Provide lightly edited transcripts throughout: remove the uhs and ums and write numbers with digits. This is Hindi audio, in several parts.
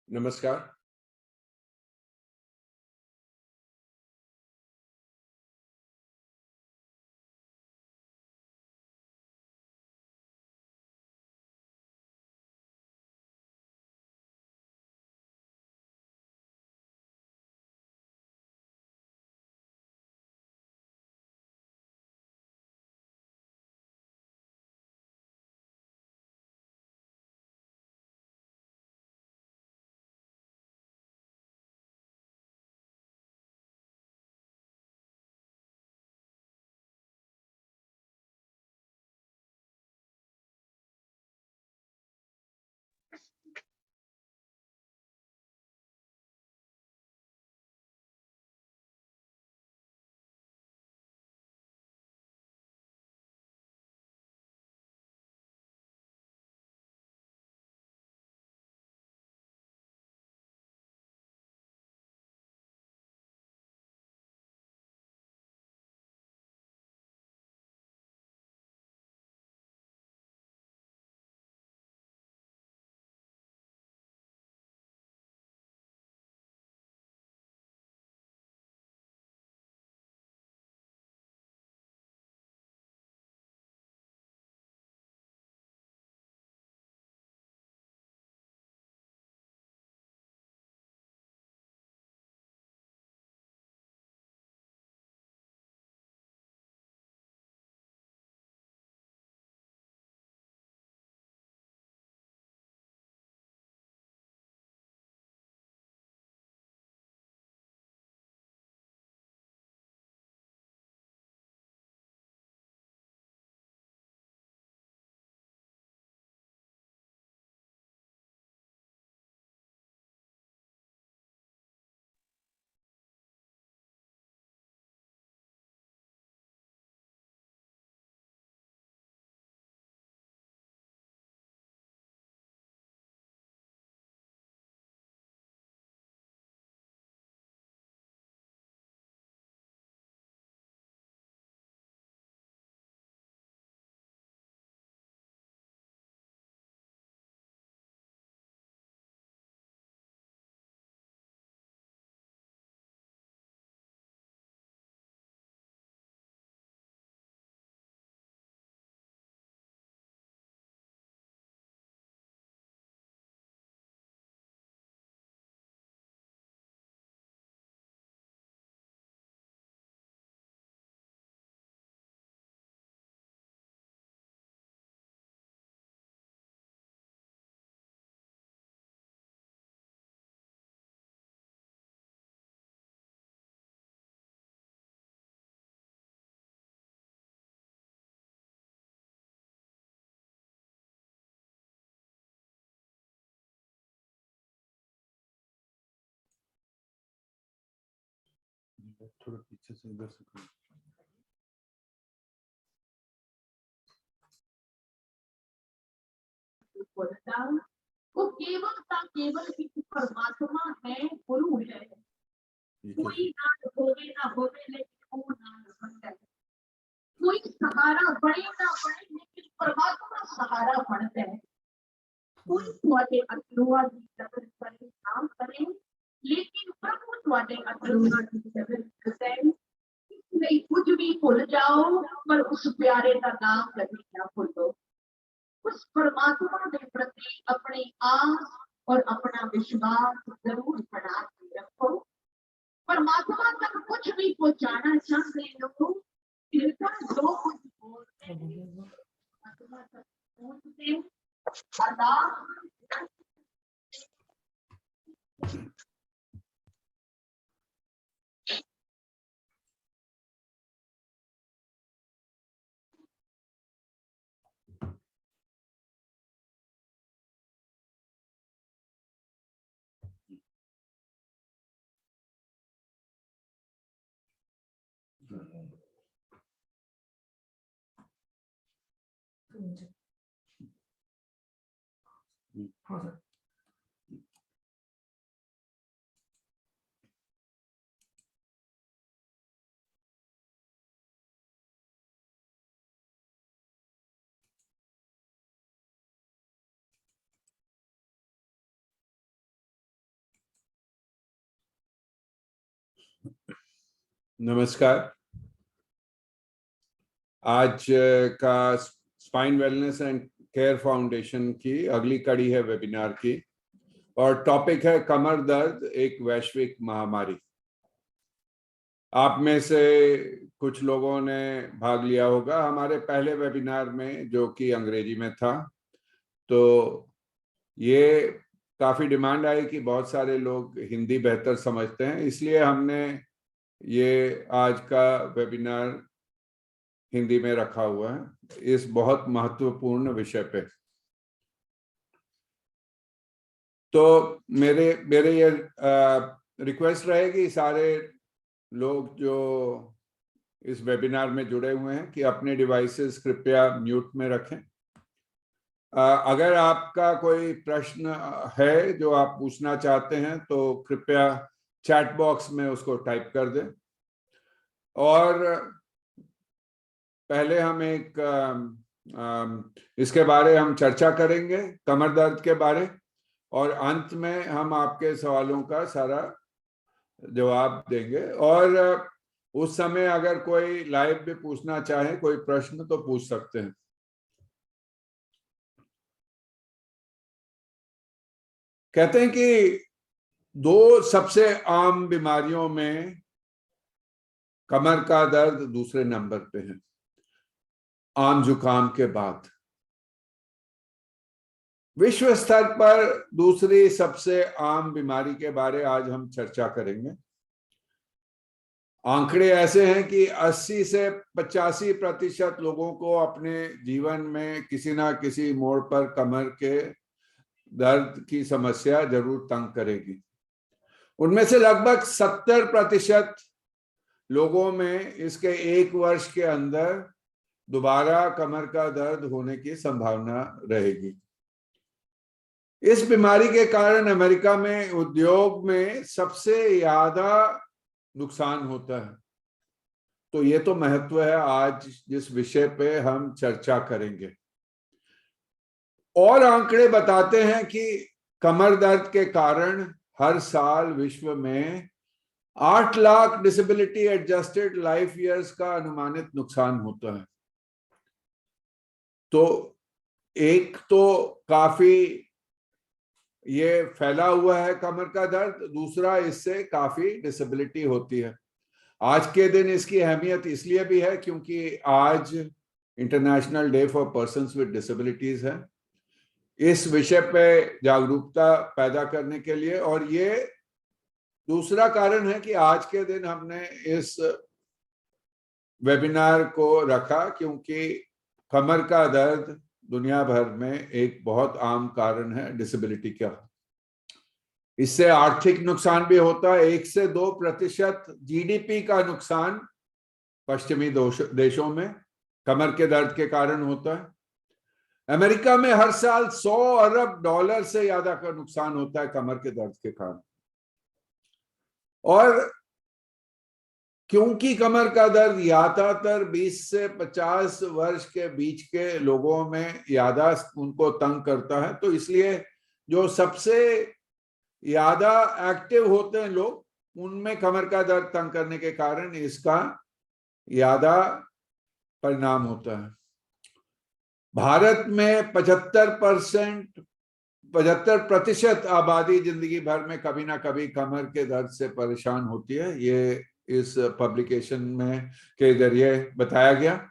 नमस्कार। थोड़ा पीछे से इधर से करो। वो केवल एक परमात्मा है, गुरु है। कोई ना होवे लेकिन वो ना है। कोई सहारा बड़े ना बड़े लेकिन परमात्मा सहारा बनता है। कोई ਤੁਹਾਡੇ ਅਥਰੂਆਂ ਦੀ ਕਦਰ ਕਰੇ ਨਾ ਕਰੇ लेकिन प्रभु ਤੁਹਾਡੇ ਅਥਰੂਆਂ ਦੀ ਕਦਰ ਕਰੇ। नहीं कुछ भी भूल जाओ पर उस प्यारे का नाम कभी ना भूलो। उस परमात्मा के प्रति अपनी आस और अपना विश्वास जरूर बना के रखो। परमात्मा तक कुछ भी पहुंचाना चाहते हो, कृपया जो कुछ बोलते हैं परमात्मा तक पहुंचते हाँ सर। नमस्कार। आज का spine wellness and care foundation की अगली कड़ी है वेबिनार की, और टॉपिक है कमर दर्द एक वैश्विक महामारी। आप में से कुछ लोगों ने भाग लिया होगा हमारे पहले वेबिनार में, जो कि अंग्रेजी में था। तो ये काफी डिमांड आई कि बहुत सारे लोग हिंदी बेहतर समझते हैं, इसलिए हमने ये आज का वेबिनार हिंदी में रखा हुआ है इस बहुत महत्वपूर्ण विषय पे। तो मेरे ये रिक्वेस्ट रहेगी सारे लोग जो इस वेबिनार में जुड़े हुए हैं कि अपने डिवाइसेस कृपया म्यूट में रखें। अगर आपका कोई प्रश्न है जो आप पूछना चाहते हैं तो कृपया चैट बॉक्स में उसको टाइप कर दें। और पहले हम इसके बारे हम चर्चा करेंगे, कमर दर्द के बारे, और अंत में हम आपके सवालों का सारा जवाब देंगे। और उस समय अगर कोई लाइव भी पूछना चाहे कोई प्रश्न तो पूछ सकते हैं। कहते हैं कि दो सबसे आम बीमारियों में कमर का दर्द दूसरे नंबर पे है, आम जुकाम के बाद। विश्व स्तर पर दूसरी सबसे आम बीमारी के बारे आज हम चर्चा करेंगे। आंकड़े ऐसे हैं कि 80 से 85% लोगों को अपने जीवन में किसी ना किसी मोड़ पर कमर के दर्द की समस्या जरूर तंग करेगी। उनमें से लगभग 70% लोगों में इसके 1 वर्ष के अंदर दोबारा कमर का दर्द होने की संभावना रहेगी। इस बीमारी के कारण अमेरिका में उद्योग में सबसे ज्यादा नुकसान होता है। तो ये तो महत्व है आज जिस विषय पे हम चर्चा करेंगे। और आंकड़े बताते हैं कि कमर दर्द के कारण हर साल विश्व में 8 lakh disability adjusted life years का अनुमानित नुकसान होता है। तो एक तो काफी ये फैला हुआ है कमर का दर्द, दूसरा इससे काफी डिसेबिलिटी होती है। आज के दिन इसकी अहमियत इसलिए भी है क्योंकि आज international day for persons with disabilities है, इस विषय पे जागरूकता पैदा करने के लिए। और ये दूसरा कारण है कि आज के दिन हमने इस वेबिनार को रखा क्योंकि कमर का दर्द दुनिया भर में एक बहुत आम कारण है डिसेबिलिटी का। इससे आर्थिक नुकसान भी होता है। 1 से 2% जीडीपी का नुकसान पश्चिमी देशों में कमर के दर्द के कारण होता है। अमेरिका में हर साल $100 अरब से ज्यादा का नुकसान होता है कमर के दर्द के कारण। और क्योंकि कमर का दर्द ज्यादातर 20 से 50 वर्ष के बीच के लोगों में ज्यादा उनको तंग करता है, तो इसलिए जो सबसे ज्यादा एक्टिव होते हैं लोग, उनमें कमर का दर्द तंग करने के कारण इसका ज्यादा परिणाम होता है। भारत में 75% आबादी जिंदगी भर में कभी ना कभी कमर के दर्द से परेशान होती है। ये इस पब्लिकेशन में के जरिए बताया गया।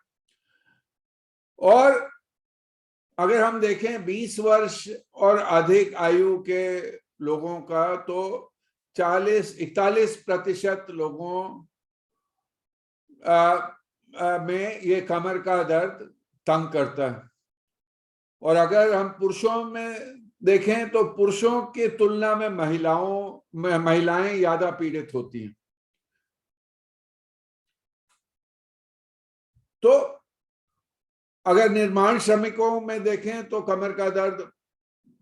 और अगर हम देखें 20 वर्ष और अधिक आयु के लोगों का, तो 41% लोगों में ये कमर का दर्द तंग करता है। और अगर हम पुरुषों में देखें तो पुरुषों की तुलना में महिलाएं ज्यादा पीड़ित होती हैं। तो अगर निर्माण श्रमिकों में देखें तो कमर का दर्द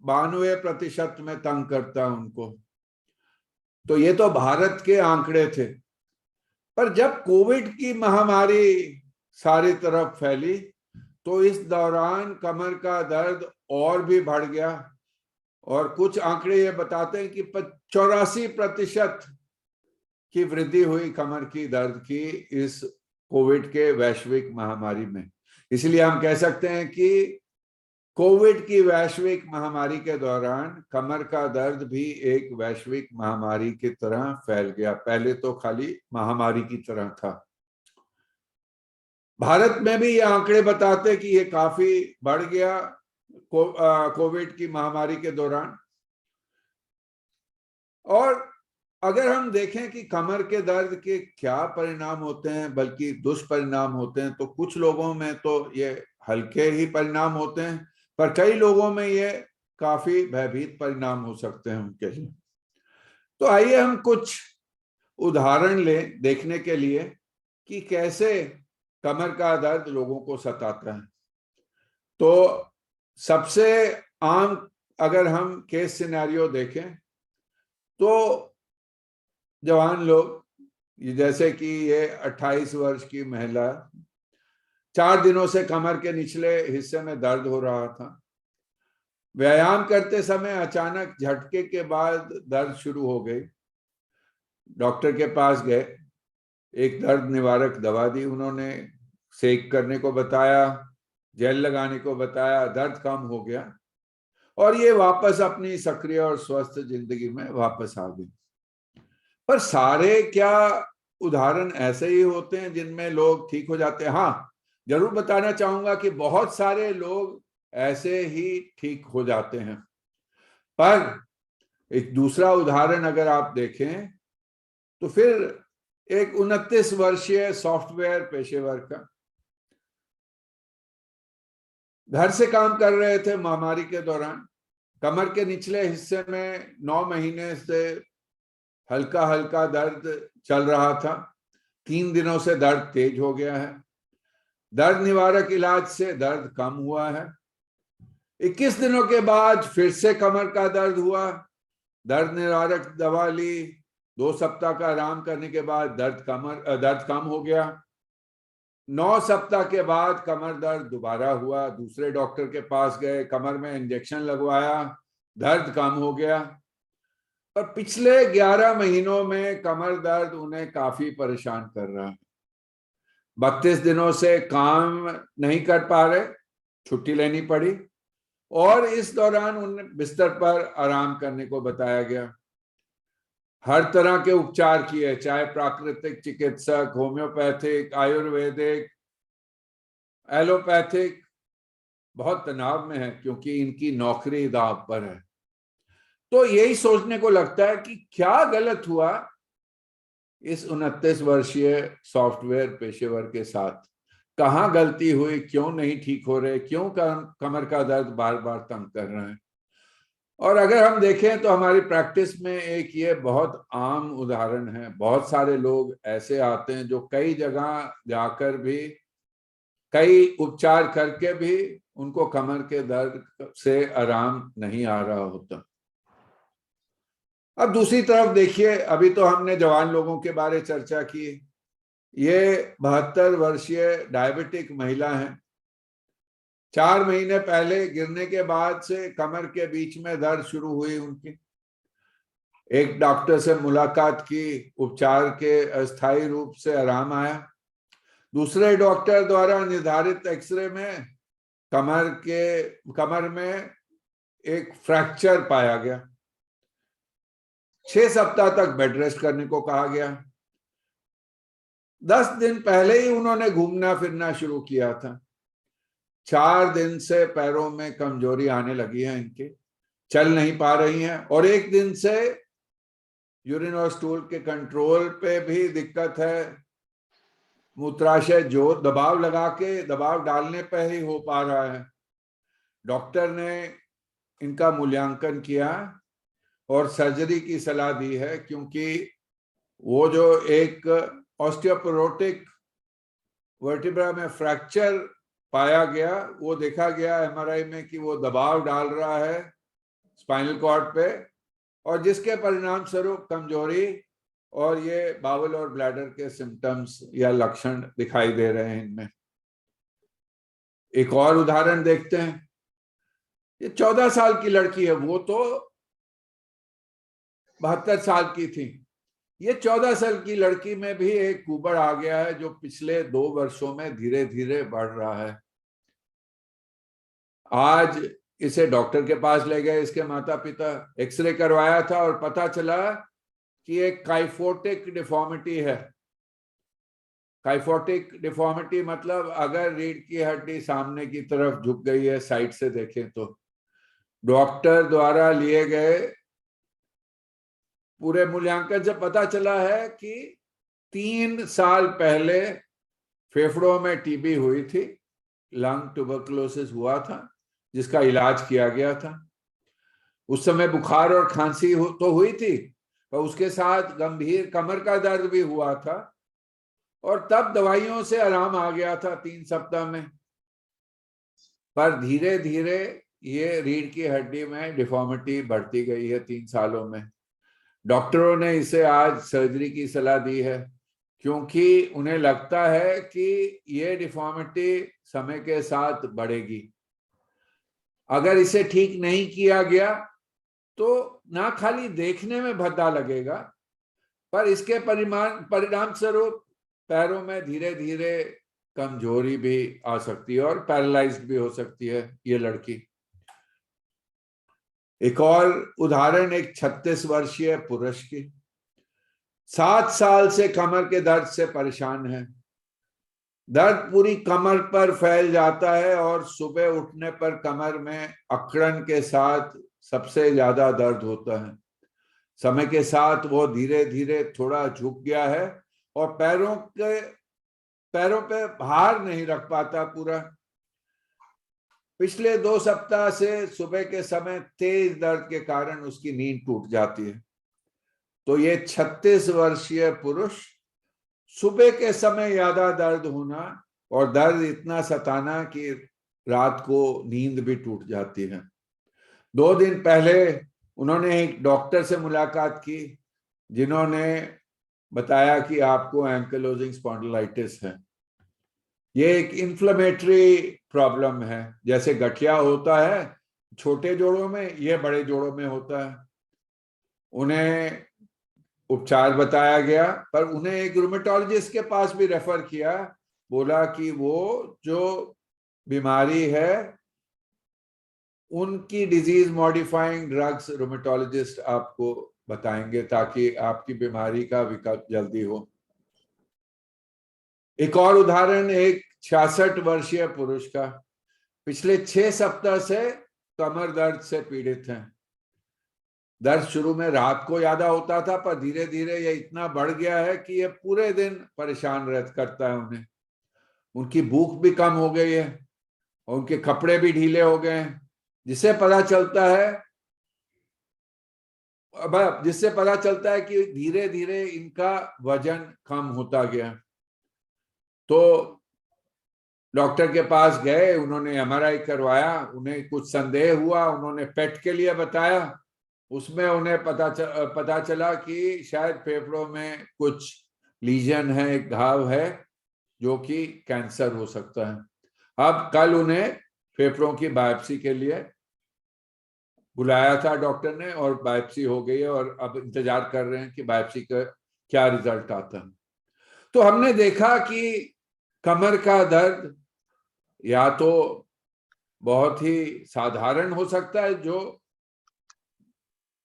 92% में तंग करता है उनको। तो ये तो भारत के आंकड़े थे। पर जब कोविड की महामारी सारी तरफ फैली तो इस दौरान कमर का दर्द और भी बढ़ गया। और कुछ आंकड़े ये बताते हैं कि 84% की वृद्धि हुई कमर की दर्द की इस कोविड के वैश्विक महामारी में। इसलिए हम कह सकते हैं कि कोविड की वैश्विक महामारी के दौरान कमर का दर्द भी एक वैश्विक महामारी की तरह फैल गया। पहले तो खाली महामारी की तरह था। भारत में भी ये आंकड़े बताते कि ये काफी बढ़ गया कोविड की महामारी के दौरान। और अगर हम देखें कि कमर के दर्द के क्या परिणाम होते हैं, बल्कि दुष्परिणाम होते हैं, तो कुछ लोगों में तो ये हल्के ही परिणाम होते हैं, पर कई लोगों में ये काफी भयभीत परिणाम हो सकते हैं उनके लिए। तो आइए हम कुछ उदाहरण लें देखने के लिए कि कैसे कमर का दर्द लोगों को सताता है। तो सबसे आम अगर हम केस सिनेरियो देखें तो जवान लोग, जैसे कि ये 28 वर्ष की महिला, 4 दिनों से कमर के निचले हिस्से में दर्द हो रहा था। व्यायाम करते समय अचानक झटके के बाद दर्द शुरू हो गई। डॉक्टर के पास गए, एक दर्द निवारक दवा दी उन्होंने, सेक करने को बताया, जेल लगाने को बताया, दर्द कम हो गया और ये वापस अपनी सक्रिय और स्वस्थ जिंदगी में वापस आ गई। पर सारे क्या उदाहरण ऐसे ही होते हैं जिनमें लोग ठीक हो जाते हैं? हाँ, जरूर बताना चाहूंगा कि बहुत सारे लोग ऐसे ही ठीक हो जाते हैं। पर एक दूसरा उदाहरण अगर आप देखें तो फिर एक 29 वर्षीय सॉफ्टवेयर पेशेवर का, घर से काम कर रहे थे महामारी के दौरान, कमर के निचले हिस्से में 9 महीने से हल्का हल्का दर्द चल रहा था। 3 दिनों से दर्द तेज हो गया है। दर्द निवारक इलाज से दर्द कम हुआ है। 21 दिनों के बाद फिर से कमर का दर्द हुआ। दर्द निवारक दवा ली, 2 सप्ताह का आराम करने के बाद दर्द कम हो गया। 9 सप्ताह के बाद कमर दर्द दोबारा हुआ। दूसरे डॉक्टर के पास गए, कमर में इंजेक्शन लगवाया, दर्द कम हो गया। पर पिछले 11 महीनों में कमर दर्द उन्हें काफी परेशान कर रहा है। 32 दिनों से काम नहीं कर पा रहे, छुट्टी लेनी पड़ी और इस दौरान उन्हें बिस्तर पर आराम करने को बताया गया। हर तरह के उपचार किए, चाहे प्राकृतिक चिकित्सक, होम्योपैथिक, आयुर्वेदिक, एलोपैथिक। बहुत तनाव में है क्योंकि इनकी नौकरी दांव पर है। तो यही सोचने को लगता है कि क्या गलत हुआ इस 29 वर्षीय सॉफ्टवेयर पेशेवर के साथ। कहाँ गलती हुई, क्यों नहीं ठीक हो रहे, क्यों कमर का दर्द बार बार तंग कर रहे हैं। और अगर हम देखें तो हमारी प्रैक्टिस में एक ये बहुत आम उदाहरण है, बहुत सारे लोग ऐसे आते हैं जो कई जगह जाकर भी, कई उपचार करके भी उनको कमर के दर्द से आराम नहीं आ रहा होता। अब दूसरी तरफ देखिए, अभी तो हमने जवान लोगों के बारे चर्चा की। ये 72 वर्षीय डायबिटिक महिला है। 4 महीने पहले गिरने के बाद से कमर के बीच में दर्द शुरू हुई उनकी। एक डॉक्टर से मुलाकात की, उपचार के अस्थायी रूप से आराम आया। दूसरे डॉक्टर द्वारा निर्धारित एक्सरे में कमर में एक फ्रैक्चर पाया गया। 6 सप्ताह तक बेड रेस्ट करने को कहा गया। 10 दिन पहले ही उन्होंने घूमना फिरना शुरू किया था। 4 दिन से पैरों में कमजोरी आने लगी है इनके, चल नहीं पा रही हैं, और 1 दिन से यूरिन और स्टूल के कंट्रोल पे भी दिक्कत है। मूत्राशय जो दबाव डालने पे ही हो पा रहा है। डॉक्टर ने इनका मूल्यांकन किया और सर्जरी की सलाह दी है, क्योंकि वो जो एक ऑस्टियोपोरोटिक वर्टिब्रा में फ्रैक्चर पाया गया, वो देखा गया एमआरआई में कि वो दबाव डाल रहा है स्पाइनल कॉर्ड पे, और जिसके परिणाम स्वरूप कमजोरी और ये बावल और ब्लैडर के सिम्टम्स या लक्षण दिखाई दे रहे हैं इनमें। एक और उदाहरण देखते हैं। ये 14 साल की लड़की है, वो तो 72 साल की थी। ये 14 साल की लड़की में भी एक कुबड़ आ गया है जो पिछले 2 वर्षों में धीरे धीरे बढ़ रहा है। आज इसे डॉक्टर के पास ले गए इसके माता पिता, एक्सरे करवाया था और पता चला कि एक काइफोटिक डिफॉर्मिटी है। काइफोटिक डिफॉर्मिटी मतलब अगर रीढ़ की हड्डी सामने की तरफ झुक गई है, साइड से देखें तो। डॉक्टर द्वारा लिए गए पूरे मूल्यांकन से पता चला है कि 3 साल पहले फेफड़ों में टीबी हुई थी, लंग ट्यूबरकुलोसिस हुआ था, जिसका इलाज किया गया था। उस समय बुखार और खांसी तो हुई थी, पर उसके साथ गंभीर कमर का दर्द भी हुआ था, और तब दवाइयों से आराम आ गया था 3 सप्ताह में। पर धीरे धीरे ये रीढ़ की हड्डी में डिफॉर्मिटी बढ़ती गई है 3 सालों में। डॉक्टरों ने इसे आज सर्जरी की सलाह दी है, क्योंकि उन्हें लगता है कि ये डिफॉर्मिटी समय के साथ बढ़ेगी। अगर इसे ठीक नहीं किया गया तो ना खाली देखने में भद्दा लगेगा, पर इसके परिणाम स्वरूप पैरों में धीरे धीरे कमजोरी भी आ सकती है और पैरालाइज्ड भी हो सकती है ये लड़की। एक और उदाहरण एक 36 वर्षीय पुरुष की, 7 साल से कमर के दर्द से परेशान है। दर्द पूरी कमर पर फैल जाता है और सुबह उठने पर कमर में अकड़न के साथ सबसे ज्यादा दर्द होता है। समय के साथ वो धीरे धीरे थोड़ा झुक गया है और पैरों पे भार नहीं रख पाता पूरा। पिछले 2 सप्ताह से सुबह के समय तेज दर्द के कारण उसकी नींद टूट जाती है। तो ये 36 वर्षीय पुरुष, सुबह के समय ज्यादा दर्द होना और दर्द इतना सताना कि रात को नींद भी टूट जाती है। 2 दिन पहले उन्होंने एक डॉक्टर से मुलाकात की, जिन्होंने बताया कि आपको एंकिलोजिंग स्पॉन्डिलाइटिस है। ये एक इन्फ्लेमेटरी प्रॉब्लम है, जैसे गठिया होता है छोटे जोड़ों में, ये बड़े जोड़ों में होता है। उन्हें उपचार बताया गया, पर उन्हें एक रूमेटोलॉजिस्ट के पास भी रेफर किया। बोला कि वो जो बीमारी है उनकी डिजीज मॉडिफाइंग ड्रग्स रूमेटोलॉजिस्ट आपको बताएंगे, ताकि आपकी बीमारी का विकल्प जल्दी हो। एक और उदाहरण एक 66 वर्षीय पुरुष का, पिछले 6 सप्ताह से कमर दर्द से पीड़ित हैं। दर्द शुरू में रात को ज्यादा होता था, पर धीरे धीरे ये इतना बढ़ गया है कि ये पूरे दिन परेशान करता है उन्हें। उनकी भूख भी कम हो गई है और उनके कपड़े भी ढीले हो गए हैं, जिससे पता चलता है अब जिससे पता चलता है कि धीरे धीरे इनका वजन कम होता गया। तो डॉक्टर के पास गए, उन्होंने एमआरआई करवाया, उन्हें कुछ संदेह हुआ, उन्होंने पेट के लिए बताया। उसमें उन्हें पता चला कि शायद फेफड़ों में कुछ लीजन है, घाव है, जो कि कैंसर हो सकता है। अब कल उन्हें फेफड़ों की बायोप्सी के लिए बुलाया था डॉक्टर ने, और बायोप्सी हो गई है, और अब इंतजार कर रहे हैं कि बायोप्सी का क्या रिजल्ट आता है। तो हमने देखा कि कमर का दर्द या तो बहुत ही साधारण हो सकता है, जो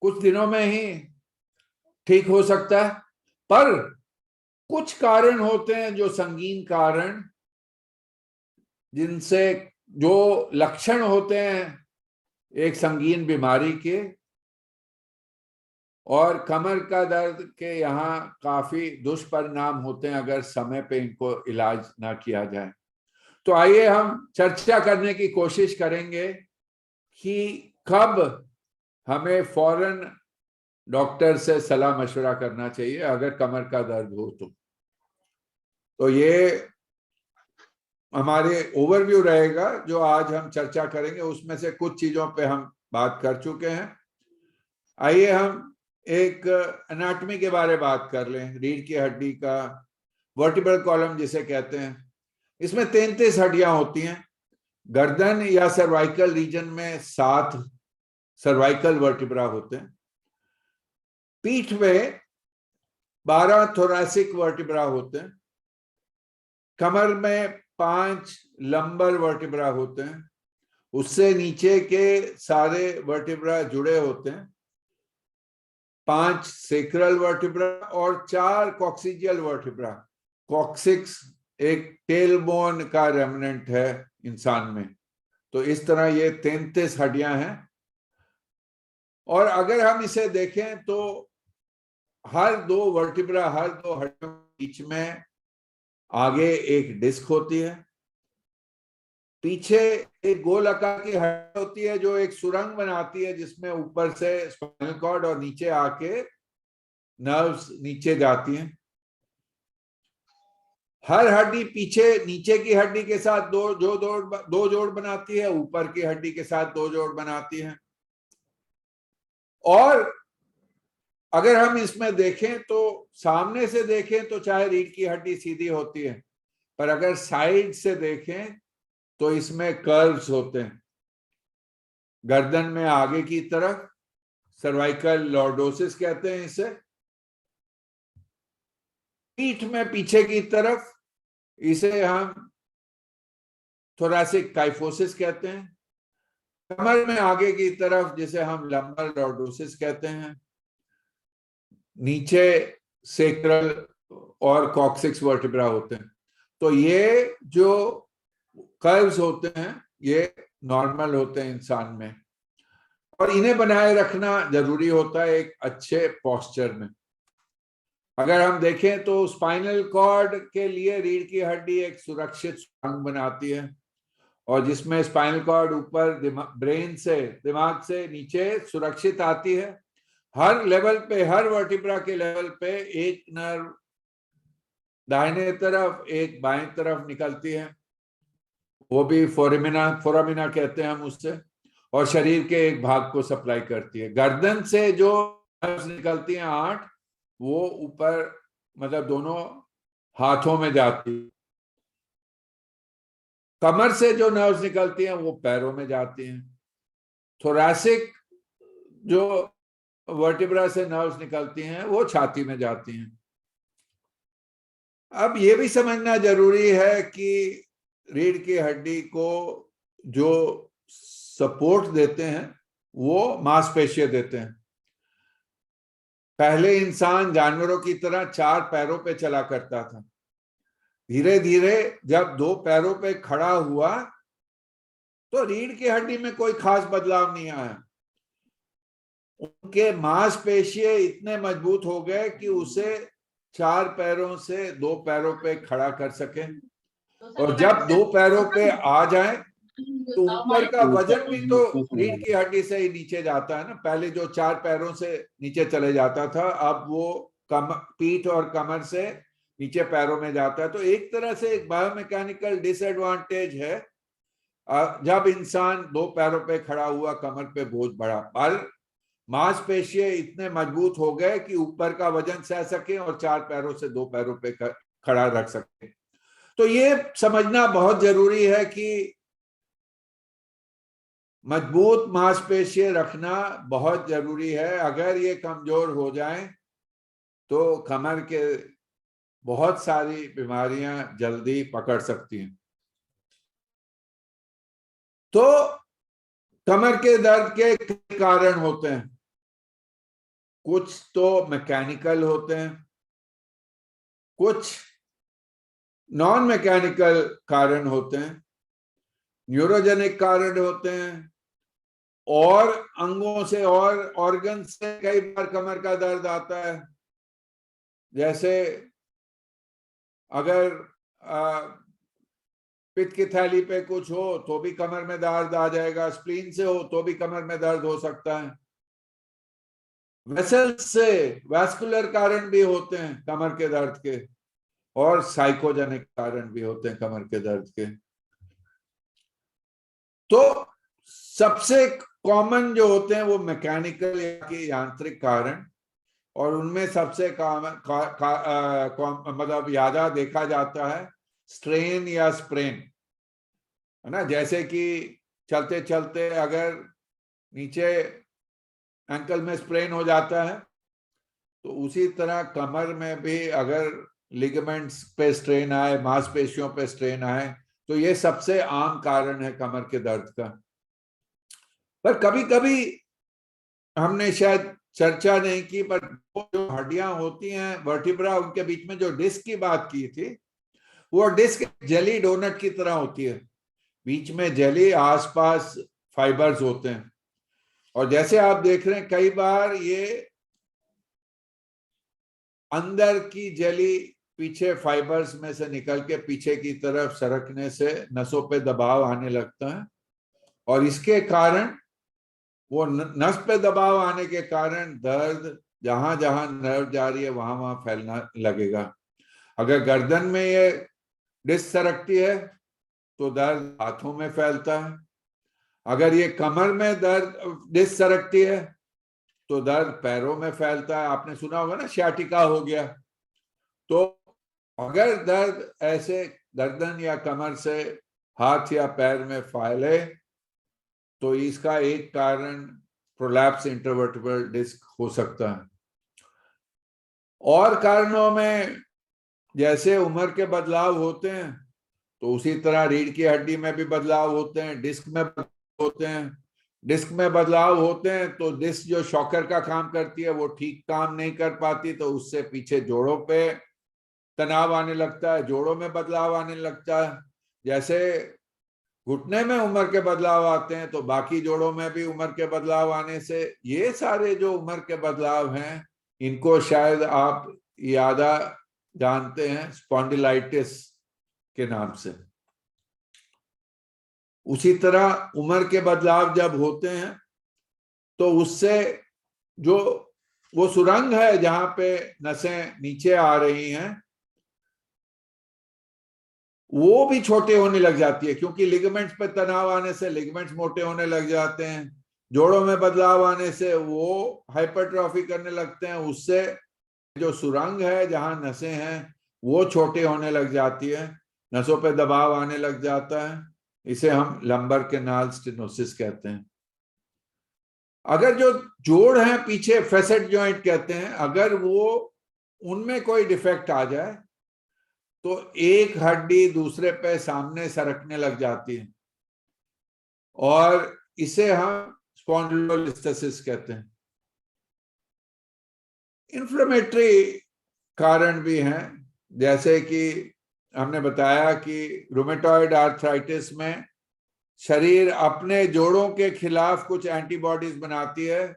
कुछ दिनों में ही ठीक हो सकता है, पर कुछ कारण होते हैं जो संगीन कारण, जिनसे जो लक्षण होते हैं एक संगीन बीमारी के, और कमर का दर्द के यहाँ काफी दुष्परिणाम होते हैं अगर समय पे इनको इलाज ना किया जाए। तो आइए हम चर्चा करने की कोशिश करेंगे कि कब हमें फौरन डॉक्टर से सलाह मशवरा करना चाहिए अगर कमर का दर्द हो। तो ये हमारे ओवरव्यू रहेगा जो आज हम चर्चा करेंगे, उसमें से कुछ चीजों पे हम बात कर चुके हैं। आइए हम एक एनाटॉमी के बारे में बात कर लें। रीढ़ की हड्डी का वर्टिब्रल कॉलम जिसे कहते हैं, इसमें 33 हड्डियां होती हैं। गर्दन या सर्वाइकल रीजन में 7 सर्वाइकल वर्टिब्रा होते हैं। पीठ में 12 थोरैसिक वर्टिब्रा होते हैं। कमर में 5 लंबर वर्टिब्रा होते हैं। उससे नीचे के सारे वर्टिब्रा जुड़े होते हैं। 5 सेक्रल वर्टिब्रा और 4 कॉक्सिजियल वर्टिब्रा। कॉक्सिक्स एक टेलबोन का रेमिनेंट है इंसान में। तो इस तरह ये 33 हड्डियां हैं। और अगर हम इसे देखें तो हर 2 वर्टिब्रा, हर 2 हड्डियों के बीच में आगे एक डिस्क होती है, पीछे एक गोल आकार की हड्डी होती है जो एक सुरंग बनाती है, जिसमें ऊपर से स्पाइनल कॉर्ड और नीचे आके नर्व्स नीचे जाती हैं। हर हड्डी पीछे नीचे की हड्डी के साथ दो जोड़ बनाती है, ऊपर की हड्डी के साथ 2 जोड़ बनाती है। और अगर हम इसमें देखें तो सामने से देखें तो चाहे रीढ़ की हड्डी सीधी होती है, पर अगर साइड से देखें तो इसमें कर्व्स होते हैं। गर्दन में आगे की तरफ सर्वाइकल लॉर्डोसिस कहते हैं इसे। पीठ में पीछे की तरफ इसे हम थोरैसिक काइफोसिस कहते हैं। कमर में आगे की तरफ जिसे हम लंबर लॉर्डोसिस कहते हैं। नीचे सेक्रल और कॉक्सिक्स वर्टिब्रा होते हैं। तो ये जो कर्व्स होते हैं ये नॉर्मल होते हैं इंसान में, और इन्हें बनाए रखना जरूरी होता है एक अच्छे पोस्चर में। अगर हम देखें तो स्पाइनल कॉर्ड के लिए रीढ़ की हड्डी एक सुरक्षित सुरंग बनाती है, और जिसमें स्पाइनल कॉर्ड ऊपर ब्रेन से, दिमाग से नीचे सुरक्षित आती है। हर लेवल पे, हर वर्टिब्रा के लेवल पे एक नर्व दाहिने तरफ, एक बाएं तरफ निकलती है, वो भी फोरामिना कहते हैं हम उससे, और शरीर के एक भाग को सप्लाई करती है। गर्दन से जो नर्व्स निकलती हैं 8, वो ऊपर मतलब दोनों हाथों में जाती है। कमर से जो नर्व्स निकलती हैं वो पैरों में जाती हैं। थोरैसिक जो वर्टिब्रा से नर्व्स निकलती हैं वो छाती में जाती हैं। अब ये भी समझना जरूरी है कि रीढ़ की हड्डी को जो सपोर्ट देते हैं वो मांसपेशियां देते हैं। पहले इंसान जानवरों की तरह 4 पैरों पे चला करता था। धीरे धीरे जब 2 पैरों पे खड़ा हुआ तो रीढ़ की हड्डी में कोई खास बदलाव नहीं आया। उनके मांसपेशियां इतने मजबूत हो गए कि उसे 4 पैरों से 2 पैरों पे खड़ा कर सके, और जब 2 पैरों पे आ जाए तो ऊपर का वजन भी तो रीढ़ की हड्डी से ही नीचे जाता है ना। पहले जो 4 पैरों से नीचे चले जाता था, अब वो पीठ और कमर से नीचे पैरों में जाता है। तो एक तरह से एक बायोमैकेनिकल डिसएडवांटेज है जब इंसान 2 पैरों पे खड़ा हुआ, कमर पे बोझ बढ़ा, पर मांसपेशियां इतने मजबूत हो गए कि ऊपर का वजन सह सके और 4 पैरों से 2 पैरों पे खड़ा रख सके। तो ये समझना बहुत जरूरी है कि मजबूत मांसपेशियां रखना बहुत जरूरी है। अगर ये कमजोर हो जाएं तो कमर के बहुत सारी बीमारियां जल्दी पकड़ सकती हैं। तो कमर के दर्द के कारण होते हैं, कुछ तो मैकेनिकल होते हैं, कुछ नॉन मैकेनिकल कारण होते हैं, न्यूरोजेनिक कारण होते हैं, और अंगों से और ऑर्गन से कई बार कमर का दर्द आता है। जैसे अगर पित्त की थैली पे कुछ हो तो भी कमर में दर्द आ जाएगा, स्प्लीन से हो तो भी कमर में दर्द हो सकता है। वेसल्स से वैस्कुलर कारण भी होते हैं कमर के दर्द के, और साइकोजेनिक कारण भी होते हैं कमर के दर्द के। तो सबसे कॉमन जो होते हैं वो मैकेनिकल या यांत्रिक कारण, और उनमें सबसे मतलब ज्यादा देखा जाता है स्ट्रेन या स्प्रेन, है ना। जैसे कि चलते चलते अगर नीचे एंकल में स्प्रेन हो जाता है, तो उसी तरह कमर में भी अगर लिगामेंट्स पे स्ट्रेन आए, मांसपेशियों पे स्ट्रेन आए, तो ये सबसे आम कारण है कमर के दर्द का। पर कभी कभी हमने शायद चर्चा नहीं की, पर जो हड्डियां होती हैं वर्टिब्रा, उनके बीच में जो डिस्क की बात की थी, वो डिस्क जेली डोनट की तरह होती है। बीच में जेली, आसपास फाइबर्स होते हैं, और जैसे आप देख रहे हैं कई बार ये अंदर की जेली पीछे फाइबर्स में से निकल के पीछे की तरफ सरकने से नसों पे दबाव आने लगता है, और इसके कारण वो नस पे दबाव आने के कारण दर्द जहां जहां नर्व जा रही है वहां वहां फैलना लगेगा। अगर गर्दन में ये डिस्क सरकती है तो दर्द हाथों में फैलता है। अगर ये कमर में दर्द डिस्क सरकती है तो दर्द पैरों में फैलता है। आपने सुना होगा ना, सियाटिका हो गया। तो अगर दर्द ऐसे गर्दन या कमर से हाथ या पैर में फैले तो इसका एक कारण प्रोलैप्स इंटरवर्टिब्रल डिस्क हो सकता है। और कारणों में जैसे उम्र के बदलाव होते हैं, तो उसी तरह रीढ़ की हड्डी में भी बदलाव होते हैं, डिस्क में होते हैं। डिस्क में बदलाव होते हैं तो डिस्क जो शॉकर का काम करती है वो ठीक काम नहीं कर पाती, तो उससे पीछे जोड़ों पे तनाव आने लगता है, जोड़ों में बदलाव आने लगता है। जैसे घुटने में उम्र के बदलाव आते हैं तो बाकी जोड़ों में भी उम्र के बदलाव आने से, ये सारे जो उम्र के बदलाव हैं, इनको शायद आप यादा जानते हैं स्पॉन्डिलाइटिस के नाम से। उसी तरह उम्र के बदलाव जब होते हैं तो उससे जो वो सुरंग है जहां पे नसें नीचे आ रही हैं, वो भी छोटे होने लग जाती है, क्योंकि लिगामेंट्स पे तनाव आने से लिगामेंट्स मोटे होने लग जाते हैं। जोड़ों में बदलाव आने से वो हाइपरट्रॉफी करने लगते हैं, उससे जो सुरंग है जहां नसें हैं वो छोटे होने लग जाती है, नसों पे दबाव आने लग जाता है। इसे हम लंबर कैनाल स्टेनोसिस कहते हैं। अगर जो जोड़ है पीछे, फेसेट जॉइंट कहते हैं, अगर वो उनमें कोई डिफेक्ट आ जाए तो एक हड्डी दूसरे पे सामने सरकने लग जाती है, और इसे हम स्पॉन्डिलोलिस्थेसिस कहते हैं। इन्फ्लेमेटरी कारण भी हैं, जैसे कि हमने बताया कि रूमेटॉइड आर्थराइटिस में शरीर अपने जोड़ों के खिलाफ कुछ एंटीबॉडीज बनाती है,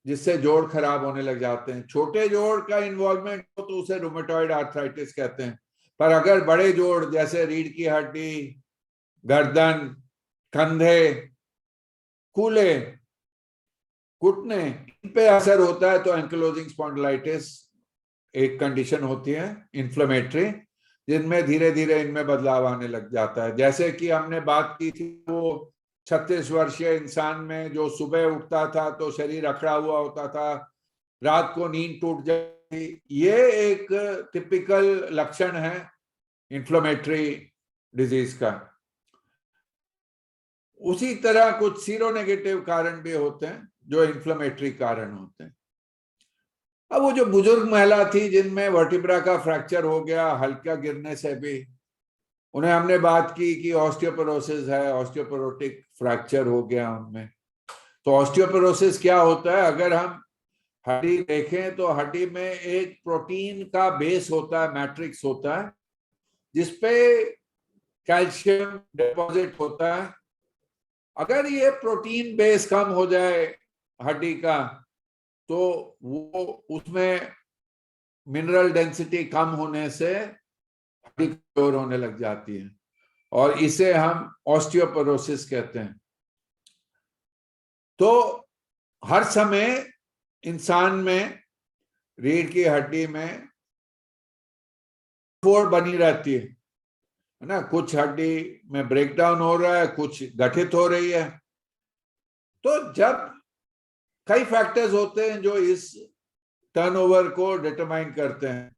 जिससे जोड़ खराब होने लग जाते हैं। छोटे जोड़ का इन्वॉल्वमेंट हो तो उसे रूमेटॉइड आर्थराइटिस कहते हैं, पर अगर बड़े जोड़ जैसे रीढ़ की हड्डी, गर्दन, कंधे, कूल्हे, घुटने, इन पे असर होता है तो एंकिलोजिंग स्पॉन्डिलाइटिस एक कंडीशन होती है इन्फ्लेमेटरी, जिनमें धीरे धीरे इनमें बदलाव आने लग जाता है। जैसे कि हमने बात की थी वो 36 वर्षीय इंसान में जो सुबह उठता था तो शरीर अकड़ा हुआ होता था, रात को नींद टूट जाती, ये एक टिपिकल लक्षण है इन्फ्लेमेटरी डिजीज का। उसी तरह कुछ सीरोनेगेटिव कारण भी होते हैं जो इन्फ्लेमेटरी कारण होते हैं। अब वो जो बुजुर्ग महिला थी जिनमें वर्टिब्रा का फ्रैक्चर हो गया हल्का गिरने से भी, उन्हें हमने बात की कि ऑस्टियोपोरोसिस है, ऑस्टियोपोरोटिक फ्रैक्चर हो गया उनमें। तो ऑस्टियोपोरोसिस क्या होता है, अगर हम हड्डी देखें तो हड्डी में एक प्रोटीन का बेस होता है, मैट्रिक्स होता है, जिसपे कैल्शियम डिपॉजिट होता है। अगर ये प्रोटीन बेस कम हो जाए हड्डी का तो वो उसमें मिनरल डेंसिटी कम होने से हड्डी कमजोर होने लग जाती है और इसे हम ऑस्टियोपोरोसिस कहते हैं। तो हर समय इंसान में रीढ़ की हड्डी में फोड़ बनी रहती है ना, कुछ हड्डी में ब्रेकडाउन हो रहा है, कुछ गठित हो रही है। तो जब कई फैक्टर्स होते हैं जो इस टर्नओवर को डिटरमाइन करते हैं।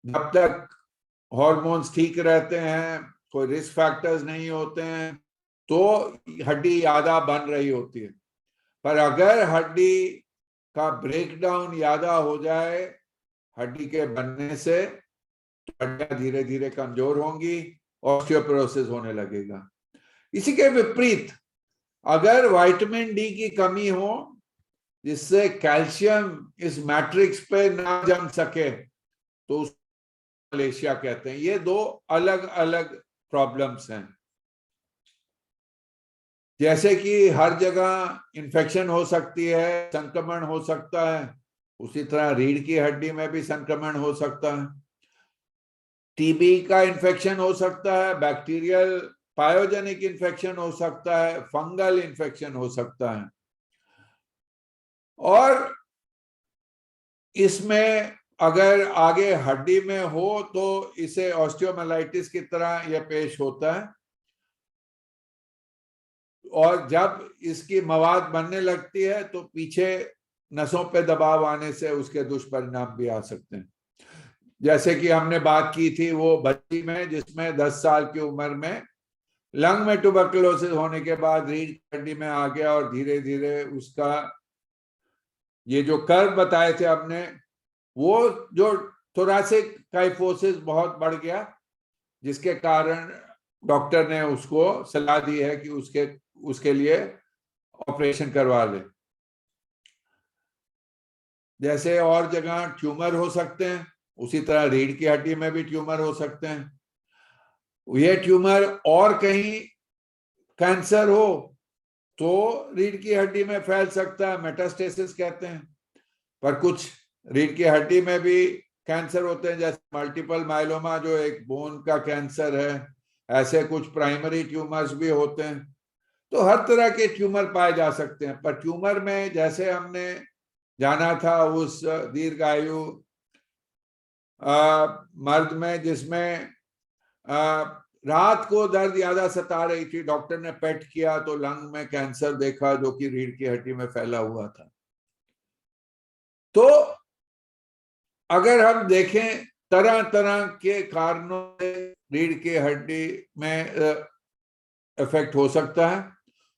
जब तक हॉर्मोन्स ठीक रहते हैं, कोई रिस्क फैक्टर्स नहीं होते हैं, तो हड्डी ज्यादा बन रही होती है। पर अगर हड्डी का ब्रेकडाउन ज्यादा हो जाए हड्डी के बनने से, तो हड्डियां धीरे धीरे कमजोर होंगी, ऑस्टियोपोरोसिस होने लगेगा। इसी के विपरीत अगर विटामिन डी की कमी हो, जिससे कैल्शियम इस मैट्रिक्स पे ना जम सके, तो उसको मलेशिया कहते हैं। ये दो अलग अलग प्रॉब्लम्स हैं। जैसे कि हर जगह इन्फेक्शन हो सकती है, संक्रमण हो सकता है, उसी तरह रीढ़ की हड्डी में भी संक्रमण हो सकता है। टीबी का इन्फेक्शन हो सकता है, बैक्टीरियल पायोजेनिक इन्फेक्शन हो सकता है, फंगल इन्फेक्शन हो सकता है। और इसमें अगर आगे हड्डी में हो तो इसे ऑस्टियोमाइलाइटिस की तरह यह पेश होता है। और जब इसकी मवाद बनने लगती है तो पीछे नसों पे दबाव आने से उसके दुष्परिणाम भी आ सकते हैं। जैसे कि हमने बात की थी वो बच्ची में, जिसमें 10 साल की उम्र में लंग में ट्यूबरकुलोसिस होने के बाद रीढ़ की हड्डी में आ गया और धीरे धीरे उसका ये जो कर्व बताए थे हमने, वो जो थोरासिक काइफोसिस बहुत बढ़ गया, जिसके कारण डॉक्टर ने उसको सलाह दी है कि उसके लिए ऑपरेशन करवा ले। जैसे और जगह ट्यूमर हो सकते हैं, उसी तरह रीढ़ की हड्डी में भी ट्यूमर हो सकते हैं। ये ट्यूमर और कहीं कैंसर हो तो रीढ़ की हड्डी में फैल सकता है, मेटास्टेसिस कहते हैं। पर कुछ रीढ़ की हड्डी में भी कैंसर होते हैं, जैसे मल्टीपल माइलोमा जो एक बोन का कैंसर है, ऐसे कुछ प्राइमरी ट्यूमर्स भी होते हैं। तो हर तरह के ट्यूमर पाए जा सकते हैं। पर ट्यूमर में जैसे हमने जाना था उस दीर्घायु मर्द में, जिसमें रात को दर्द ज्यादा सता रही थी, डॉक्टर ने पेट किया तो लंग में कैंसर देखा जो कि रीढ़ की हड्डी में फैला हुआ था। तो अगर हम देखें तरह तरह के कारणों से रीढ़ की हड्डी में इफेक्ट हो सकता है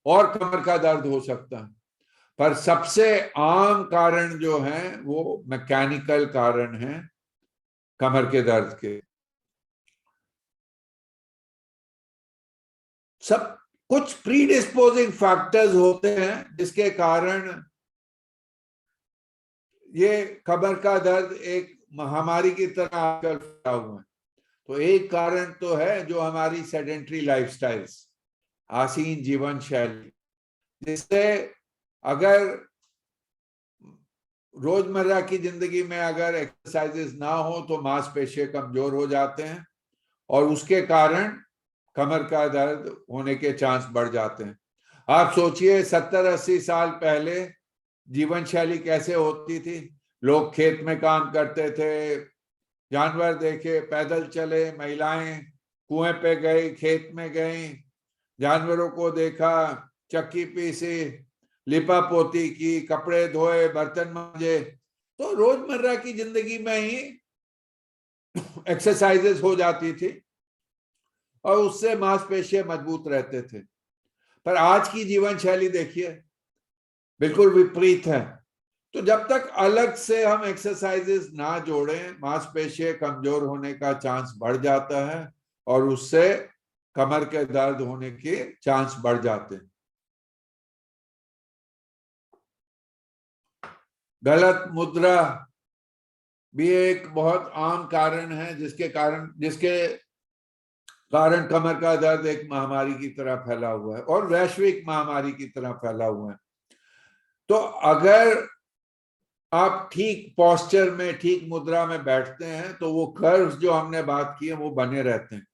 और कमर का दर्द हो सकता है। पर सबसे आम कारण जो है वो मैकेनिकल कारण है कमर के दर्द के। सब कुछ प्रीडिस्पोजिंग फैक्टर्स होते हैं जिसके कारण ये कमर का दर्द एक महामारी की तरह आजकल फैला हुआ है। तो एक कारण तो है जो हमारी सेडेंटरी लाइफस्टाइल्स, आसीन जीवन शैली, जिससे अगर रोजमर्रा की जिंदगी में अगर एक्सरसाइजेस ना हो तो मांसपेशियां कमजोर हो जाते हैं और उसके कारण कमर का दर्द होने के चांस बढ़ जाते हैं। आप सोचिए 70-80 साल पहले जीवन शैली कैसे होती थी। लोग खेत में काम करते थे, जानवर देखे, पैदल चले, महिलाएं कुएं पे गई, खेत में गई, जानवरों को देखा, चक्की पीसी, लिपा पोती की, कपड़े धोए, बर्तन मांजे। तो रोजमर्रा की जिंदगी में ही एक्सरसाइजेस हो जाती थी और उससे मांसपेशियां मजबूत रहते थे। पर आज की जीवन शैली देखिए, बिल्कुल विपरीत है। तो जब तक अलग से हम एक्सरसाइजेस ना जोड़ें, मांसपेशियां कमजोर होने का चांस बढ़ जाता है और उससे कमर के दर्द होने के चांस बढ़ जाते हैं। गलत मुद्रा भी एक बहुत आम कारण है जिसके कारण कमर का दर्द एक महामारी की तरह फैला हुआ है और वैश्विक महामारी की तरह फैला हुआ है। तो अगर आप ठीक पोस्चर में, ठीक मुद्रा में बैठते हैं तो वो कर्व्स जो हमने बात की है वो बने रहते हैं।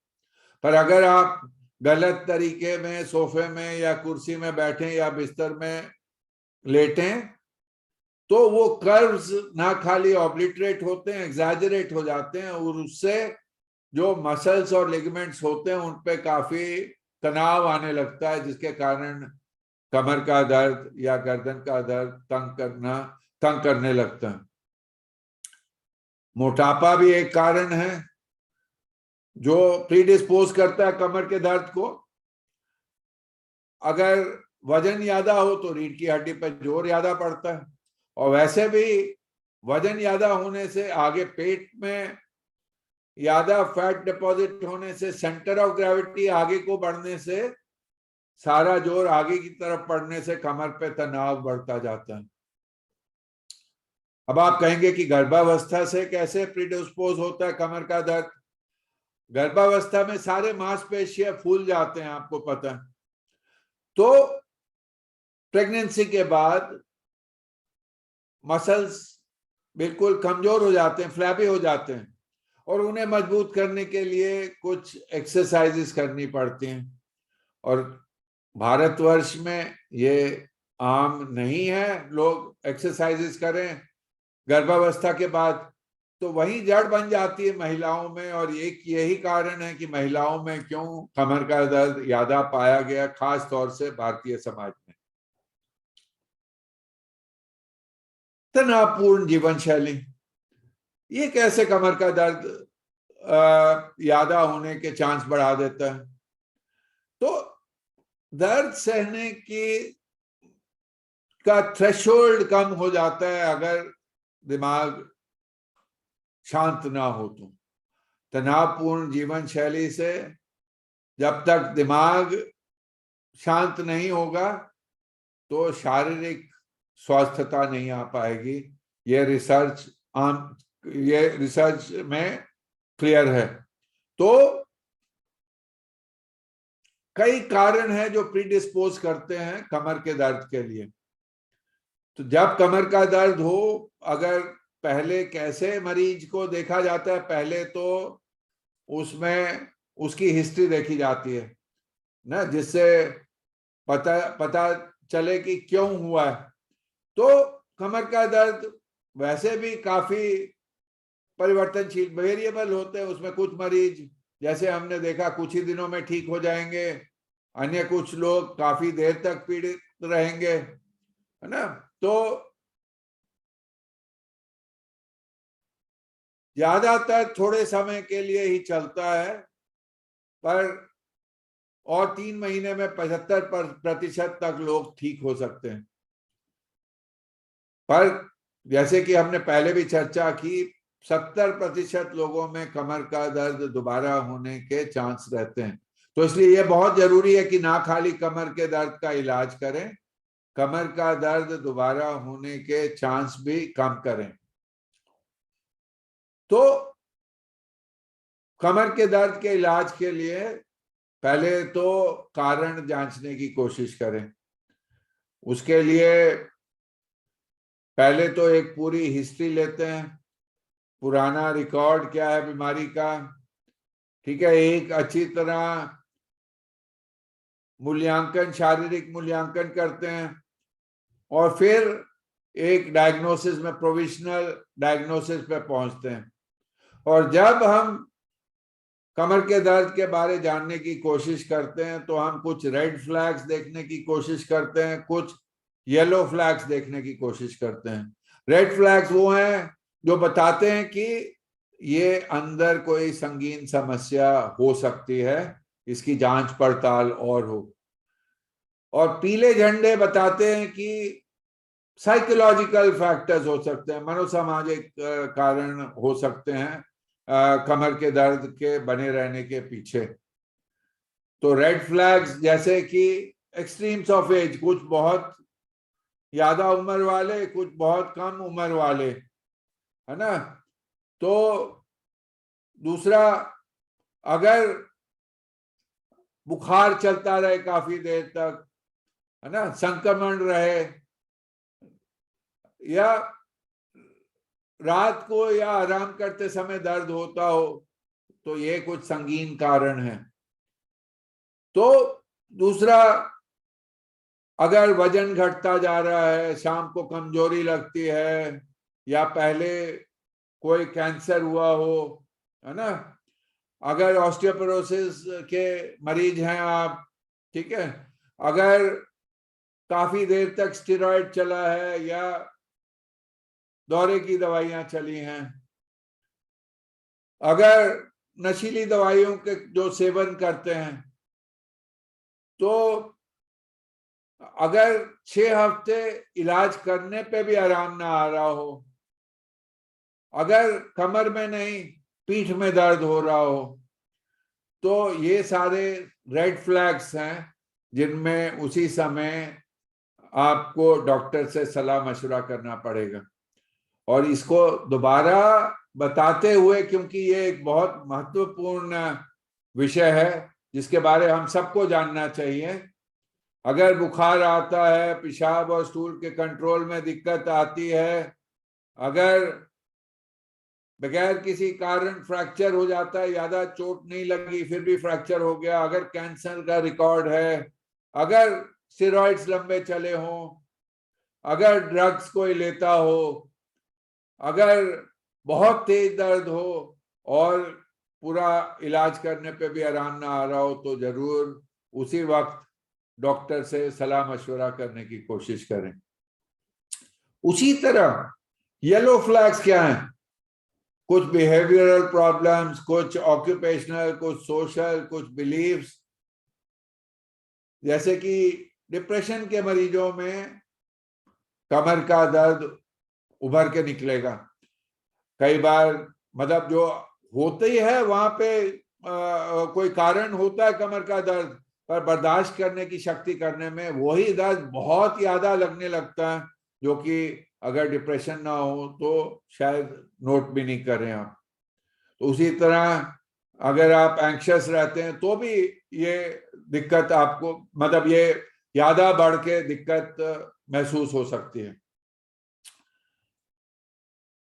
पर अगर आप गलत तरीके में सोफे में या कुर्सी में बैठें या बिस्तर में लेटें तो वो कर्व्स ना खाली ऑब्लिटरेट होते हैं, एग्जैजरेट हो जाते हैं और उससे जो मसल्स और लिगामेंट्स होते हैं उन पे काफी तनाव आने लगता है, जिसके कारण कमर का दर्द या गर्दन का दर्द तंग करने लगता है। मोटापा भी एक कारण है जो प्रीडिस्पोज करता है कमर के दर्द को। अगर वजन ज्यादा हो तो रीढ़ की हड्डी पर जोर ज्यादा पड़ता है और वैसे भी वजन ज्यादा होने से आगे पेट में ज्यादा फैट डिपॉजिट होने से, सेंटर ऑफ ग्रेविटी आगे को बढ़ने से, सारा जोर आगे की तरफ पड़ने से कमर पे तनाव बढ़ता जाता है। अब आप कहेंगे कि गर्भावस्था से कैसे प्रीडिस्पोज होता है कमर का दर्द। गर्भावस्था में सारे मांसपेशियां फूल जाते हैं, आपको पता है। तो प्रेगनेंसी के बाद मसल्स बिल्कुल कमजोर हो जाते हैं, फ्लैबी हो जाते हैं और उन्हें मजबूत करने के लिए कुछ एक्सरसाइजेस करनी पड़ती हैं। और भारतवर्ष में ये आम नहीं है लोग एक्सरसाइजेस करें गर्भावस्था के बाद, तो वही जड़ बन जाती है महिलाओं में। और एक यही कारण है कि महिलाओं में क्यों कमर का दर्द ज्यादा पाया गया, खास तौर से भारतीय समाज में। तनावपूर्ण जीवन शैली, ये कैसे कमर का दर्द ज्यादा होने के चांस बढ़ा देता है। तो दर्द सहने की का थ्रेशोल्ड कम हो जाता है अगर दिमाग शांत ना हो तो। तनावपूर्ण जीवन शैली से जब तक दिमाग शांत नहीं होगा तो शारीरिक स्वस्थता नहीं आ पाएगी। ये रिसर्च में क्लियर है। तो कई कारण हैं जो प्रीडिस्पोज करते हैं कमर के दर्द के लिए। तो जब कमर का दर्द हो, अगर पहले कैसे मरीज को देखा जाता है, पहले तो उसमें उसकी हिस्ट्री देखी जाती है ना, जिससे पता चले कि क्यों हुआ है। तो कमर का दर्द वैसे भी काफी परिवर्तनशील, वेरिएबल होते हैं। उसमें कुछ मरीज, जैसे हमने देखा, कुछ ही दिनों में ठीक हो जाएंगे, अन्य कुछ लोग काफी देर तक पीड़ित रहेंगे, है ना। तो ज्यादातर थोड़े समय के लिए ही चलता है, पर और 3 महीने में 75% तक लोग ठीक हो सकते हैं। पर जैसे कि हमने पहले भी चर्चा की, 70% लोगों में कमर का दर्द दोबारा होने के चांस रहते हैं। तो इसलिए यह बहुत जरूरी है कि ना खाली कमर के दर्द का इलाज करें, कमर का दर्द दोबारा होने के चांस भी कम करें। तो कमर के दर्द के इलाज के लिए पहले तो कारण जांचने की कोशिश करें। उसके लिए पहले तो एक पूरी हिस्ट्री लेते हैं, पुराना रिकॉर्ड क्या है बीमारी का, ठीक है। एक अच्छी तरह मूल्यांकन, शारीरिक मूल्यांकन करते हैं और फिर एक डायग्नोसिस में, प्रोविजनल डायग्नोसिस पे पहुंचते हैं। और जब हम कमर के दर्द के बारे जानने की कोशिश करते हैं तो हम कुछ रेड फ्लैग्स देखने की कोशिश करते हैं, कुछ येलो फ्लैग्स देखने की कोशिश करते हैं। रेड फ्लैग्स वो हैं जो बताते हैं कि ये अंदर कोई संगीन समस्या हो सकती है, इसकी जांच पड़ताल और हो। और पीले झंडे बताते हैं कि साइकोलॉजिकल फैक्टर्स हो सकते हैं, मनोसामाजिक कारण हो सकते हैं कमर के दर्द के बने रहने के पीछे। तो रेड फ्लैग्स जैसे कि एक्सट्रीम्स ऑफ एज, कुछ बहुत ज्यादा उम्र वाले, कुछ बहुत कम उम्र वाले, है ना। तो दूसरा, अगर बुखार चलता रहे काफी देर तक, है ना, संक्रमण रहे, या रात को या आराम करते समय दर्द होता हो, तो ये कुछ संगीन कारण है। तो दूसरा, अगर वजन घटता जा रहा है, शाम को कमजोरी लगती है, या पहले कोई कैंसर हुआ हो, है ना, अगर ऑस्टियोपोरोसिस के मरीज हैं आप, ठीक है, अगर काफी देर तक स्टेरॉइड चला है या दौरे की दवाइयां चली हैं, अगर नशीली दवाइयों के जो सेवन करते हैं, तो अगर 6 हफ्ते इलाज करने पे भी आराम ना आ रहा हो, अगर कमर में नहीं पीठ में दर्द हो रहा हो, तो ये सारे रेड फ्लैग्स हैं जिनमें उसी समय आपको डॉक्टर से सलाह मशवरा करना पड़ेगा। और इसको दोबारा बताते हुए, क्योंकि ये एक बहुत महत्वपूर्ण विषय है जिसके बारे हम सबको जानना चाहिए। अगर बुखार आता है, पेशाब और स्टूल के कंट्रोल में दिक्कत आती है, अगर बगैर किसी कारण फ्रैक्चर हो जाता है, ज्यादा चोट नहीं लगी फिर भी फ्रैक्चर हो गया, अगर कैंसर का रिकॉर्ड है, अगर स्टेरॉइड्स लंबे चले हों, अगर ड्रग्स कोई लेता हो, अगर बहुत तेज दर्द हो और पूरा इलाज करने पे भी आराम ना आ रहा हो, तो जरूर उसी वक्त डॉक्टर से सलाह मशवरा करने की कोशिश करें। उसी तरह येलो फ्लैग्स क्या हैं? कुछ बिहेवियरल प्रॉब्लम्स, कुछ ऑक्यूपेशनल, कुछ सोशल, कुछ बिलीव्स। जैसे कि डिप्रेशन के मरीजों में कमर का दर्द उभर के निकलेगा कई बार, मतलब जो होते ही है वहां पे कोई कारण होता है कमर का दर्द, पर बर्दाश्त करने की शक्ति करने में वही दर्द बहुत ज्यादा लगने लगता है, जो कि अगर डिप्रेशन ना हो तो शायद नोट भी नहीं कर रहे आप। तो उसी तरह अगर आप एंक्शस रहते हैं तो भी ये दिक्कत आपको, मतलब ये ज्यादा बढ़ के दिक्कत महसूस हो सकती है।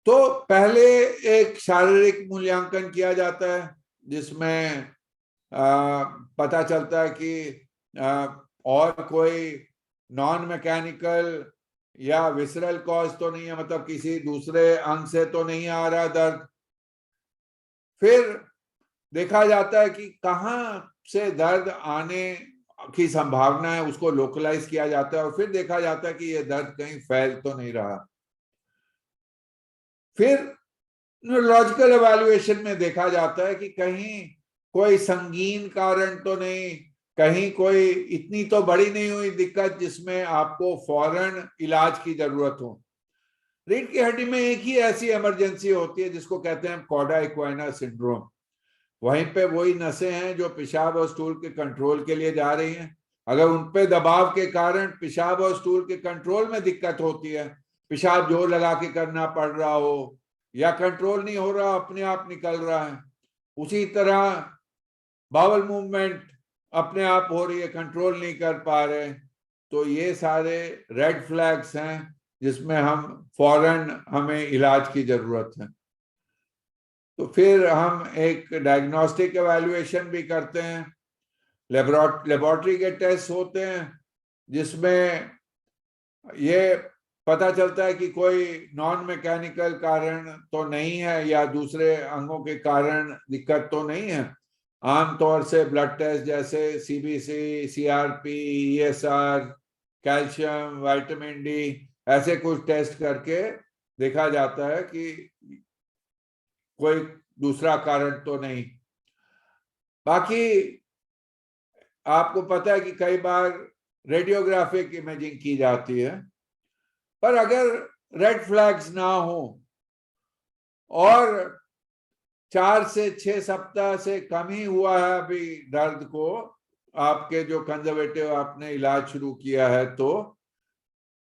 तो पहले एक शारीरिक मूल्यांकन किया जाता है जिसमें पता चलता है कि और कोई नॉन मैकेनिकल या विसरल कॉज तो नहीं है, मतलब किसी दूसरे अंग से तो नहीं आ रहा दर्द। फिर देखा जाता है कि कहाँ से दर्द आने की संभावना है, उसको लोकलाइज किया जाता है, और फिर देखा जाता है कि ये दर्द कहीं फैल तो नहीं रहा। फिर न्यूरोलॉजिकल एवैल्यूएशन में देखा जाता है कि कहीं कोई संगीन कारण तो नहीं, कहीं कोई इतनी तो बड़ी नहीं हुई दिक्कत जिसमें आपको फौरन इलाज की जरूरत हो। रीढ़ की हड्डी में एक ही ऐसी इमरजेंसी होती है जिसको कहते हैं कॉडा इक्वाइना सिंड्रोम। वहीं पे वही नसें हैं जो पेशाब और स्टूल के कंट्रोल के लिए जा रही हैं। अगर उन पे दबाव के कारण पेशाब और स्टूल के कंट्रोल में दिक्कत होती है, पेशाब जोर लगा के करना पड़ रहा हो या कंट्रोल नहीं हो रहा, अपने आप निकल रहा है, उसी तरह बाउल मूवमेंट अपने आप हो रही है, कंट्रोल नहीं कर पा रहे, तो ये सारे रेड फ्लैग्स हैं जिसमें हम फौरन हमें इलाज की जरूरत है। तो फिर हम एक डायग्नोस्टिक एवैल्यूएशन भी करते हैं लेबोरेटरी के टेस्ट होते हैं जिसमें ये पता चलता है कि कोई नॉन मैकेनिकल कारण तो नहीं है या दूसरे अंगों के कारण दिक्कत तो नहीं है। आमतौर से ब्लड टेस्ट जैसे CBC, CRP, ESR, calcium, vitamin D, ऐसे कुछ टेस्ट करके देखा जाता है कि कोई दूसरा कारण तो नहीं। बाकी आपको पता है कि कई बार रेडियोग्राफिक इमेजिंग की जाती है, पर अगर रेड फ्लैग्स ना हो और 4 से 6 सप्ताह से कम ही हुआ है अभी दर्द को, आपके जो कंजर्वेटिव आपने इलाज शुरू किया है, तो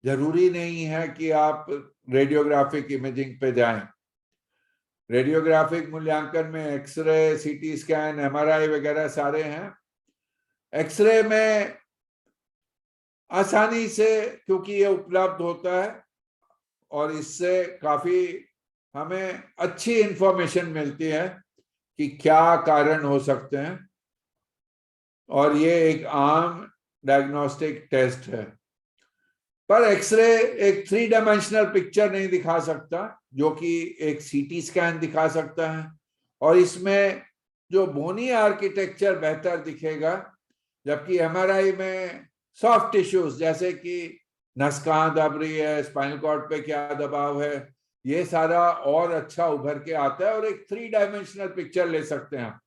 जरूरी नहीं है कि आप रेडियोग्राफिक इमेजिंग पे जाएं। रेडियोग्राफिक मूल्यांकन में एक्सरे, सीटी स्कैन, एमआरआई वगैरह सारे हैं। एक्सरे में आसानी से, क्योंकि ये उपलब्ध होता है और इससे काफी हमें अच्छी इंफॉर्मेशन मिलती है कि क्या कारण हो सकते हैं, और ये एक आम डायग्नोस्टिक टेस्ट है। पर एक्सरे एक 3 डायमेंशनल पिक्चर नहीं दिखा सकता जो कि एक सीटी स्कैन दिखा सकता है, और इसमें जो बोनी आर्किटेक्चर बेहतर दिखेगा, जबकि एमआरआई में सॉफ्ट टिश्यूज जैसे कि नस कहाँ दब रही है, स्पाइनल कॉर्ड पे क्या दबाव है, ये सारा और अच्छा उभर के आता है और एक 3 डायमेंशनल पिक्चर ले सकते हैं।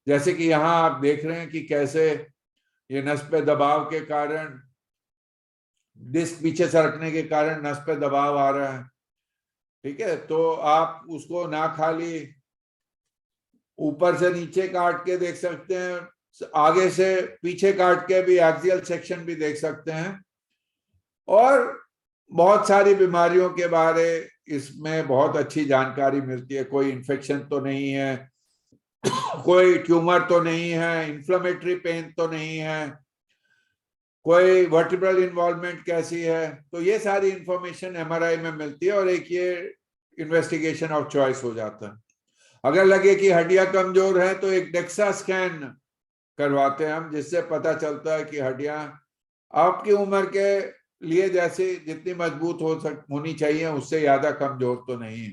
जैसे कि यहाँ आप देख रहे हैं कि कैसे ये नस पे दबाव के कारण, डिस्क पीछे सरकने के कारण नस पे दबाव आ रहा है। ठीक है, तो आप उसको ना खाली ऊपर से नीचे काट के देख सकते हैं, आगे से पीछे काट के भी एक्सियल सेक्शन भी देख सकते हैं, और बहुत सारी बीमारियों के बारे इसमें बहुत अच्छी जानकारी मिलती है। कोई इन्फेक्शन तो नहीं है, कोई ट्यूमर तो नहीं है, इन्फ्लेमेटरी पेन तो नहीं है, कोई वर्टिब्रल इन्वॉल्वमेंट कैसी है, तो ये सारी इंफॉर्मेशन एमआरआई में मिलती है और एक ये इन्वेस्टिगेशन ऑफ चॉइस हो जाता है। अगर लगे कि हड्डियां कमजोर है तो एक डेक्सा स्कैन करवाते हैं हम, जिससे पता चलता है कि हड्डियां आपकी उम्र के लिए जैसे जितनी मजबूत होनी चाहिए उससे ज्यादा कमजोर तो नहीं है।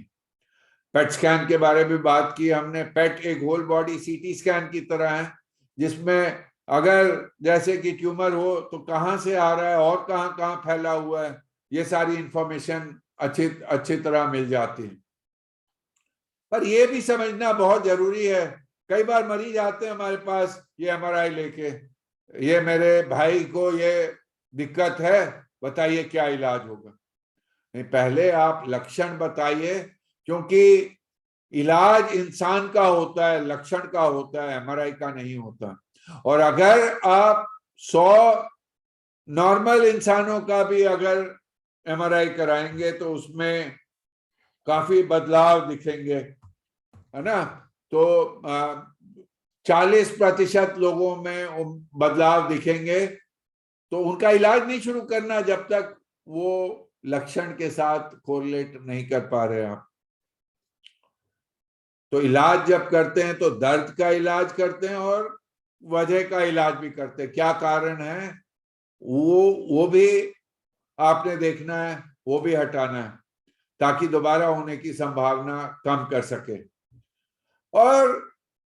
पेट स्कैन के बारे में बात की हमने। पेट एक होल बॉडी सीटी स्कैन की तरह है, जिसमें अगर जैसे कि ट्यूमर हो तो कहाँ से आ रहा है और कहाँ कहाँ फैला हुआ है, ये सारी इंफॉर्मेशन अच्छी तरह मिल जाती है। पर यह भी समझना बहुत जरूरी है, कई बार मरीज आते हैं हमारे पास ये एमआरआई लेके, ये मेरे भाई को ये दिक्कत है, बताइए क्या इलाज होगा। नहीं, पहले आप लक्षण बताइए, क्योंकि इलाज इंसान का होता है, लक्षण का होता है, एमआरआई का नहीं होता। और अगर आप 100 नॉर्मल इंसानों का भी अगर एमआरआई कराएंगे तो उसमें काफी बदलाव दिखेंगे, है ना। तो 40% लोगों में बदलाव दिखेंगे, तो उनका इलाज नहीं शुरू करना जब तक वो लक्षण के साथ कोरिलेट नहीं कर पा रहे आप। तो इलाज जब करते हैं तो दर्द का इलाज करते हैं और वजह का इलाज भी करते हैं, क्या कारण है वो भी आपने देखना है, वो भी हटाना है, ताकि दोबारा होने की संभावना कम कर सके। और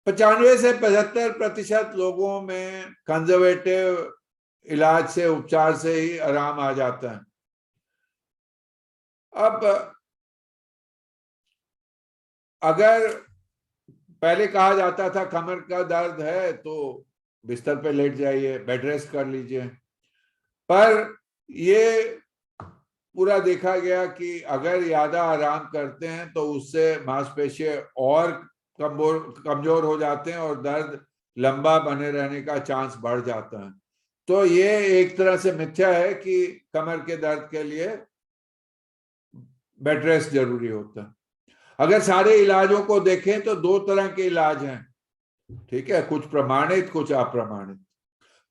95 से 75% लोगों में कंजर्वेटिव इलाज से, उपचार से ही आराम आ जाता है। अब अगर पहले कहा जाता था कमर का दर्द है तो बिस्तर पे लेट जाइए, बेड रेस्ट कर लीजिए, पर ये पूरा देखा गया कि अगर ज्यादा आराम करते हैं तो उससे मांसपेशियां और कमजोर हो जाते हैं और दर्द लंबा बने रहने का चांस बढ़ जाता है। तो ये एक तरह से मिथ्या है कि कमर के दर्द के लिए बेड रेस्ट जरूरी होता है। अगर सारे इलाजों को देखें तो 2 तरह के इलाज हैं, ठीक है, कुछ प्रमाणित, कुछ अप्रमाणित,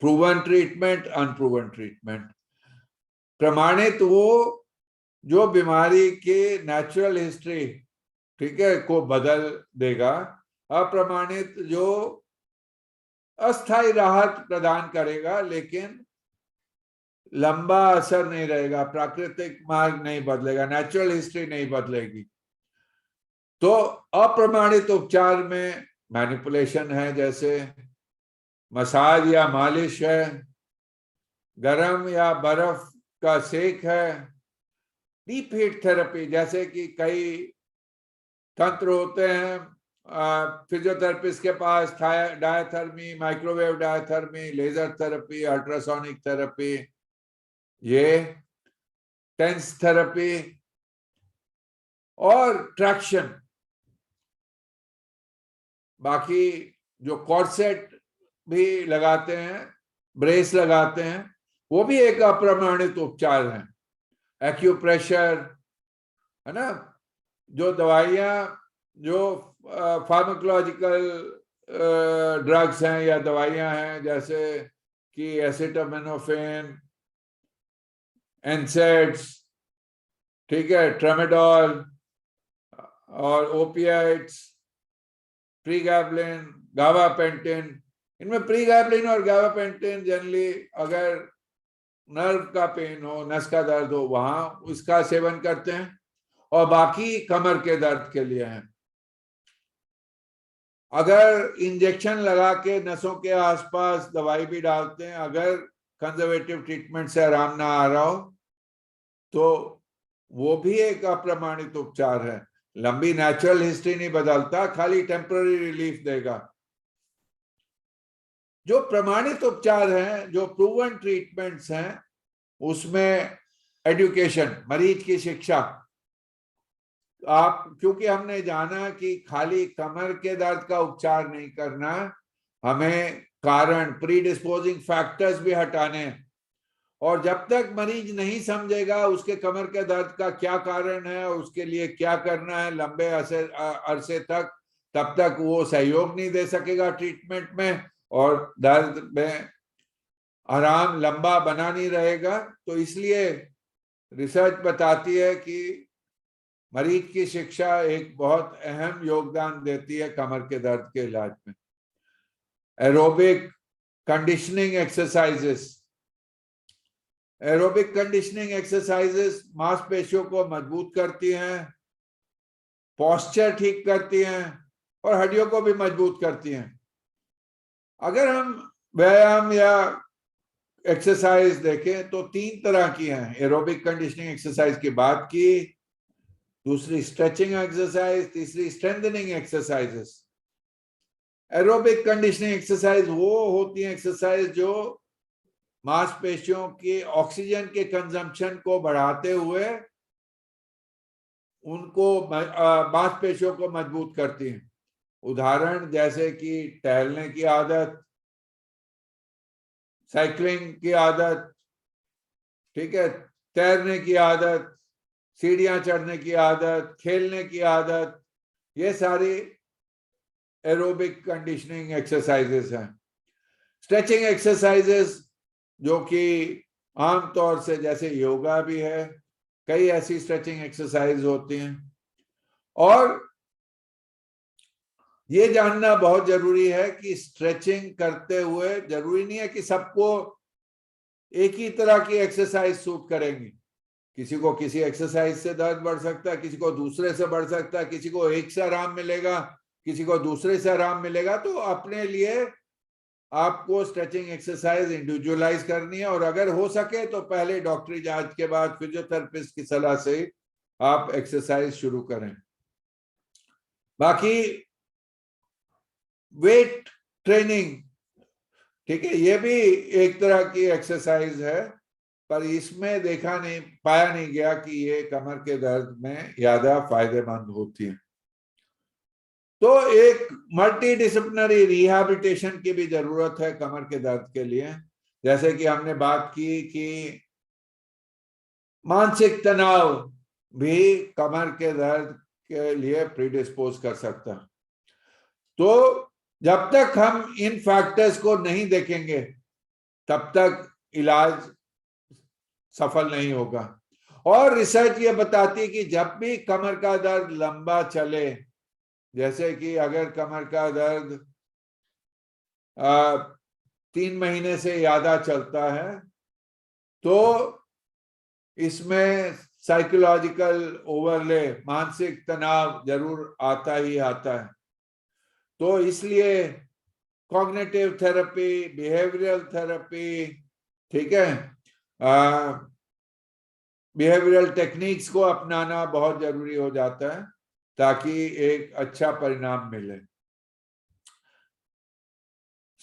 प्रूवन ट्रीटमेंट, अनप्रूवन ट्रीटमेंट। प्रमाणित वो जो बीमारी के नेचुरल हिस्ट्री, ठीक है, को बदल देगा। अप्रमाणित जो अस्थायी राहत प्रदान करेगा, लेकिन लंबा असर नहीं रहेगा, प्राकृतिक मार्ग नहीं बदलेगा, नेचुरल हिस्ट्री नहीं बदलेगी। तो अप्रमाणित उपचार में मैनिपुलेशन है, जैसे मसाज या मालिश है, गरम या बर्फ का सेक है, डीप हीट थेरेपी, जैसे कि कई तंत्र होते हैं फिजियोथेरेपिस्ट के पास, diathermy, microwave diathermy, laser therapy, ultrasonic therapy, ये टेंस थेरेपी और ट्रैक्शन। बाकी जो कॉर्सेट भी लगाते हैं, ब्रेस लगाते हैं, वो भी एक अप्रमाणित उपचार है। एक्यूप्रेशर है ना, जो दवाइयां, जो फार्माकोलॉजिकल ड्रग्स हैं या दवाइयां हैं, जैसे कि एसिटामिनोफेन, एनसेड्स, ठीक है, ट्रामाडोल और ओपियाइड्स, प्रीगैबलिन, गाबापेंटिन। इनमें प्रीगैबलिन और गाबापेंटिन जनरली अगर नर्व का पेन हो, नस का दर्द हो, वहां उसका सेवन करते हैं, और बाकी कमर के दर्द के लिए हैं। अगर इंजेक्शन लगा के नसों के आसपास दवाई भी डालते हैं, अगर कंजर्वेटिव ट्रीटमेंट से आराम ना आ रहा हो, तो वो भी एक अप्रमाणित उपचार है। लंबी नेचुरल हिस्ट्री नहीं बदलता, खाली टेम्पररी रिलीफ देगा। जो प्रमाणित उपचार हैं, जो प्रूवन ट्रीटमेंट्स हैं, उसमें एजुकेशन, मरीज की शिक्षा। आप, क्योंकि हमने जाना कि खाली कमर के दर्द का उपचार नहीं करना, हमें कारण, प्रीडिस्पोजिंग फैक्टर्स भी हटाने हैं। और जब तक मरीज नहीं समझेगा उसके कमर के दर्द का क्या कारण है, उसके लिए क्या करना है लंबे अरसे तक, तब तक वो सहयोग नहीं दे सकेगा ट्रीटमेंट में, और दर्द में आराम लंबा बना नहीं रहेगा। तो इसलिए रिसर्च बताती है कि मरीज की शिक्षा एक बहुत अहम योगदान देती है कमर के दर्द के इलाज में। Aerobic conditioning exercises, aerobic conditioning exercises मांसपेशियों को मजबूत करती हैं, पोस्चर ठीक करती हैं और हड्डियों को भी मजबूत करती हैं। अगर हम व्यायाम या एक्सरसाइज देखें तो 3 तरह की हैं। एरोबिक कंडीशनिंग एक्सरसाइज की बात की, दूसरी स्ट्रेचिंग एक्सरसाइज, तीसरी strengthening exercises. Aerobic conditioning exercise वो होती है एक्सरसाइज जो मांसपेशियों की ऑक्सीजन के कंजम्पशन को बढ़ाते हुए उनको मांसपेशियों को मजबूत करती हैं। उदाहरण जैसे कि टहलने की आदत, साइकिलिंग की आदत, ठीक है, तैरने की आदत, सीढ़ियां चढ़ने की आदत, खेलने की आदत, ये सारी एरोबिक कंडीशनिंग एक्सरसाइजेस हैं। स्ट्रेचिंग एक्सरसाइजेस जो कि आमतौर से, जैसे योगा भी है, कई ऐसी स्ट्रेचिंग एक्सरसाइज होती हैं। और ये जानना बहुत जरूरी है कि स्ट्रेचिंग करते हुए जरूरी नहीं है कि सबको एक ही तरह की एक्सरसाइज सूट करेंगी। किसी को किसी एक्सरसाइज से दर्द बढ़ सकता है, किसी को दूसरे से बढ़ सकता है, किसी को एक से आराम मिलेगा, किसी को दूसरे से आराम मिलेगा। तो अपने लिए आपको स्ट्रेचिंग एक्सरसाइज इंडिविजुअलाइज करनी है, और अगर हो सके तो पहले डॉक्टरी जांच के बाद फिजियोथेरेपिस्ट की सलाह से आप एक्सरसाइज शुरू करें। बाकी वेट ट्रेनिंग, ठीक है, ये भी एक तरह की एक्सरसाइज है, पर इसमें पाया नहीं गया कि ये कमर के दर्द में ज्यादा फायदेमंद होती है। तो एक मल्टी डिसिप्लिनरी रिहैबिलिटेशन की भी जरूरत है कमर के दर्द के लिए। जैसे कि हमने बात की कि मानसिक तनाव भी कमर के दर्द के लिए प्रीडिस्पोज कर सकता है। तो जब तक हम इन फैक्टर्स को नहीं देखेंगे तब तक इलाज सफल नहीं होगा। और रिसर्च ये बताती है कि जब भी कमर का दर्द लंबा चले, जैसे कि अगर कमर का दर्द 3 महीने से ज्यादा चलता है तो इसमें साइकोलॉजिकल ओवरले, मानसिक तनाव जरूर आता ही आता है। तो इसलिए कॉग्निटिव थेरेपी, बिहेवियरल थेरेपी, ठीक है, बिहेवियरल टेक्निक्स को अपनाना बहुत जरूरी हो जाता है ताकि एक अच्छा परिणाम मिले।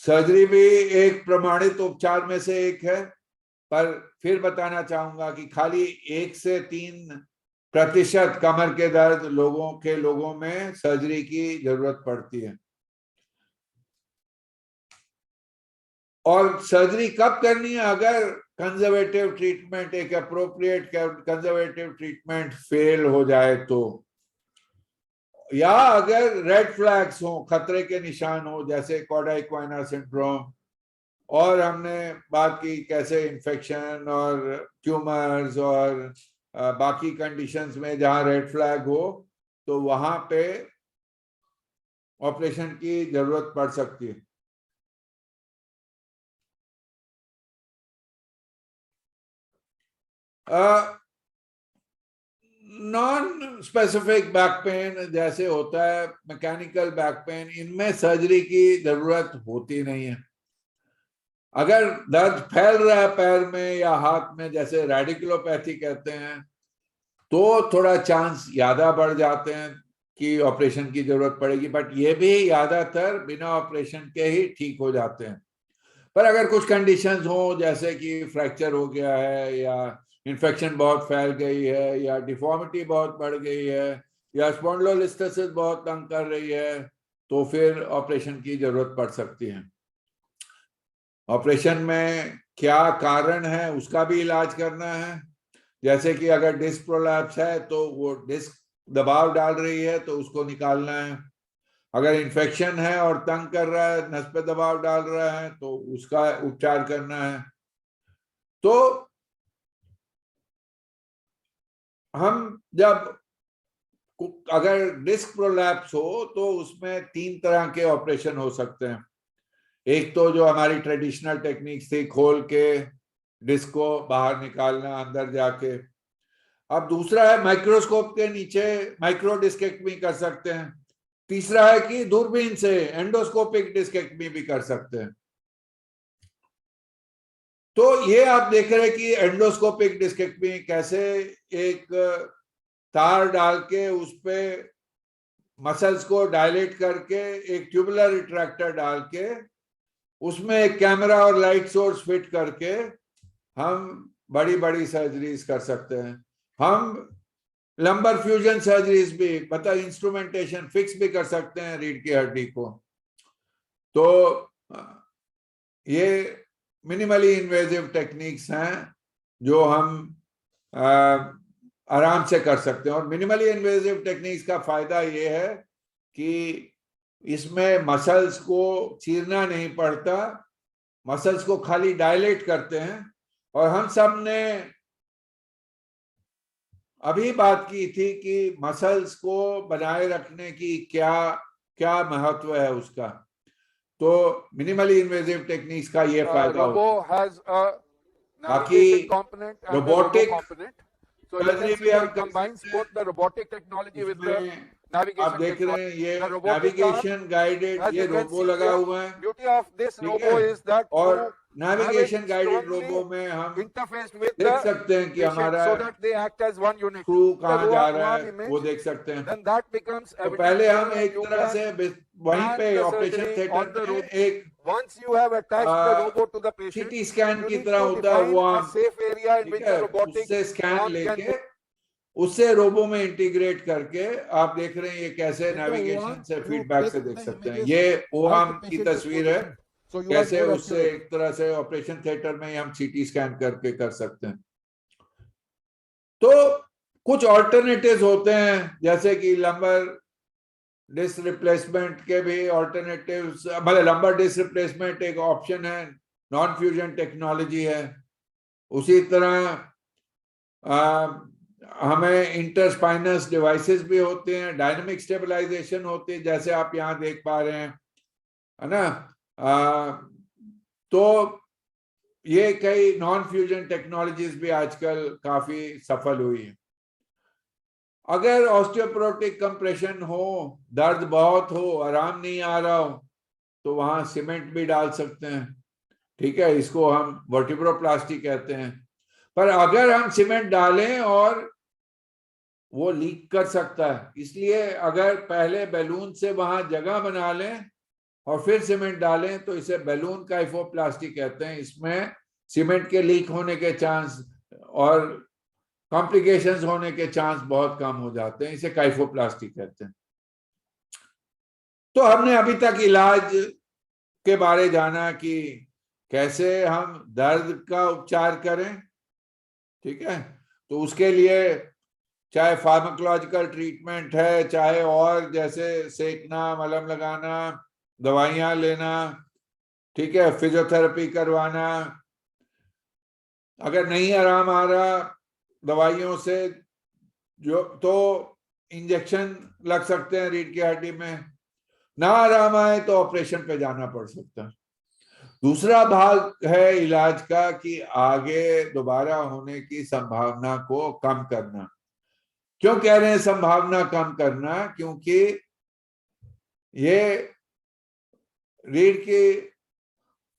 सर्जरी भी एक प्रमाणित उपचार में से एक है, पर फिर बताना चाहूंगा कि खाली 1 से 3% कमर के दर्द लोगों में सर्जरी की जरूरत पड़ती है। और सर्जरी कब करनी है? अगर कंजर्वेटिव ट्रीटमेंट, एक अप्रोप्रिएट कंजर्वेटिव ट्रीटमेंट फेल हो जाए तो, या अगर रेड फ्लैग्स हो, खतरे के निशान हो, जैसे कॉडा इक्वाना सिंड्रोम, और हमने बात की कैसे इन्फेक्शन और ट्यूमर्स और बाकी कंडीशंस में जहां रेड फ्लैग हो तो वहां पे ऑपरेशन की जरूरत पड़ सकती है। नॉन स्पेसिफिक बैक पेन जैसे होता है, मैकेनिकल बैक पेन, इनमें सर्जरी की जरूरत होती नहीं है। अगर दर्द फैल रहा है पैर में या हाथ में, जैसे रेडिकुलोपैथी कहते हैं, तो थोड़ा चांस ज्यादा बढ़ जाते हैं कि ऑपरेशन की जरूरत पड़ेगी, बट ये भी ज्यादातर बिना ऑपरेशन के ही ठीक हो जाते हैं। पर अगर कुछ कंडीशंस हो, जैसे कि फ्रैक्चर हो गया है, या इन्फेक्शन बहुत फैल गई है, या डिफॉर्मिटी बहुत बढ़ गई है, या स्पॉन्डिलोलिस्थेसिस बहुत तंग कर रही है, तो फिर ऑपरेशन की जरूरत पड़ सकती है। ऑपरेशन में क्या कारण है उसका भी इलाज करना है। जैसे कि अगर डिस्क प्रोलैप्स है तो वो डिस्क दबाव डाल रही है तो उसको निकालना है। अगर इन्फेक्शन है और तंग कर रहा है, नस पे दबाव डाल रहा है, तो उसका उपचार करना है। तो हम जब अगर डिस्क प्रोलैप्स हो तो उसमें 3 तरह के ऑपरेशन हो सकते हैं। एक तो जो हमारी ट्रेडिशनल टेक्निक्स थी, खोल के डिस्क को बाहर निकालना अंदर जाके। अब दूसरा है माइक्रोस्कोप के नीचे माइक्रो डिस्केक्टमी कर सकते हैं। तीसरा है कि दूरबीन से एंडोस्कोपिक डिस्केक्टमी भी कर सकते हैं। तो ये आप देख रहे हैं कि एंडोस्कोपिक डिस्केक्टमी कैसे एक तार डाल के उस पे मसल्स को डायलेट करके एक ट्यूबुलर रिट्रैक्टर डाल के उसमें एक कैमरा और लाइट सोर्स फिट करके हम बड़ी बड़ी सर्जरीज कर सकते हैं। हम लंबर फ्यूजन सर्जरीज भी, मतलब इंस्ट्रूमेंटेशन फिक्स भी कर सकते हैं रीढ़ की हड्डी को। तो ये मिनिमली इन्वेजिव टेक्निक्स हैं जो हम आराम से कर सकते हैं। और मिनिमली इन्वेजिव टेक्निक्स का फायदा ये है कि इसमें मसल्स को चीरना नहीं पड़ता, मसल्स को खाली डायलेट करते हैं। और हम सब ने अभी बात की थी कि मसल्स को बनाए रखने की क्या क्या महत्व है उसका। तो मिनिमली इन्वेजिव टेक्निक्स का ये फायदा होता है। बाकी रोबोटिक सर्जरी भी हम combines both the robotic technology with the navigation। आप देख रहे हैं ये नेविगेशन गाइडेड, ये रोबो लगा हुआ है। Beauty of this robo is that और नेविगेशन गाइडेड रोबो में हम interface with देख the सकते हैं कि हमारा so that they act as one unit। Crew कहाँ जा रहा है वो देख सकते हैं। Then that becomes तो पहले हम एक तरह से वहीं पे ऑपरेशन थिएटर में एक once you have attached the robot to the patient, CT scan की तरह होता है वो, हम safe area in which the robotic उससे स्कैन लेके उससे रोबो में इंटीग्रेट करके आप देख रहे हैं ये कैसे नेविगेशन से फीडबैक से देख सकते हैं। ये ओआम की तस्वीर है, कैसे उससे एक तरह से ऑपरेशन थिएटर में हम सीटी स्कैन करके कर सकते हैं। तो कुछ ऑल्टरनेटिव्स होते हैं, जैसे कि लंबर डिस्क रिप्लेसमेंट के भी ऑल्टरनेटिव्स, मतलब लंबर डिस्क रिप्लेसमेंट एक ऑप्शन है, नॉन फ्यूजन टेक्नोलॉजी है। उसी तरह हमें इंटरस्पाइनस डिवाइसेस भी होते हैं, डायनामिक स्टेबलाइजेशन होती है, जैसे आप यहाँ देख पा रहे हैं, है ना। तो ये कई नॉन फ्यूजन टेक्नोलॉजीज भी आजकल काफी सफल हुई है। अगर ऑस्टियोपोरोटिक कंप्रेशन हो, दर्द बहुत हो, आराम नहीं आ रहा हो, तो वहां सीमेंट भी डाल सकते हैं, ठीक है, इसको हम वर्टिब्रोप्लास्टी कहते हैं। पर अगर हम सीमेंट डालें और वो लीक कर सकता है, इसलिए अगर पहले बैलून से वहां जगह बना लें और फिर सीमेंट डालें तो इसे बैलून काइफोप्लास्टी कहते हैं। इसमें सीमेंट के लीक होने के चांस और कॉम्प्लिकेशंस होने के चांस बहुत कम हो जाते हैं, इसे काइफोप्लास्टी कहते हैं। तो हमने अभी तक इलाज के बारे जाना कि कैसे हम दर्द का उपचार करें, ठीक है। तो उसके लिए चाहे फार्माकोलॉजिकल ट्रीटमेंट है, चाहे और जैसे सेकना, मलहम लगाना, दवाइयां लेना, ठीक है, फिजियोथेरेपी करवाना, अगर नहीं आराम आ रहा दवाइयों से जो तो इंजेक्शन लग सकते हैं रीढ़ की हड्डी में, ना आराम आए तो ऑपरेशन पे जाना पड़ सकता है। दूसरा भाग है इलाज का कि आगे दोबारा होने की संभावना को कम करना। क्यों कह रहे हैं संभावना कम करना? क्योंकि ये रीढ़ की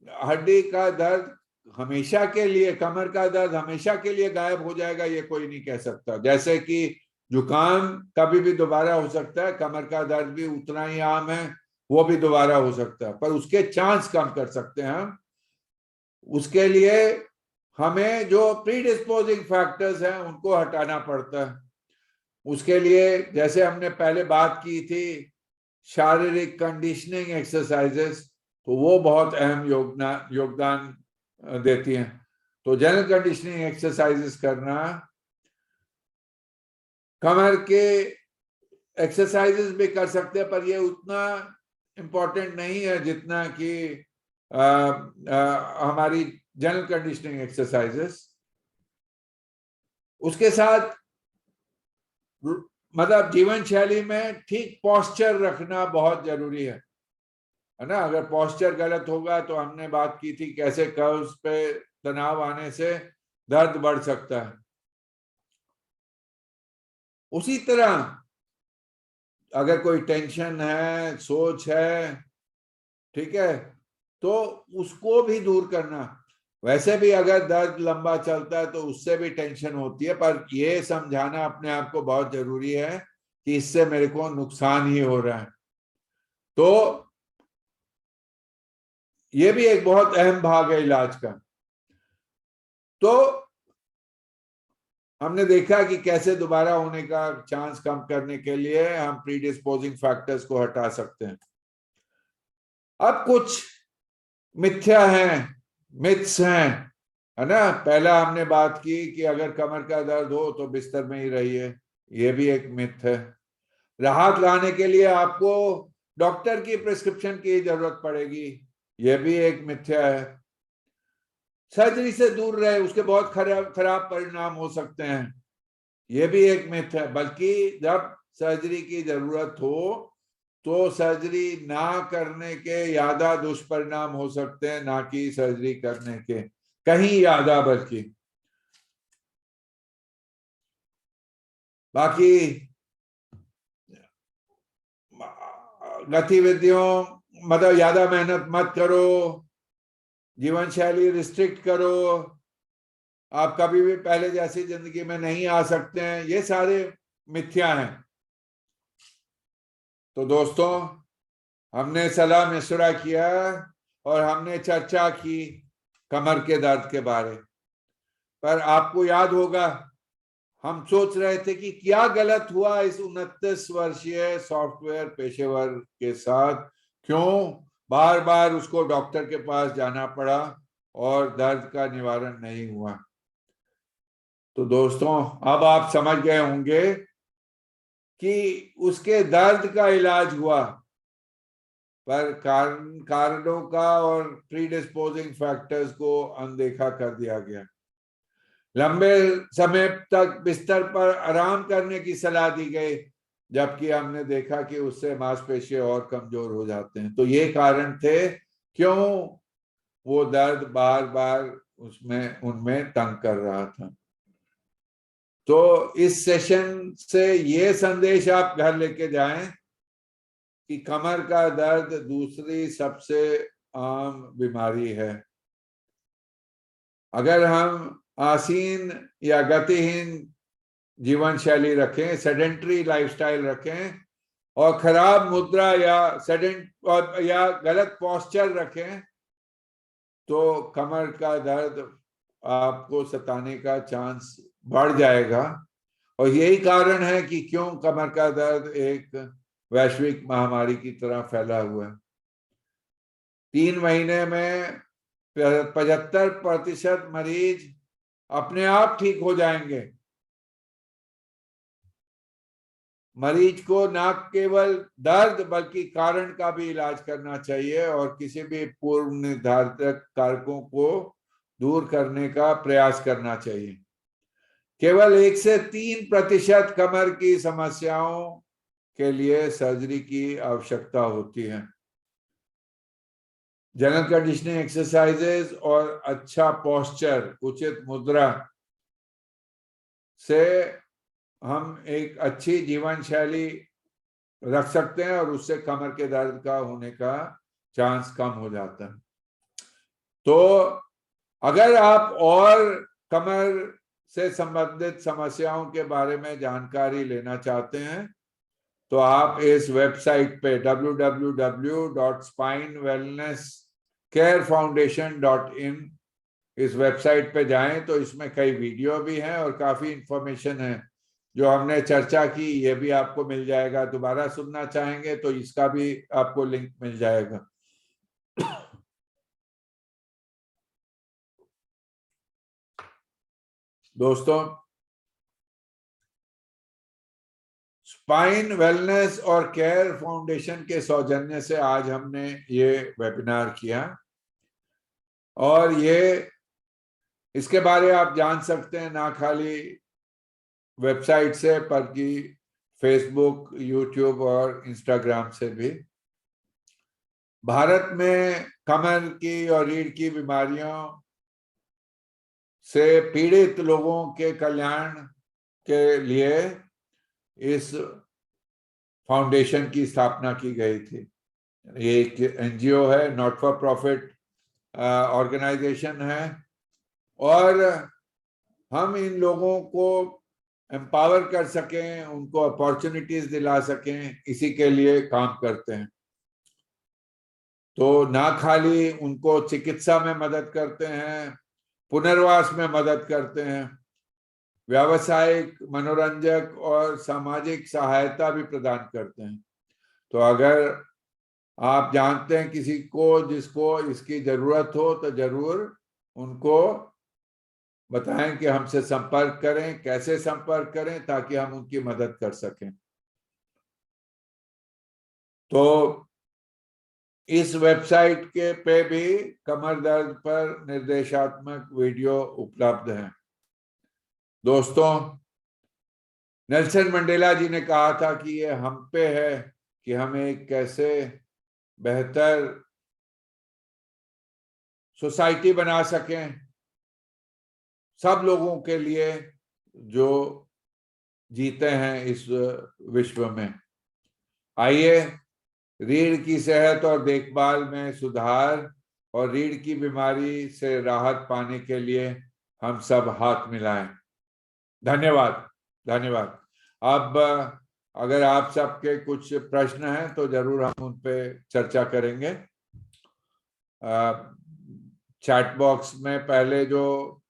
हड्डी का दर्द हमेशा के लिए, कमर का दर्द हमेशा के लिए गायब हो जाएगा ये कोई नहीं कह सकता। जैसे कि जुकाम कभी भी दोबारा हो सकता है, कमर का दर्द भी उतना ही आम है, वो भी दोबारा हो सकता है, पर उसके चांस कम कर सकते हैं हम। उसके लिए हमें जो प्रीडिस्पोजिंग फैक्टर्स हैं उनको हटाना पड़ता है। उसके लिए जैसे हमने पहले बात की थी शारीरिक कंडीशनिंग एक्सरसाइजेस, तो वो बहुत अहम योगदान देती हैं। तो जनरल कंडीशनिंग एक्सरसाइजेस करना, कमर के एक्सरसाइजेस भी कर सकते हैं, पर ये उतना इम्पोर्टेंट नहीं है जितना कि हमारी जनरल कंडीशनिंग एक्सरसाइजेस। उसके साथ मतलब जीवन शैली में ठीक पोस्चर रखना बहुत जरूरी है ना। अगर पोस्चर गलत होगा तो हमने बात की थी कैसे कर्व्स पे तनाव आने से दर्द बढ़ सकता है। उसी तरह अगर कोई टेंशन है, सोच है, ठीक है, तो उसको भी दूर करना। वैसे भी अगर दर्द लंबा चलता है तो उससे भी टेंशन होती है, पर ये समझाना अपने आप को बहुत जरूरी है कि इससे मेरे को नुकसान ही हो रहा है। तो ये भी एक बहुत अहम भाग है इलाज का। तो हमने देखा कि कैसे दोबारा होने का चांस कम करने के लिए हम प्रीडिस्पोजिंग फैक्टर्स को हटा सकते हैं। अब कुछ मिथ्या हैं, मिथ्स हैं, है ना। पहला हमने बात की कि अगर कमर का दर्द हो तो बिस्तर में ही रहिए, ये भी एक मिथ है। राहत लाने के लिए आपको डॉक्टर की प्रिस्क्रिप्शन की जरूरत पड़ेगी, ये भी एक मिथ्या है। सर्जरी से दूर रहे, उसके बहुत खराब परिणाम हो सकते हैं, ये भी एक मिथ है। बल्कि जब सर्जरी की जरूरत हो तो सर्जरी ना करने के ज्यादा दुष्परिणाम हो सकते हैं, ना कि सर्जरी करने के कहीं ज्यादा। बल्कि बाकी गतिविधियों मतलब ज्यादा मेहनत मत करो, जीवन शैली रिस्ट्रिक्ट करो, आप कभी भी पहले जैसी जिंदगी में नहीं आ सकते हैं, ये सारे मिथ्या हैं। तो दोस्तों, हमने सलाह मशवरा किया और हमने चर्चा की कमर के दर्द के बारे। पर आपको याद होगा हम सोच रहे थे कि क्या गलत हुआ इस 29 वर्षीय सॉफ्टवेयर पेशेवर के साथ, क्यों बार बार उसको डॉक्टर के पास जाना पड़ा और दर्द का निवारण नहीं हुआ। तो दोस्तों, अब आप समझ गए होंगे कि उसके दर्द का इलाज हुआ, पर कारणों का और प्रीडिस्पोजिंग फैक्टर्स को अनदेखा कर दिया गया। लंबे समय तक बिस्तर पर आराम करने की सलाह दी गई, जबकि हमने देखा कि उससे मांसपेशियां और कमजोर हो जाते हैं। तो ये कारण थे क्यों वो दर्द बार बार उनमें तंग कर रहा था। तो इस सेशन से ये संदेश आप घर लेके जाएं कि कमर का दर्द दूसरी सबसे आम बीमारी है। अगर हम आसीन या गतिहीन जीवन शैली रखें, सेडेंटरी लाइफस्टाइल रखें और खराब मुद्रा या गलत पोस्चर रखें, तो कमर का दर्द आपको सताने का चांस बढ़ जाएगा। और यही कारण है कि क्यों कमर का दर्द एक वैश्विक महामारी की तरह फैला हुआ है। 3 महीने में 75% मरीज अपने आप ठीक हो जाएंगे। मरीज को न केवल दर्द बल्कि कारण का भी इलाज करना चाहिए और किसी भी पूर्व निर्धारित कारकों को दूर करने का प्रयास करना चाहिए। केवल 1 से 3% कमर की समस्याओं के लिए सर्जरी की आवश्यकता होती है। जनरल कंडीशनिंग एक्सरसाइजेज और अच्छा पोस्चर, उचित मुद्रा से हम एक अच्छी जीवन शैली रख सकते हैं और उससे कमर के दर्द का होने का चांस कम हो जाता है। तो अगर आप और कमर से संबंधित समस्याओं के बारे में जानकारी लेना चाहते हैं तो आप इस वेबसाइट पे www.spinewellnesscarefoundation.in इस वेबसाइट पे जाएं तो इसमें कई वीडियो भी हैं और काफी इंफॉर्मेशन है। जो हमने चर्चा की ये भी आपको मिल जाएगा। दोबारा सुनना चाहेंगे तो इसका भी आपको लिंक मिल जाएगा। दोस्तों, स्पाइन वेलनेस और केयर फाउंडेशन के सौजन्य से आज हमने ये वेबिनार किया और ये इसके बारे आप जान सकते हैं ना खाली वेबसाइट से बल्कि फेसबुक, यूट्यूब और इंस्टाग्राम से भी। भारत में कमर की और रीढ़ की बीमारियों से पीड़ित लोगों के कल्याण के लिए इस फाउंडेशन की स्थापना की गई थी। ये एक एनजीओ है, नॉट फॉर प्रॉफिट ऑर्गेनाइजेशन है और हम इन लोगों को एम्पावर कर सकें, उनको अपॉर्चुनिटीज दिला सकें, इसी के लिए काम करते हैं। तो ना खाली उनको चिकित्सा में मदद करते हैं, पुनर्वास में मदद करते हैं, व्यावसायिक, मनोरंजक और सामाजिक सहायता भी प्रदान करते हैं। तो अगर आप जानते हैं किसी को जिसको इसकी जरूरत हो तो जरूर उनको बताएं कि हमसे संपर्क करें। कैसे संपर्क करें ताकि हम उनकी मदद कर सकें। तो इस वेबसाइट के पे भी कमर दर्द पर निर्देशात्मक वीडियो उपलब्ध हैं। दोस्तों, नेल्सन मंडेला जी ने कहा था कि ये हम पे है कि हम एक कैसे बेहतर सोसाइटी बना सकें सब लोगों के लिए जो जीते हैं इस विश्व में। आइए रीढ़ की सेहत और देखभाल में सुधार और रीढ़ की बीमारी से राहत पाने के लिए हम सब हाथ मिलाएं। धन्यवाद, धन्यवाद। अब अगर आप सबके कुछ प्रश्न हैं तो जरूर हम उन पे चर्चा करेंगे। चैट बॉक्स में पहले जो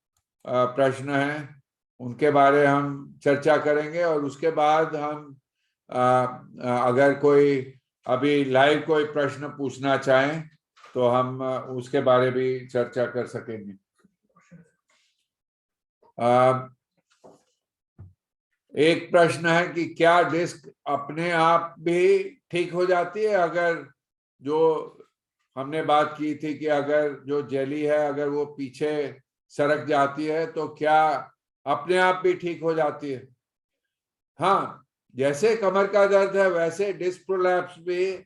प्रश्न हैं उनके बारे हम चर्चा करेंगे और उसके बाद हम अगर कोई अभी लाइव कोई प्रश्न पूछना चाहें तो हम उसके बारे भी चर्चा कर सकेंगे। एक प्रश्न है कि क्या डिस्क अपने आप भी ठीक हो जाती है? अगर जो हमने बात की थी कि अगर जो जेली है अगर वो पीछे सरक जाती है तो क्या अपने आप भी ठीक हो जाती है? हाँ, जैसे कमर का दर्द है वैसे डिस्क प्रोलैप्स भी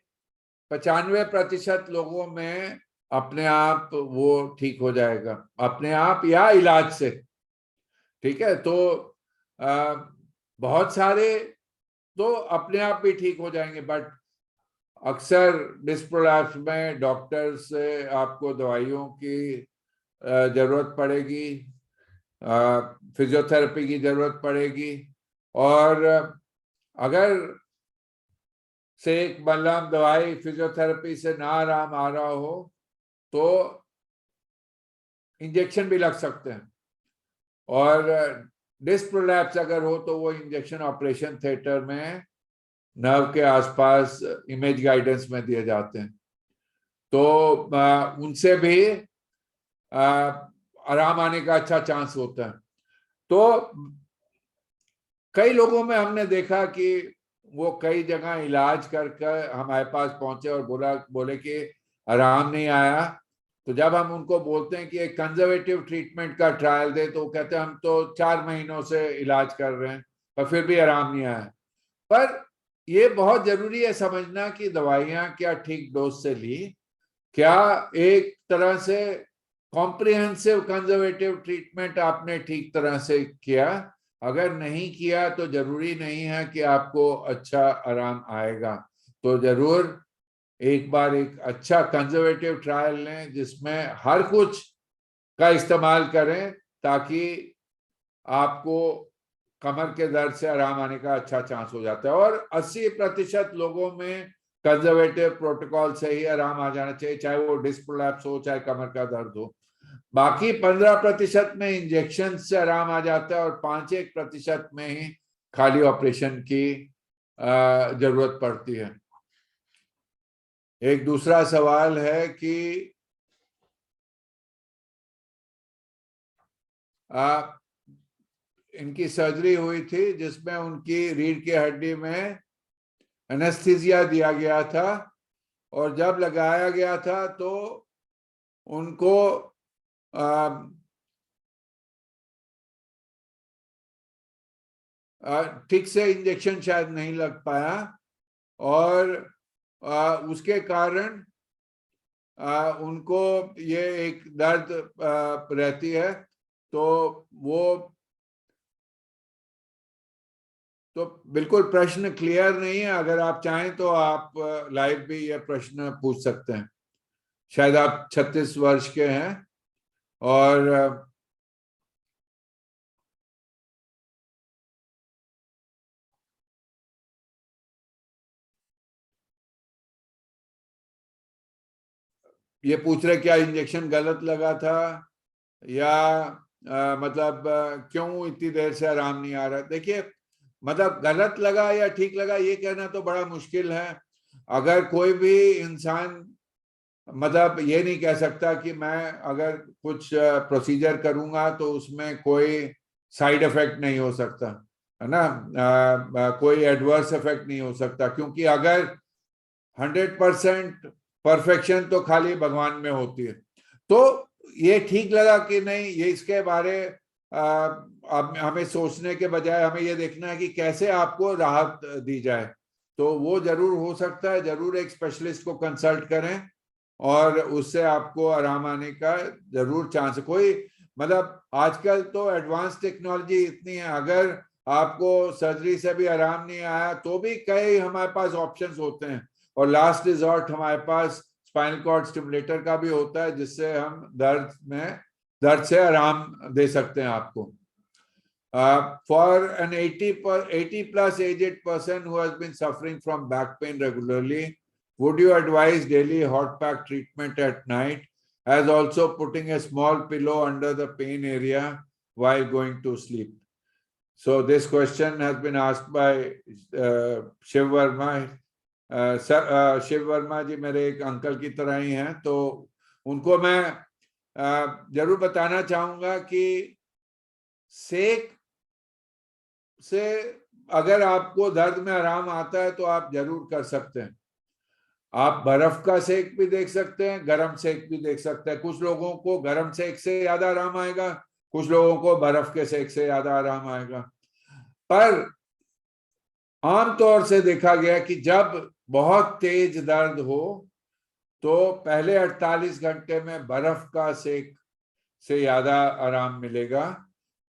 95% लोगों में अपने आप वो ठीक हो जाएगा, अपने आप या इलाज से। ठीक है, तो बहुत सारे तो अपने आप भी ठीक हो जाएंगे, बट अक्सर डिस्क प्रोलैप्स में डॉक्टर से आपको दवाइयों की जरूरत पड़ेगी, फिजियोथेरेपी की जरूरत पड़ेगी, और अगर से एक मलहम दवाई फिजियोथेरेपी से ना आराम आ रहा हो तो इंजेक्शन भी लग सकते हैं, और डिस्क प्रोलैप्स अगर हो तो वो इंजेक्शन ऑपरेशन थिएटर में नर्व के आसपास इमेज गाइडेंस में दिए जाते हैं, तो उनसे भी आराम आने का अच्छा चांस होता है। तो कई लोगों में हमने देखा कि वो कई जगह इलाज कर हमारे पास पहुंचे और बोले कि आराम नहीं आया, तो जब हम उनको बोलते हैं कि एक कंजर्वेटिव ट्रीटमेंट का ट्रायल दे, तो वो कहते हैं हम तो 4 महीनों से इलाज कर रहे हैं पर फिर भी आराम नहीं आया। पर ये बहुत जरूरी है समझना कि दवाइयां क्या ठीक डोज से ली, क्या एक तरह से कॉम्प्रिहेंसिव कंजर्वेटिव ट्रीटमेंट आपने ठीक तरह से किया। अगर नहीं किया तो जरूरी नहीं है कि आपको अच्छा आराम आएगा, तो जरूर एक बार एक अच्छा कंजर्वेटिव ट्रायल लें जिसमें हर कुछ का इस्तेमाल करें, ताकि आपको कमर के दर्द से आराम आने का अच्छा चांस हो जाता है। और 80% लोगों में कंजर्वेटिव प्रोटोकॉल से ही आराम आ जाना चाहिए, चाहे वो डिस्क प्रोलैप्स हो चाहे कमर का दर्द हो। बाकी 15% में इंजेक्शन से आराम आ जाता है, और 5-1% में ही खाली ऑपरेशन की जरूरत पड़ती है। एक दूसरा सवाल है कि इनकी सर्जरी हुई थी जिसमें उनकी रीढ़ की हड्डी में एनेस्थीसिया दिया गया था, और जब लगाया गया था तो उनको ठीक से इंजेक्शन शायद नहीं लग पाया, और उसके कारण उनको ये एक दर्द रहती है। तो वो तो बिल्कुल प्रश्न क्लियर नहीं है, अगर आप चाहें तो आप लाइव भी ये प्रश्न पूछ सकते हैं। शायद आप 36 वर्ष के हैं, और ये पूछ रहे क्या इंजेक्शन गलत लगा था, या मतलब क्यों इतनी देर से आराम नहीं आ रहा। देखिए, मतलब गलत लगा या ठीक लगा ये कहना तो बड़ा मुश्किल है। अगर कोई भी इंसान मतलब ये नहीं कह सकता कि मैं अगर कुछ प्रोसीजर करूंगा तो उसमें कोई साइड इफेक्ट नहीं हो सकता, है ना, कोई एडवर्स इफेक्ट नहीं हो सकता, क्योंकि अगर 100% परफेक्शन तो खाली भगवान में होती है। तो ये ठीक लगा कि नहीं, ये इसके बारे अब हमें सोचने के बजाय हमें ये देखना है कि कैसे आपको राहत दी जाए। तो वो जरूर हो सकता है, जरूर एक स्पेशलिस्ट को कंसल्ट करें और उससे आपको आराम आने का जरूर चांस। कोई मतलब आजकल तो एडवांस टेक्नोलॉजी इतनी है, अगर आपको सर्जरी से भी आराम नहीं आया तो भी कई हमारे पास ऑप्शंस होते हैं, और लास्ट रिजॉर्ट हमारे पास स्पाइनल कॉर्ड स्टिमुलेटर का भी होता है, जिससे हम दर्द से आराम दे सकते हैं आपको। For an 80 plus aged person who has been suffering from back pain regularly, would you advise daily hot pack treatment at night, as also putting a small pillow under the pain area while going to sleep? So this question has been asked by Shiv Verma. Shiv Verma जी मेरे एक अंकल की तरह ही हैं, तो उनको मैं जरूर बताना चाहूंगा कि सेक से अगर आपको दर्द में आराम आता है तो आप जरूर कर सकते हैं। आप बर्फ का सेक भी देख सकते हैं, गर्म सेक भी देख सकते हैं। कुछ लोगों को गर्म सेक से ज्यादा आराम आएगा, कुछ लोगों को बर्फ के सेक से ज्यादा आराम आएगा। पर आमतौर से देखा गया कि जब बहुत तेज दर्द हो तो पहले 48 घंटे में बर्फ का सेक से ज्यादा आराम मिलेगा,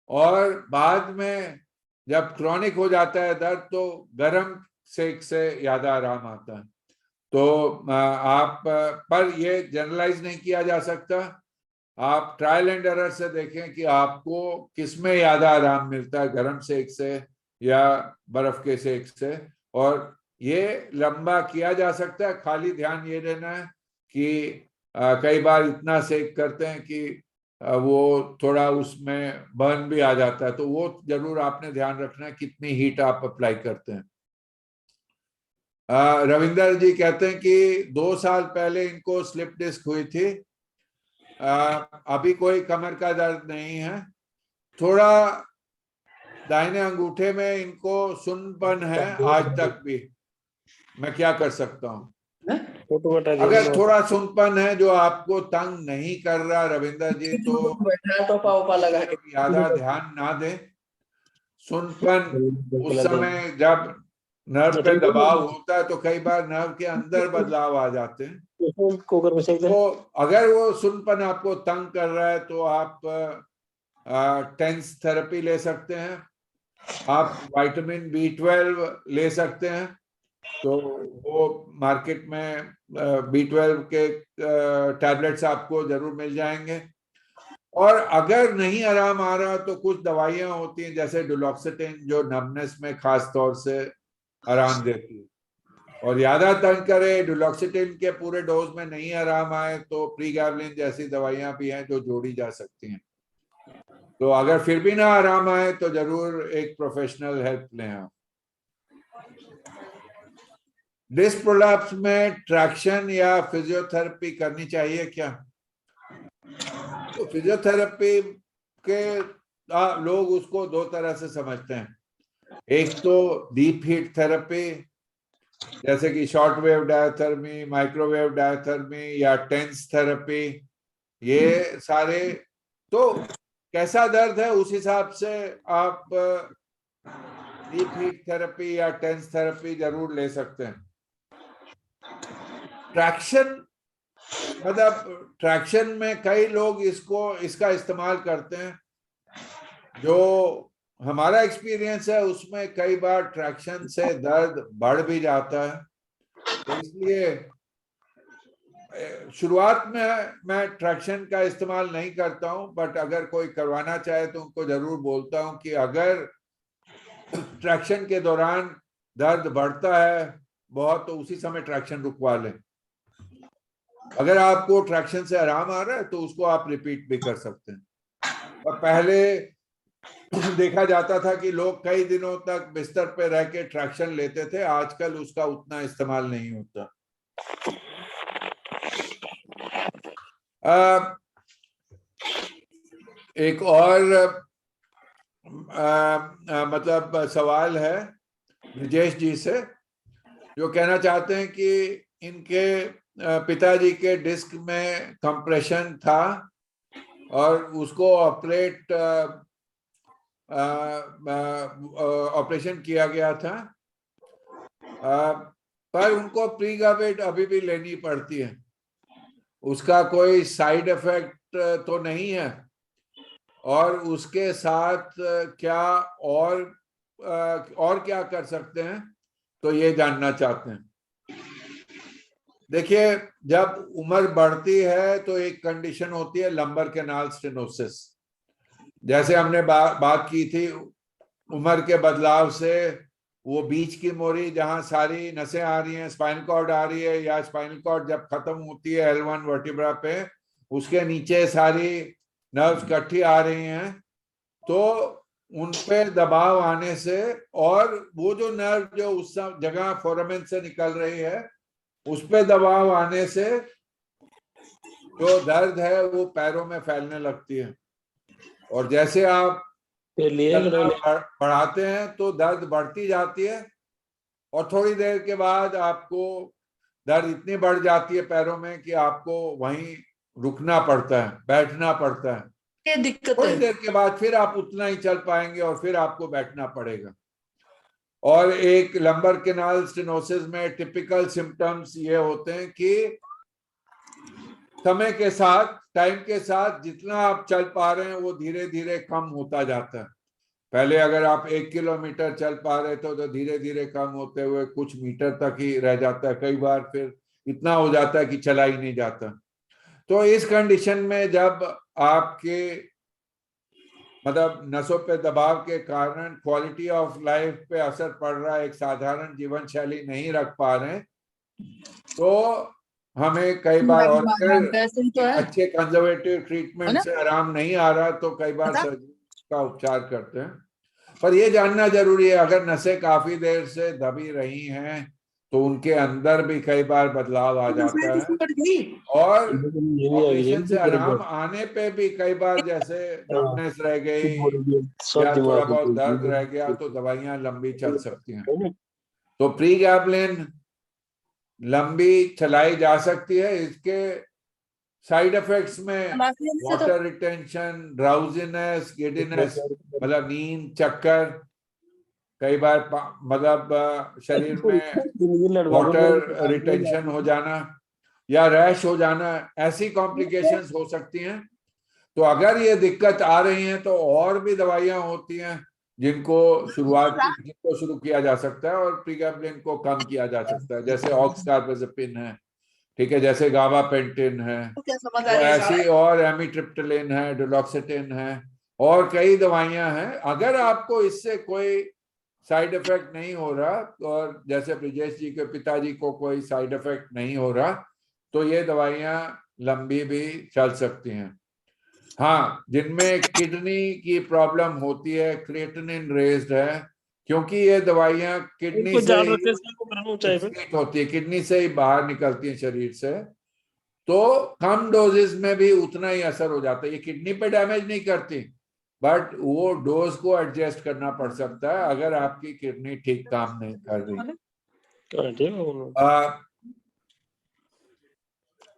और बाद में जब क्रॉनिक हो जाता है दर्द तो गर्म सेक से ज्यादा आराम आता है। तो आप पर ये जनरलाइज नहीं किया जा सकता, आप ट्रायल एंड एरर से देखें कि आपको किसमें ज्यादा आराम मिलता है, गर्म सेक से या बर्फ के सेक से, और ये लंबा किया जा सकता है। खाली ध्यान ये देना है कि कई बार इतना सेक करते हैं कि वो थोड़ा उसमें बर्न भी आ जाता है, तो वो जरूर आपने ध्यान रखना है कितनी हीट आप अप्लाई करते हैं। रविंदर जी कहते हैं कि 2 साल पहले इनको स्लिप डिस्क हुई थी, अभी कोई कमर का दर्द नहीं है, थोड़ा दाहिने अंगूठे में इनको सुन्नपन है आज तक भी, मैं क्या कर सकता हूँ? अगर थोड़ा सुन्नपन है जो आपको तंग नहीं कर रहा रविंदर जी, तो ज्यादा ध्यान ना दें। सुन्नपन उस समय जब नर्व पे दबाव होता है तो कई बार नर्व के अंदर बदलाव आ जाते हैं, तो अगर वो सुन्नपन आपको तंग कर रहा है तो आप टेंस थेरेपी ले सकते हैं, आप विटामिन B12 ले सकते हैं, तो वो मार्केट में B12 के टैबलेट्स आपको जरूर मिल जाएंगे। और अगर नहीं आराम आ रहा तो कुछ दवाइयां होती हैं जैसे डुलोक्सिटिन जो नमनेस में खास तौर से आराम देती है, और ज्यादा तंग करे डुलोक्सिटिन के पूरे डोज में नहीं आराम आए तो प्रीगैबलिन जैसी दवाइयां भी हैं जो जोड़ी जा सकती हैं। तो अगर फिर भी ना आराम आए तो जरूर एक प्रोफेशनल हेल्प लें आप। डिस्क प्रोलैप्स में ट्रैक्शन या फिजियोथेरेपी करनी चाहिए क्या? तो फिजियोथेरेपी के लोग उसको 2 तरह से समझते हैं, एक तो डीप हीट थेरेपी जैसे कि short wave diathermy, microwave diathermy या टेंस थेरेपी, ये सारे तो कैसा दर्द है उस हिसाब से आप डीप हीट थेरेपी या टेंस थेरेपी जरूर ले सकते हैं। ट्रैक्शन मतलब ट्रैक्शन में कई लोग इसका इस्तेमाल करते हैं, जो हमारा एक्सपीरियंस है उसमें कई बार ट्रैक्शन से दर्द बढ़ भी जाता है, तो इसलिए शुरुआत में मैं ट्रैक्शन का इस्तेमाल नहीं करता हूं, बट अगर कोई करवाना चाहे तो उनको जरूर बोलता हूं कि अगर ट्रैक्शन के दौरान दर्द बढ़ता है बहुत तो उसी समय ट्रैक्शन रुकवा लें। अगर आपको ट्रैक्शन से आराम आ रहा है तो उसको आप रिपीट भी कर सकते हैं। और पहले देखा जाता था कि लोग कई दिनों तक बिस्तर पे रह के ट्रैक्शन लेते थे, आजकल उसका उतना इस्तेमाल नहीं होता। एक और मतलब सवाल है ब्रजेश जी से, जो कहना चाहते हैं कि इनके पिताजी के डिस्क में कंप्रेशन था और उसको ऑपरेशन किया गया था, पर उनको प्रीगाबेट अभी भी लेनी पड़ती है, उसका कोई साइड इफेक्ट तो नहीं है, और उसके साथ क्या और क्या कर सकते हैं, तो ये जानना चाहते हैं। देखिए, जब उम्र बढ़ती है तो एक कंडीशन होती है लंबर कैनाल स्टेनोसिस, जैसे हमने बात की थी, उम्र के बदलाव से वो बीच की मोरी जहां सारी नसें आ रही हैं, स्पाइनल कॉर्ड आ रही है, या स्पाइनल कॉर्ड जब खत्म होती है L1 वर्टिब्रा पे, उसके नीचे सारी नर्व्स इकट्ठी आ रही हैं, तो उन पे दबाव आने से और वो जो नर्व जो उस जगह फोरामेन से निकल रही है उस पे दबाव आने से जो दर्द है वो पैरों में फैलने लगती है, और जैसे आप बढ़ाते हैं तो दर्द बढ़ती जाती है, और थोड़ी देर के बाद आपको दर्द इतनी बढ़ जाती है पैरों में कि आपको वहीं रुकना पड़ता है, बैठना पड़ता है। ये दिक्कत थोड़ी है। देर के बाद फिर आप उतना ही चल पाएंगे और फिर आपको बैठना पड़ेगा। और एक लंबर कैनाल स्टेनोसिस में टिपिकल सिम्टम्स ये होते हैं कि समय के साथ, टाइम के साथ जितना आप चल पा रहे हैं वो धीरे धीरे कम होता जाता है। पहले अगर आप 1 किलोमीटर चल पा रहे थे तो धीरे धीरे कम होते हुए कुछ मीटर तक ही रह जाता है, कई बार फिर इतना हो जाता है कि चला ही नहीं जाता। तो इस कंडीशन में जब आपके मतलब नसों पे दबाव के कारण क्वालिटी ऑफ लाइफ पे असर पड़ रहा है, एक साधारण जीवन शैली नहीं रख पा रहे, तो हमें कई बार, और अगर अच्छे कंजर्वेटिव ट्रीटमेंट से आराम नहीं आ रहा तो कई बार सर्जरी का उपचार करते हैं। पर यह जानना जरूरी है, अगर नसें काफी देर से दबी रही हैं तो उनके अंदर भी कई बार बदलाव आ जाता है, और ऑपरेशन से आराम आने पे भी कई बार जैसे नमनेस रह गई या थोड़ा बहुत दर्द रह गया तो दवाइयां लंबी चल सकती हैं। तो प्रीगैबलिन लंबी चलाई जा सकती है। इसके साइड इफेक्ट्स में वाटर रिटेंशन, ड्राउजीनेस, गिडीनेस मतलब नींद, चक्कर, कई बार मतलब शरीर में वाटर रिटेंशन हो जाना या रैश हो जाना, ऐसी कॉम्प्लिकेशंस हो सकती हैं। तो अगर ये दिक्कत आ रही है तो और भी दवाइयां होती हैं जिनको शुरू किया जा सकता है और प्रीगैबलिन को कम किया जा सकता है, जैसे ऑक्सकार्बाजेपिन है, ठीक है, जैसे गाबापेंटिन है, तो ऐसी और एमिट्रिप्टिलिन है, डुलोक्सिटिन है, और कई दवाइयां हैं। अगर आपको इससे कोई साइड इफेक्ट नहीं हो रहा, और जैसे ब्रिजेश जी के पिताजी को कोई साइड इफेक्ट नहीं हो रहा, तो ये दवाइयां लंबी भी चल सकती हैं। हाँ, जिनमें किडनी की प्रॉब्लम होती है, क्रिएटिनिन रेज्ड है, क्योंकि ये दवाइयां किडनी से एक्सक्रीट होती है, किडनी से ही बाहर निकलती है शरीर से, तो कम डोजेस में भी उतना ही असर हो जाता है। ये किडनी पे डैमेज नहीं करती, बट वो डोज को एडजस्ट करना पड़ सकता है अगर आपकी किडनी ठीक काम नहीं कर रही।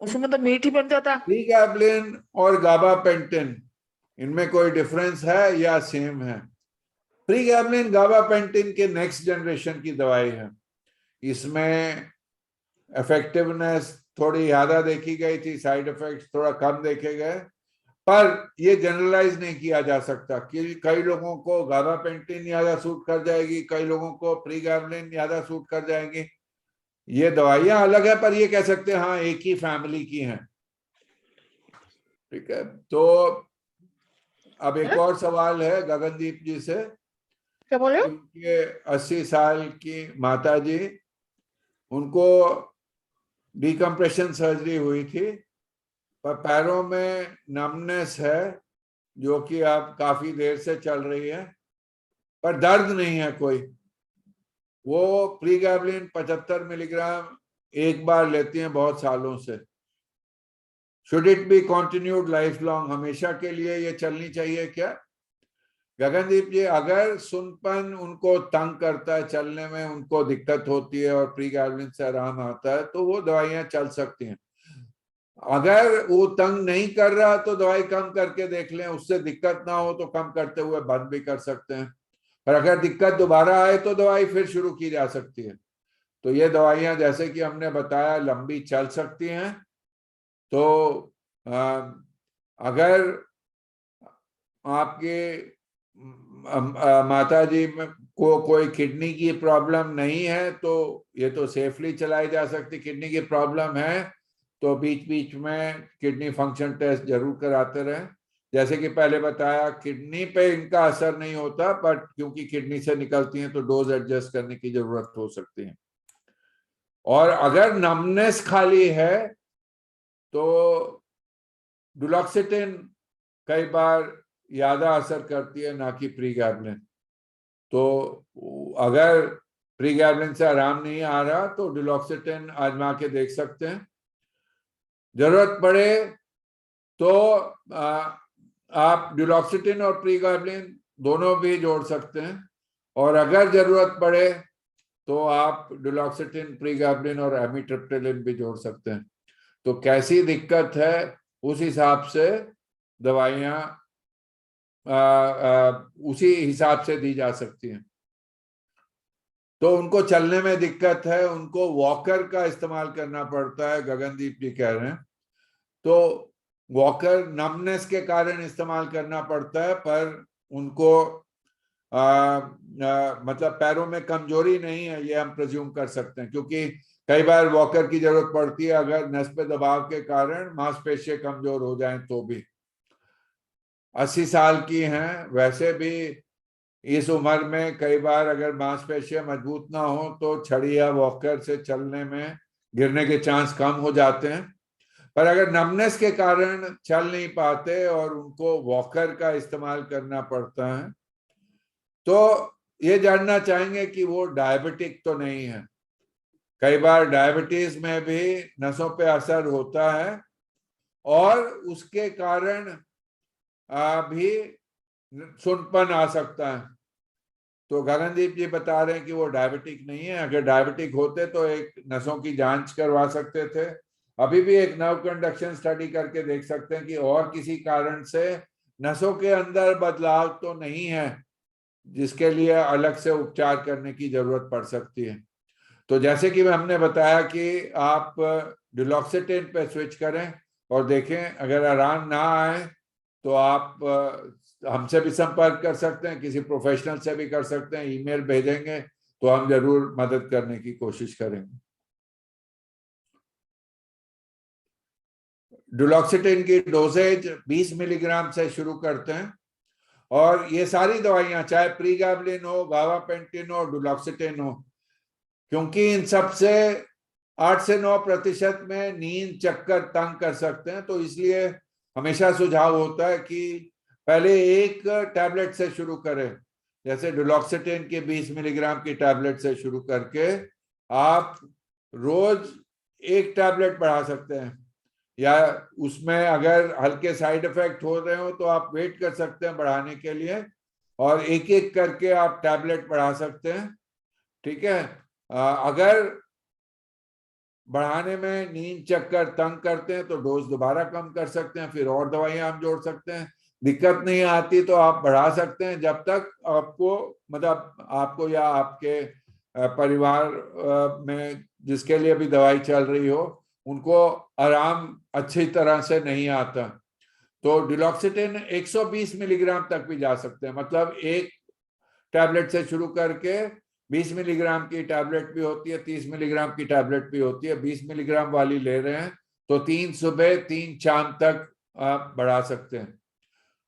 उसमें तो मीठ ही बन जाता। प्रीगैबलिन और गाबापेंटिन, इनमें कोई डिफरेंस है या सेम है? प्रीगैबलिन गाबापेंटिन के नेक्स्ट जनरेशन की दवाई है। इसमें इफेक्टिवनेस थोड़ी ज्यादा देखी गई थी, साइड इफेक्ट्स थोड़ा कम देखे गए, पर ये जनरलाइज नहीं किया जा सकता कि कई लोगों को गाबापेंटिन ज्यादा सूट कर जाएगी, कई लोगों को प्रीगैबलिन ज्यादा सूट कर जाएंगी। ये दवाइयां अलग है, पर ये कह सकते हैं हाँ एक ही फैमिली की हैं, ठीक है। तो अब एक और सवाल है गगनदीप जी से। क्या बोले? उनके 80 साल की माता जी, उनको डिकम्प्रेशन सर्जरी हुई थी, पर पैरों में नमनेस है जो कि अब काफी देर से चल रही है, पर दर्द नहीं है कोई। वो प्रीगैबलिन 75 मिलीग्राम एक बार लेती हैं बहुत सालों से। Should it be continued life long, हमेशा के लिए ये चलनी चाहिए क्या? गगनदीप जी, अगर सुनपन उनको तंग करता है, चलने में उनको दिक्कत होती है और प्रीगैबलिन से आराम आता है तो वो दवाइयां चल सकती हैं। अगर वो तंग नहीं कर रहा तो दवाई कम करके देख लें, उससे दिक्कत ना हो तो कम करते हुए बंद भी कर सकते हैं, पर अगर दिक्कत दोबारा आए तो दवाई फिर शुरू की जा सकती है। तो ये दवाइयां जैसे कि हमने बताया लंबी चल सकती हैं। तो अगर आपके माता जी को कोई किडनी की प्रॉब्लम नहीं है तो ये तो सेफली चलाई जा सकती। किडनी की प्रॉब्लम है तो बीच बीच में किडनी फंक्शन टेस्ट जरूर कराते रहें। जैसे कि पहले बताया, किडनी पे इनका असर नहीं होता, बट क्योंकि किडनी से निकलती हैं तो डोज एडजस्ट करने की जरूरत हो सकती है। और अगर नमनेस खाली है तो डुलोक्सिटिन कई बार ज्यादा असर करती है, ना कि प्रीगैबलिन। तो अगर प्रीगैबलिन से आराम नहीं आ रहा तो डुलोक्सिटिन आजमा के देख सकते हैं। जरूरत पड़े तो आप डुलोक्सिटिन और प्रीगैबलिन दोनों भी जोड़ सकते हैं, और अगर जरूरत पड़े तो आप डुलोक्सिटिन, प्रीगैबलिन और एमिट्रिप्टिलिन भी जोड़ सकते हैं। तो कैसी दिक्कत है उस हिसाब से दवाइयां उसी हिसाब से दी जा सकती हैं। तो उनको चलने में दिक्कत है, उनको वॉकर का इस्तेमाल करना पड़ता है, गगनदीप जी कह रहे हैं। तो वॉकर नमनेस के कारण इस्तेमाल करना पड़ता है, पर उनको मतलब पैरों में कमजोरी नहीं है ये हम प्रिज्यूम कर सकते हैं, क्योंकि कई बार वॉकर की जरूरत पड़ती है अगर नस पे दबाव के कारण मांसपेशियां कमजोर हो जाएं तो भी। 80 साल की हैं, वैसे भी इस उम्र में कई बार अगर मांसपेशियां मजबूत ना हो तो छड़ी या वॉकर से चलने में गिरने के चांस कम हो जाते हैं। पर अगर नमनेस के कारण चल नहीं पाते और उनको वॉकर का इस्तेमाल करना पड़ता है, तो ये जानना चाहेंगे कि वो डायबिटिक तो नहीं है। कई बार डायबिटीज में भी नसों पे असर होता है और उसके कारण भी सुनपन आ सकता है। तो गगनदीप जी बता रहे हैं कि वो डायबिटिक नहीं है। अगर डायबिटिक होते तो एक नसों की जांच करवा सकते थे। अभी भी एक नर्व कंडक्शन स्टडी करके देख सकते हैं कि और किसी कारण से नसों के अंदर बदलाव तो नहीं है जिसके लिए अलग से उपचार करने की जरूरत पड़ सकती है। तो जैसे कि हमने बताया कि आप डुलोक्सिटिन पे स्विच करें और देखें, अगर आराम ना आए तो आप हमसे भी संपर्क कर सकते हैं, किसी प्रोफेशनल से भी कर सकते हैं, ईमेल भेजेंगे तो हम जरूर मदद करने की कोशिश करेंगे। डुलोक्सिटिन की डोजेज 20 मिलीग्राम से शुरू करते हैं और ये सारी दवाइयां चाहे प्रीगाबलिन हो, गाबापेंटिन हो, डुलोक्सिटिन हो, क्योंकि इन सब से 8 से 9% में नींद, चक्कर, तंग कर सकते हैं, तो इसलिए हमेशा सुझाव होता है कि पहले एक टैबलेट से शुरू करें। जैसे डुलोक्सिटिन के 20 मिलीग्राम की टैबलेट से शुरू करके आप रोज एक टैबलेट बढ़ा सकते हैं, या उसमें अगर हल्के साइड इफेक्ट हो रहे हो तो आप वेट कर सकते हैं बढ़ाने के लिए, और एक एक करके आप टैबलेट बढ़ा सकते हैं। ठीक है, अगर बढ़ाने में नींद, चक्कर, तंग करते हैं तो डोज दोबारा कम कर सकते हैं, फिर और दवाइयां हम जोड़ सकते हैं। दिक्कत नहीं आती तो आप बढ़ा सकते हैं जब तक आपको, मतलब आपको या आपके परिवार में जिसके लिए भी दवाई चल रही हो उनको आराम अच्छी तरह से नहीं आता। तो डुलोक्सिटिन 120 मिलीग्राम तक भी जा सकते हैं, मतलब एक टैबलेट से शुरू करके 20 मिलीग्राम की टैबलेट भी होती है, 30 मिलीग्राम की टैबलेट भी होती है। 20 मिलीग्राम वाली ले रहे हैं तो 3 सुबह 3 शाम तक आप बढ़ा सकते हैं,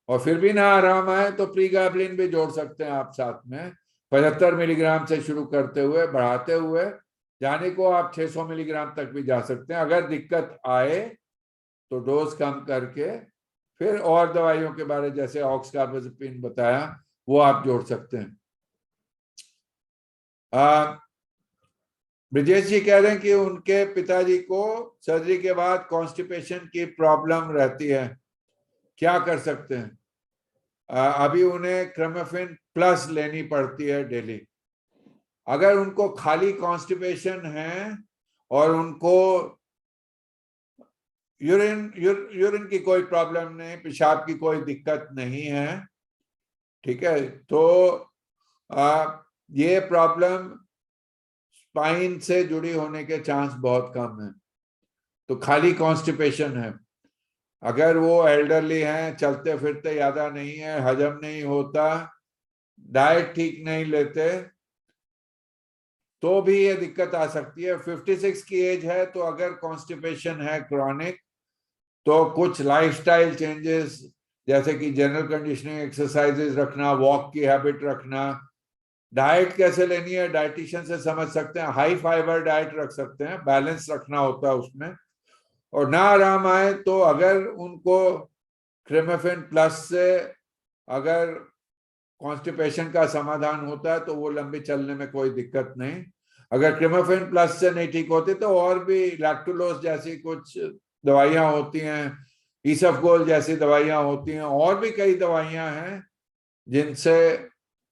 और फिर भी ना आराम आए तो प्रीगाबलिन भी जोड़ सकते हैं आप साथ में। 75 मिलीग्राम से शुरू करते हुए बढ़ाते हुए जाने को आप 600 मिलीग्राम तक भी जा सकते हैं। अगर दिक्कत आए तो डोज कम करके फिर और दवाइयों के बारे जैसे ऑक्सकार्बाजेपिन बताया वो आप जोड़ सकते हैं। ब्रिजेश जी कह रहे हैं कि उनके पिताजी को सर्जरी के बाद कॉन्स्टिपेशन की प्रॉब्लम रहती है, क्या कर सकते हैं? अभी उन्हें क्रेमेफिन प्लस लेनी पड़ती है डेली। अगर उनको खाली कॉन्स्टिपेशन है और उनको यूरिन की कोई प्रॉब्लम नहीं, पेशाब की कोई दिक्कत नहीं है, ठीक है, तो ये प्रॉब्लम स्पाइन से जुड़ी होने के चांस बहुत कम है। तो खाली कॉन्स्टिपेशन है। अगर वो एल्डरली हैं, चलते फिरते ज्यादा नहीं है, हजम नहीं होता, डाइट ठीक नहीं लेते, तो भी ये दिक्कत आ सकती है। 56 की एज है तो अगर कॉन्स्टिपेशन है क्रॉनिक तो कुछ लाइफस्टाइल चेंजेस जैसे कि जनरल कंडीशनिंग एक्सरसाइजेस रखना, वॉक की हैबिट रखना, डाइट कैसे लेनी है डाइटिशियन से समझ सकते हैं। हाई फाइबर डाइट रख सकते हैं, बैलेंस रखना होता है उसमें। और ना आराम आए तो अगर उनको क्रेमेफिन प्लस से अगर कॉन्स्टिपेशन का समाधान होता है तो वो लंबी चलने में कोई दिक्कत नहीं। अगर क्रेमेफिन प्लस से नहीं ठीक होती तो और भी लैक्टुलोज जैसी कुछ दवाइयां होती हैं, ईसफगोल जैसी दवाइयां होती हैं, और भी कई दवाइयां हैं जिनसे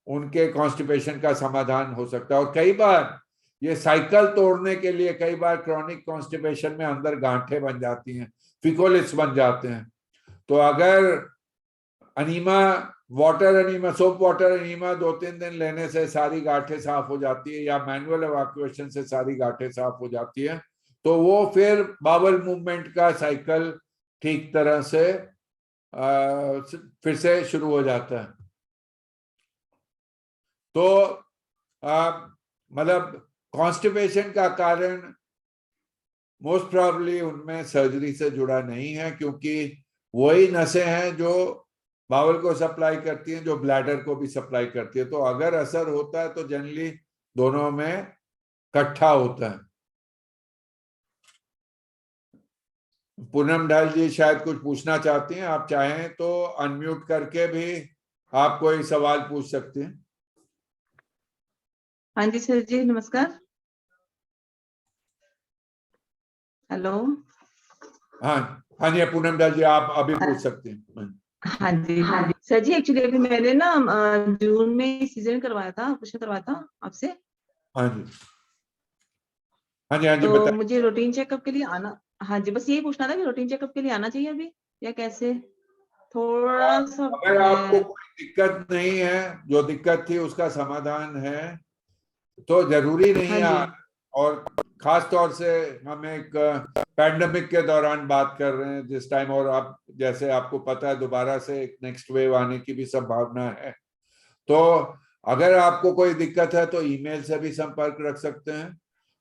उनके कॉन्स्टिपेशन का समाधान हो सकता है। और कई बार ये साइकिल तोड़ने के लिए कई बार क्रॉनिक कॉन्स्टिपेशन में अंदर गांठें बन जाती हैं, फिकोलिट्स बन जाते हैं। तो अगर enema, water enema, soap water enema 2-3 दिन लेने से सारी गांठें साफ हो जाती है, या मैनुअल इवैक्यूएशन से सारी गांठें साफ हो जाती है, तो वो फिर बावल मूवमेंट का साइकिल ठीक तरह से फिर से शुरू हो जाता है। तो मतलब कॉन्स्टिपेशन का कारण मोस्ट प्रॉब्ली उनमें सर्जरी से जुड़ा नहीं है, क्योंकि वही नसें हैं जो बावल को सप्लाई करती हैं, जो ब्लैडर को भी सप्लाई करती है। तो अगर असर होता है तो जनरली दोनों में इकट्ठा होता है। पूनम ढाल जी शायद कुछ पूछना चाहती हैं, आप चाहें तो अनम्यूट करके भी आप कोई सवाल पूछ सकते हैं। हाँ जी सर जी, नमस्कार। हेलो। हाँ हाँ जी पूनम ढाल जी, आप अभी पूछ सकते हैं। हाँ जी सर जी, एक्चुअली अभी मैंने ना जून में सीजन करवाया था, ऑपरेशन करवाया था आपसे। हाँ जी हाँ जी हाँ जी तो बताइए। मुझे रूटीन चेकअप के लिए आना, हाँ जी बस यही पूछना था कि रूटीन चेकअप के लिए आना चाहिए अभी या कैसे, थोड़ा सा अगर आपको कोई दिक्कत नहीं है, जो दिक्कत थी उसका समाधान है, तो जरूरी नहीं हाँ है। जी और खास तौर से हम एक पैंडेमिक के दौरान बात कर रहे हैं जिस टाइम, और आप जैसे आपको पता है दोबारा से एक नेक्स्ट वेव आने की भी संभावना है। तो अगर आपको कोई दिक्कत है तो ईमेल से भी संपर्क रख सकते हैं,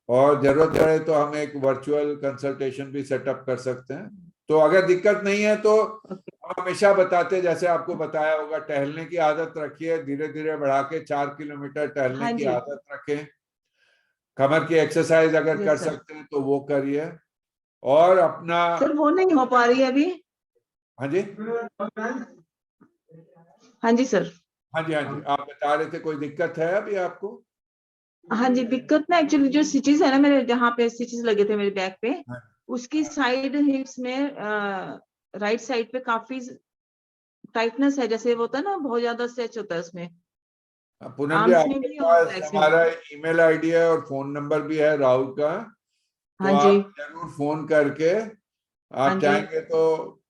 और जरूरत पड़े तो हम एक वर्चुअल कंसल्टेशन भी सेटअप कर सकते हैं। तो अगर दिक्कत नहीं है तो हम हमेशा बताते, जैसे आपको बताया होगा, टहलने की आदत रखिए, धीरे धीरे बढ़ा के 4 किलोमीटर टहलने हाँ की जी आदत रखें। कमर की एक्सरसाइज अगर कर यस सर। सकते हैं तो वो करिए, और अपना। सर वो नहीं हो पा रही है अभी। हाँ जी हाँ जी सर। हाँ जी हाँ जी, आप बता रहे थे कोई दिक्कत है अभी आपको? हाँ जी, दिक्कत ना एक्चुअली जो स्टिचेस है ना मेरे, जहाँ पे स्टिचेस लगे थे मेरे बैक पे, हाँ। उसकी साइड हिप्स में राइट साइड पे काफी टाइटनेस है, जैसे वो होता है ना, बहुत ज्यादा स्ट्रेच होता है उसमें, पूनम जी, आर्म्स में आपके भी और पास लेग्स में हमारा भी। ईमेल आईडी है और फोन नंबर भी है राहुल का, तो हाँ जी आप जरूर फोन करके, हाँ आप जी। चाहेंगे तो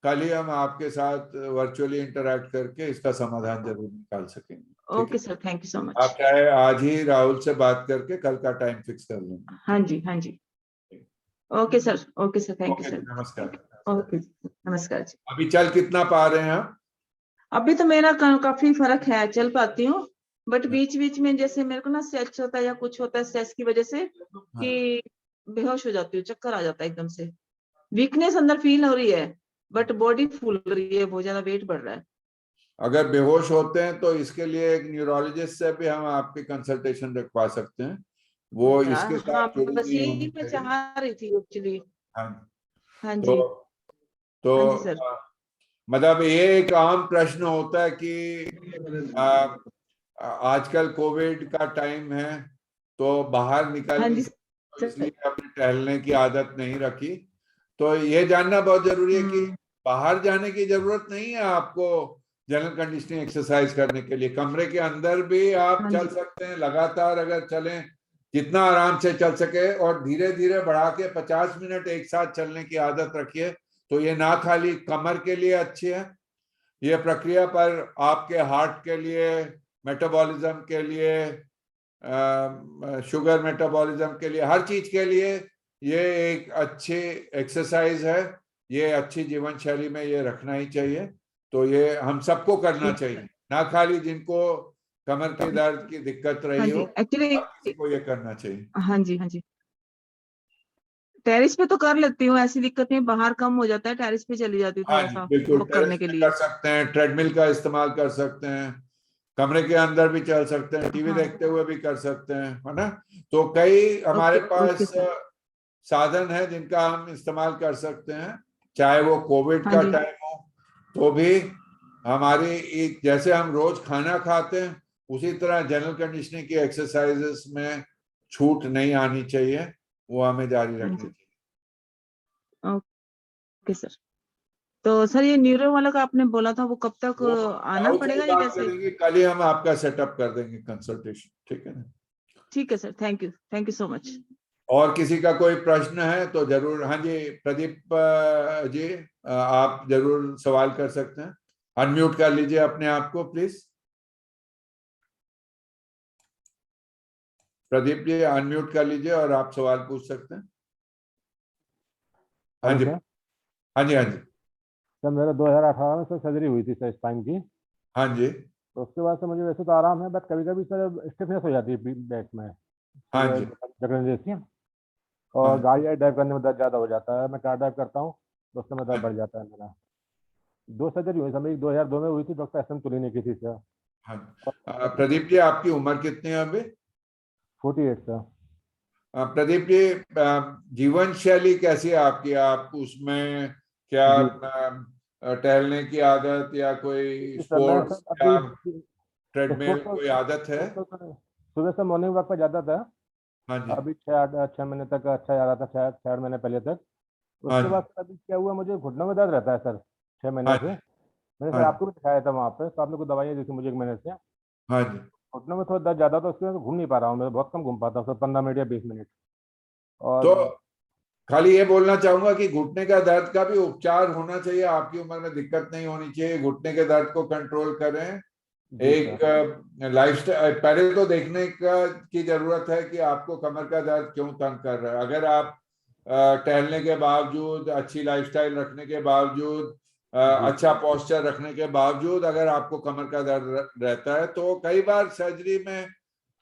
कल ही हम आपके साथ वर्चुअली इंटरेक्ट करके इसका समाधान जरूर निकाल सकेंगे। ठीक है, okay sir, thank you so much. आप चाहे आज ही राहुल से बात करके कल का टाइम फिक्स कर लेंगे। हाँ जी हाँ जी। Okay sir, okay sir, thank you okay जी, सर। नमस्कार। ओके नमस्कार जी। अभी चल कितना पा रहे हैं आप? अभी तो मेरा काफी फर्क है, चल पाती हूँ, बट बीच बीच में जैसे मेरे को ना स्ट्रेच होता है या कुछ होता है स्ट्रेस की वजह से हाँ। कि बेहोश हो जाती हूँ, चक्कर आ जाता है एकदम से, वीकनेस अंदर फील हो रही है, बट बॉडी फूल रही है, बहुत ज्यादा वेट बढ़ रहा है। अगर बेहोश होते हैं तो इसके लिए एक न्यूरोलॉजिस्ट से भी हम आपकी कंसल्टेशन रखवा सकते हैं, वो इसके हाँ साथ जुड़ी बस हुई होनी यही मैं चाहिए। चाह रही थी एक्चुअली। हाँ। हाँ तो जी तो हाँ जी सर। मतलब ये एक आम प्रश्न होता है कि आजकल कोविड का टाइम है, तो बाहर निकल हाँ नहीं जी सकते, तो सर। इसलिए हमने टहलने की आदत नहीं रखी। तो ये जानना बहुत जरूरी है कि बाहर जाने की जरूरत नहीं है आपको जनरल कंडीशनिंग एक्सरसाइज करने के लिए। कमरे के अंदर भी आप हाँ चल जी सकते हैं, लगातार अगर चलें जितना आराम से चल सके, और धीरे धीरे बढ़ा के 50 मिनट एक साथ चलने की आदत रखिए। तो ये ना खाली कमर के लिए अच्छी है, ये प्रक्रिया पर आपके हार्ट के लिए, मेटाबॉलिज्म के लिए, शुगर मेटाबॉलिज्म के लिए, हर चीज के लिए ये एक अच्छी एक्सरसाइज है। ये अच्छी जीवन शैली में ये रखना ही चाहिए। तो ये हम सबको करना ठीक। चाहिए, ना खाली जिनको कमर के दर्द की दिक्कत हाँ रही जी हो, एक्चुअली। हर किसी को ये करना चाहिए। हाँ जी हाँ जी, टेरिस पे तो कर लेती हूँ, ऐसी दिक्कत नहीं, बाहर कम हो जाता है, टेरिस पे चली जाती हूँ हाँ थोड़ा जी सा बिल्कुल, वॉक टेरेस करने के पे लिए। कर सकते हैं, ट्रेडमिल का इस्तेमाल कर सकते हैं, कमरे के अंदर भी चल सकते हैं, टीवी हाँ देखते हुए भी कर सकते हैं, है ना। तो कई हमारे ओके ओके पास सर। साधन है जिनका हम इस्तेमाल कर सकते हैं, चाहे वो कोविड हाँ का जी टाइम हो तो भी। हमारी एक, जैसे हम रोज खाना खाते हैं उसी तरह जनरल कंडीशनिंग की एक्सरसाइजेस में छूट नहीं आनी चाहिए, वो हमें जारी हाँ रखनी जी चाहिए। Okay sir. तो सर ये न्यूरो वाला का आपने बोला था, वो कब तक वो आना राहुल से पड़ेगा ही या बात कैसे? करेंगे, कल ही हम आपका सेटअप कर देंगे कंसल्टेशन, ठीक है ना। ठीक है sir, thank you so much. और किसी का कोई प्रश्न है तो जरूर। हाँ जी प्रदीप जी, आप जरूर सवाल कर सकते हैं। अनम्यूट कर लीजिए अपने आप को प्लीज। प्रदीप जी अनम्यूट कर लीजिए और आप सवाल पूछ सकते हैं। हाँ जी हाँ जी हाँ जी। सर मेरा 2018 में सर सर्जरी हुई थी सर स्पाइन की। हाँ जी, तो उसके बाद से मुझे वैसे तो आराम है, बट कभी कभी सर स्टिफनेस हो जाती है बैक में, हाँ जी, जकड़न जैसी। हाँ और जी, गाड़ी ड्राइव करने में दर्द ज़्यादा हो जाता है, मैं कार ड्राइव करता हूँ तो उससे में हाँ दर्द बढ़ जी, जाता है मेरा। 2 सर्जरी हुई सर मेरी, 2002 में हुई थी, डॉक्टर एस एम तुली ने की थी सर। हाँ। और प्रदीप जी, आपकी उम्र कितनी है अभी? 48 सर। प्रदीप जी, जीवन शैली कैसी है आपकी? आप उसमें क्या जी टहलने की आदत या कोई जी सर, मैं स्पोर्ट्स सर या अभी ट्रेडमिल स्पोर्ट्स कोई आदत है? सुबह से मॉर्निंग वॉक पर जाता था। हाँ जी, अभी 6 महीने तक अच्छा जा रहा था, 6 महीने पहले तक। हाँ उसके बाद जी, सर अभी क्या हुआ, मुझे घुटनों में दर्द रहता है सर 6 महीने हाँ से। जी, मैंने सर हाँ जी, आपको भी दिखाया था वहाँ पे, तो आपने कुछ दवाइयाँ दी थी मुझे 1 महीने से। हाँ जी। घुटनों में थोड़ा दर्द ज़्यादा था, उसकी वजह से घूम नहीं पा रहा हूँ, मैं बहुत कम घूम पाता हूँ सर, 15 मिनट या 20 मिनट। तो और खाली ये बोलना चाहूंगा कि घुटने का दर्द का भी उपचार होना चाहिए। आपकी उम्र में दिक्कत नहीं होनी चाहिए। घुटने के दर्द को कंट्रोल करें। जी एक सर। लाइफस्टाइल पहले तो देखने का की जरूरत है कि आपको कमर का दर्द क्यों तंग कर रहा है। अगर आप टहलने के बावजूद, अच्छी लाइफस्टाइल रखने के बावजूद, जी अच्छा पोस्चर रखने के बावजूद अगर आपको कमर का दर्द रहता है, तो कई बार सर्जरी में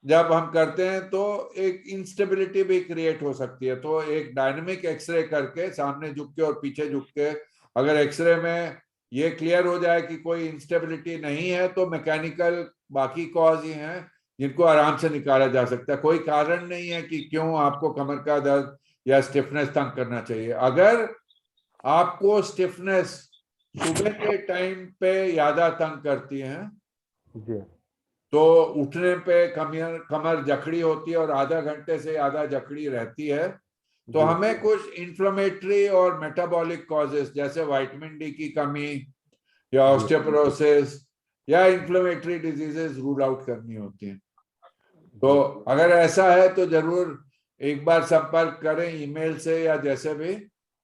जब हम करते हैं तो एक इंस्टेबिलिटी भी क्रिएट हो सकती है। तो एक डायनेमिक एक्सरे करके, सामने झुक के और पीछे झुक के, अगर एक्सरे में ये क्लियर हो जाए कि कोई इंस्टेबिलिटी नहीं है, तो मैकेनिकल बाकी कॉज ही हैं जिनको आराम से निकाला जा सकता है। कोई कारण नहीं है कि क्यों आपको कमर का दर्द या स्टिफनेस तंग करना चाहिए। अगर आपको स्टिफनेस सुबह के टाइम पे ज्यादा तंग करती है, जी तो उठने पे कमर कमर जकड़ी होती है और आधा घंटे से ज्यादा जकड़ी रहती है, तो जी हमें कुछ इंफ्लेमेटरी और मेटाबॉलिक कॉजेस जैसे विटामिन डी की कमी या जी ऑस्टियोपोरोसिस या इंफ्लेमेटरी डिजीजेस रूल आउट करनी होती हैं। तो जी अगर ऐसा है तो जरूर एक बार संपर्क करें ईमेल से या जैसे भी।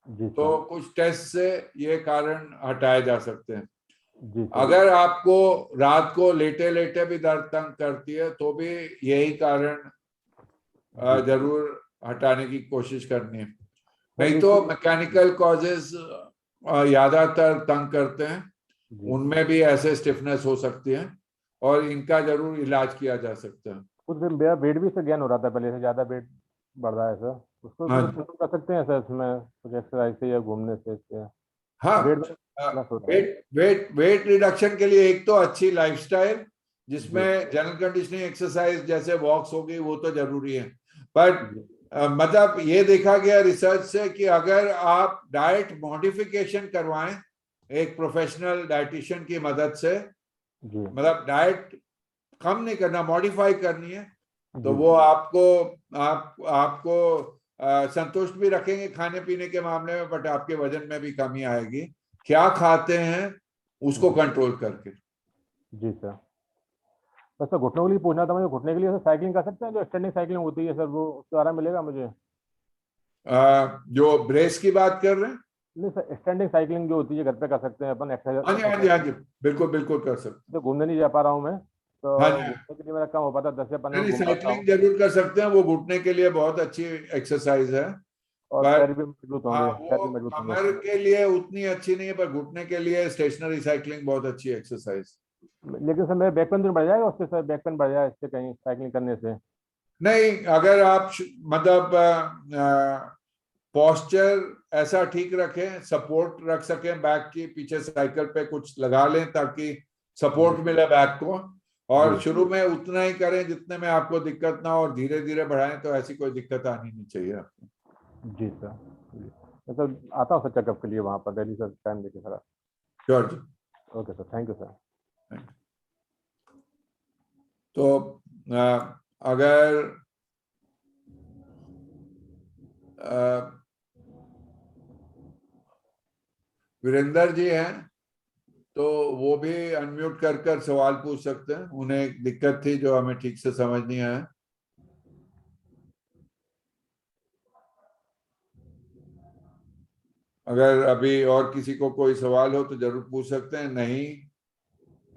जी तो सर। कुछ टेस्ट से ये कारण हटाए जा सकते हैं। जी सर। अगर आपको रात को लेटे लेटे भी दर्द तंग करती है, तो भी यही कारण जी जरूर हटाने की कोशिश करनी है। सर नहीं तो देखिए। मैकेनिकल कॉजेस ज्यादातर तंग करते हैं, जी उनमें भी ऐसे स्टिफनेस हो सकती है और इनका जरूर इलाज किया जा सकता है। कुछ दिन मेरा वेट भी सर गेन हो रहा था, पहले से ज़्यादा वेट बढ़ रहा है सर। उसको हाँ कुछ जी, कंट्रोल कर सकते हैं सर इसमें, कुछ एक्सरसाइज से या घूमने से इससे हाँ। वेट प्लस हो रहा है। वेट रिडक्शन के लिए एक तो अच्छी लाइफस्टाइल, जिसमें जी जनरल कंडीशनिंग एक्सरसाइज जैसे वॉक्स होगी, वो तो जरूरी है। पर जी मतलब ये देखा गया रिसर्च से कि अगर आप डाइट मॉडिफिकेशन करवाएं एक प्रोफेशनल डाइटिशियन की मदद से, जी मतलब डाइट कम नहीं करना, मॉडिफाई करनी है, तो जी वो आपको आपको संतुष्ट भी रखेंगे खाने पीने के मामले में, बट आपके वजन में भी कमी आएगी। क्या खाते हैं उसको जी कंट्रोल करके। जी सर। बस सर घुटनों के लिए पूछना था मुझे, घुटने के लिए सर साइकिलिंग कर सकते हैं, जो स्टैंडिंग साइकिलिंग होती है सर, वो उसके आराम मिलेगा मुझे? जो ब्रेस की बात कर रहे हैं? नहीं सर, स्टैंडिंग साइकिलिंग जो होती है घर पे कर सकते हैं अपन, हाँ जी, हाँ जी, हाँ जी, बिल्कुल बिल्कुल कर सकते तो घूमने नहीं जा पा रहा हूँ मैं, हैं। हाँ तो जी, घूमने के लिए मेरा कम हो पाता, 10 से 15 नहीं मिनट नहीं, घूम पाता हूँ। साइकिलिंग जरूर कर सकते हैं, वो घुटने के लिए बहुत अच्छी एक्सरसाइज है। और पर पैर भी मजबूत हाँ, होंगे, पैर वो भी मजबूत होंगे कमर उससे। के लिए उतनी अच्छी नहीं है, पर घुटने के लिए स्टेशनरी साइकिलिंग बहुत अच्छी एक्सरसाइज। लेकिन सर मेरा बैक पेन तो नहीं बढ़ जाएगा उससे सर? बैक पेन बढ़ जाए इससे कहीं साइकिलिंग करने से? नहीं, अगर आप मतलब पोस्चर ऐसा ठीक रखें, सपोर्ट रख सकें बैक की, पीछे साइकिल पे कुछ लगा लें ताकि सपोर्ट जी मिले बैक को, जी और शुरू में उतना ही करें जितने में आपको दिक्कत ना हो, और धीरे धीरे बढ़ाएं, तो ऐसी कोई दिक्कत आनी नहीं चाहिए आपको। जी सर। जी मैं सर आता हूँ सर चेकअप के लिए वहाँ पर दिल्ली सर, टाइम देखिए sir. Sure ji. Okay sir, thank you sir. तो अगर वीरेंद्र जी हैं तो वो भी अनम्यूट कर कर सवाल पूछ सकते हैं। उन्हें एक दिक्कत थी जो हमें ठीक से समझ नहीं आया। अगर अभी और किसी को कोई सवाल हो तो जरूर पूछ सकते हैं, नहीं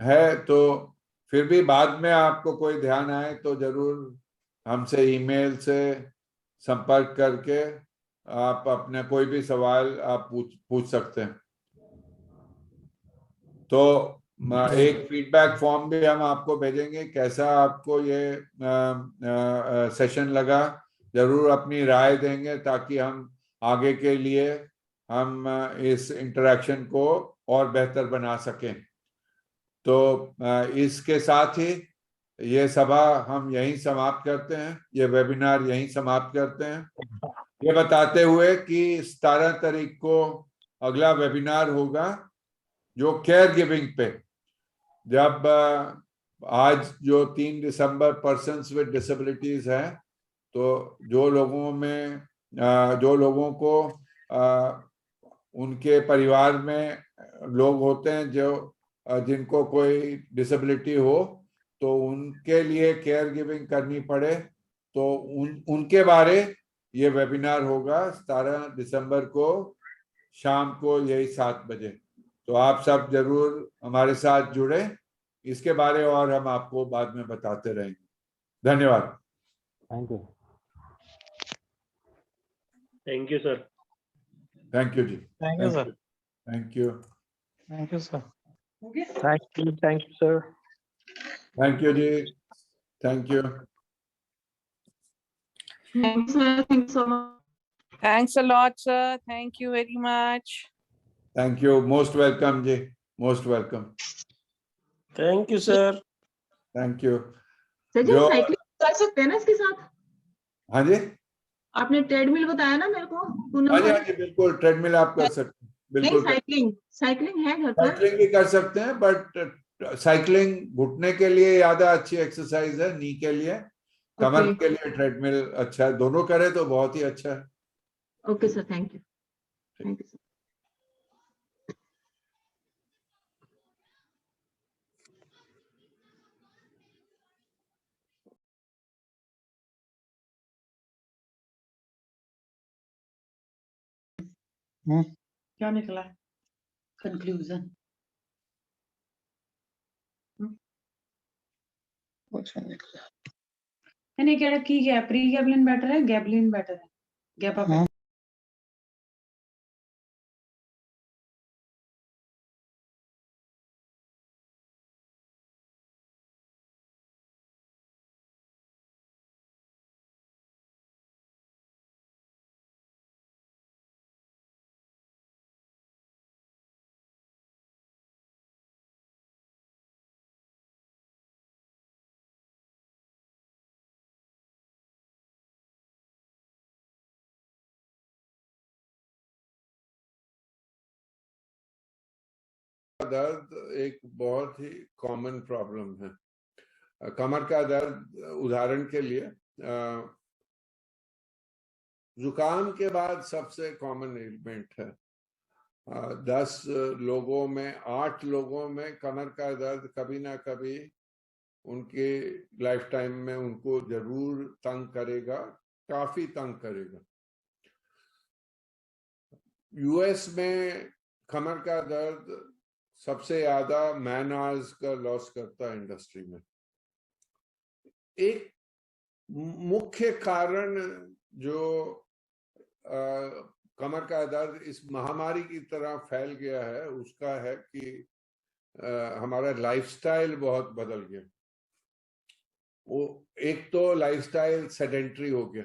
है तो फिर भी बाद में आपको कोई ध्यान आए तो जरूर हमसे ईमेल से संपर्क करके आप अपने कोई भी सवाल आप पूछ सकते हैं। तो एक फीडबैक फॉर्म भी हम आपको भेजेंगे, कैसा आपको ये सेशन लगा, जरूर अपनी राय देंगे ताकि हम आगे के लिए हम इस इंटरेक्शन को और बेहतर बना सकें। तो इसके साथ ही ये सभा हम यहीं समाप्त करते हैं, ये वेबिनार यहीं समाप्त करते हैं, ये बताते हुए कि 17 तारीख को अगला वेबिनार होगा जो केयर गिविंग पे, जब आज जो 3 दिसंबर पर्सन्स विद डिसेबिलिटीज है, तो जो लोगों को उनके परिवार में लोग होते हैं जो जिनको कोई डिसेबिलिटी हो, तो उनके लिए केयर गिविंग करनी पड़े, तो उनके बारे ये वेबिनार होगा 17 दिसंबर को शाम को यही 7 बजे। तो आप सब जरूर हमारे साथ जुड़े, इसके बारे और हम आपको बाद में बताते रहेंगे। धन्यवाद। Thank you. Thank you sir. Thank you ji. Thank you sir. Thank you. Thank you sir. Thank you sir. Thank you ji. Thank you. Thank you, sir. Thank you so much. Thanks a lot, sir. Thank you very much. Thank you. Most welcome जी, most welcome. Thank you sir. Thank you. Sir जी जो साइकिलिंग कर सकते हैं ना इसके साथ? हाँ जी, आपने ट्रेडमिल बताया ना मेरे को पूनम हाँ जी, सर? हाँ जी, बिल्कुल ट्रेडमिल आप कर सकते हैं, नहीं, बिल्कुल साइकिलिंग है घर पर? साइकिलिंग भी कर सकते हैं, बट साइकिलिंग घुटने के लिए ज्यादा अच्छी एक्सरसाइज है, नी के लिए, कमर के लिए ट्रेडमिल अच्छा है, दोनों करे तो बहुत ही अच्छा है। Okay sir, thank you. Thank you sir. क्या निकला कंक्लूजन? नहीं कह रहा कि प्री गैबलिन बेटर है, गैबलिन बेटर है, गैपा दर्द एक बहुत ही कॉमन प्रॉब्लम है। कमर का दर्द उदाहरण के लिए जुकाम के बाद सबसे कॉमन एलिमेंट है। 10 लोगों में 8 लोगों में कमर का दर्द कभी ना कभी उनके लाइफ टाइम में उनको जरूर तंग करेगा, काफी तंग करेगा। यूएस में कमर का दर्द सबसे ज्यादा मैन आवर्स का लॉस करता है इंडस्ट्री में। एक मुख्य कारण जो कमर का दर्द इस महामारी की तरह फैल गया है उसका है कि हमारा लाइफस्टाइल बहुत बदल गया। वो एक तो लाइफस्टाइल सेडेंटरी हो गया।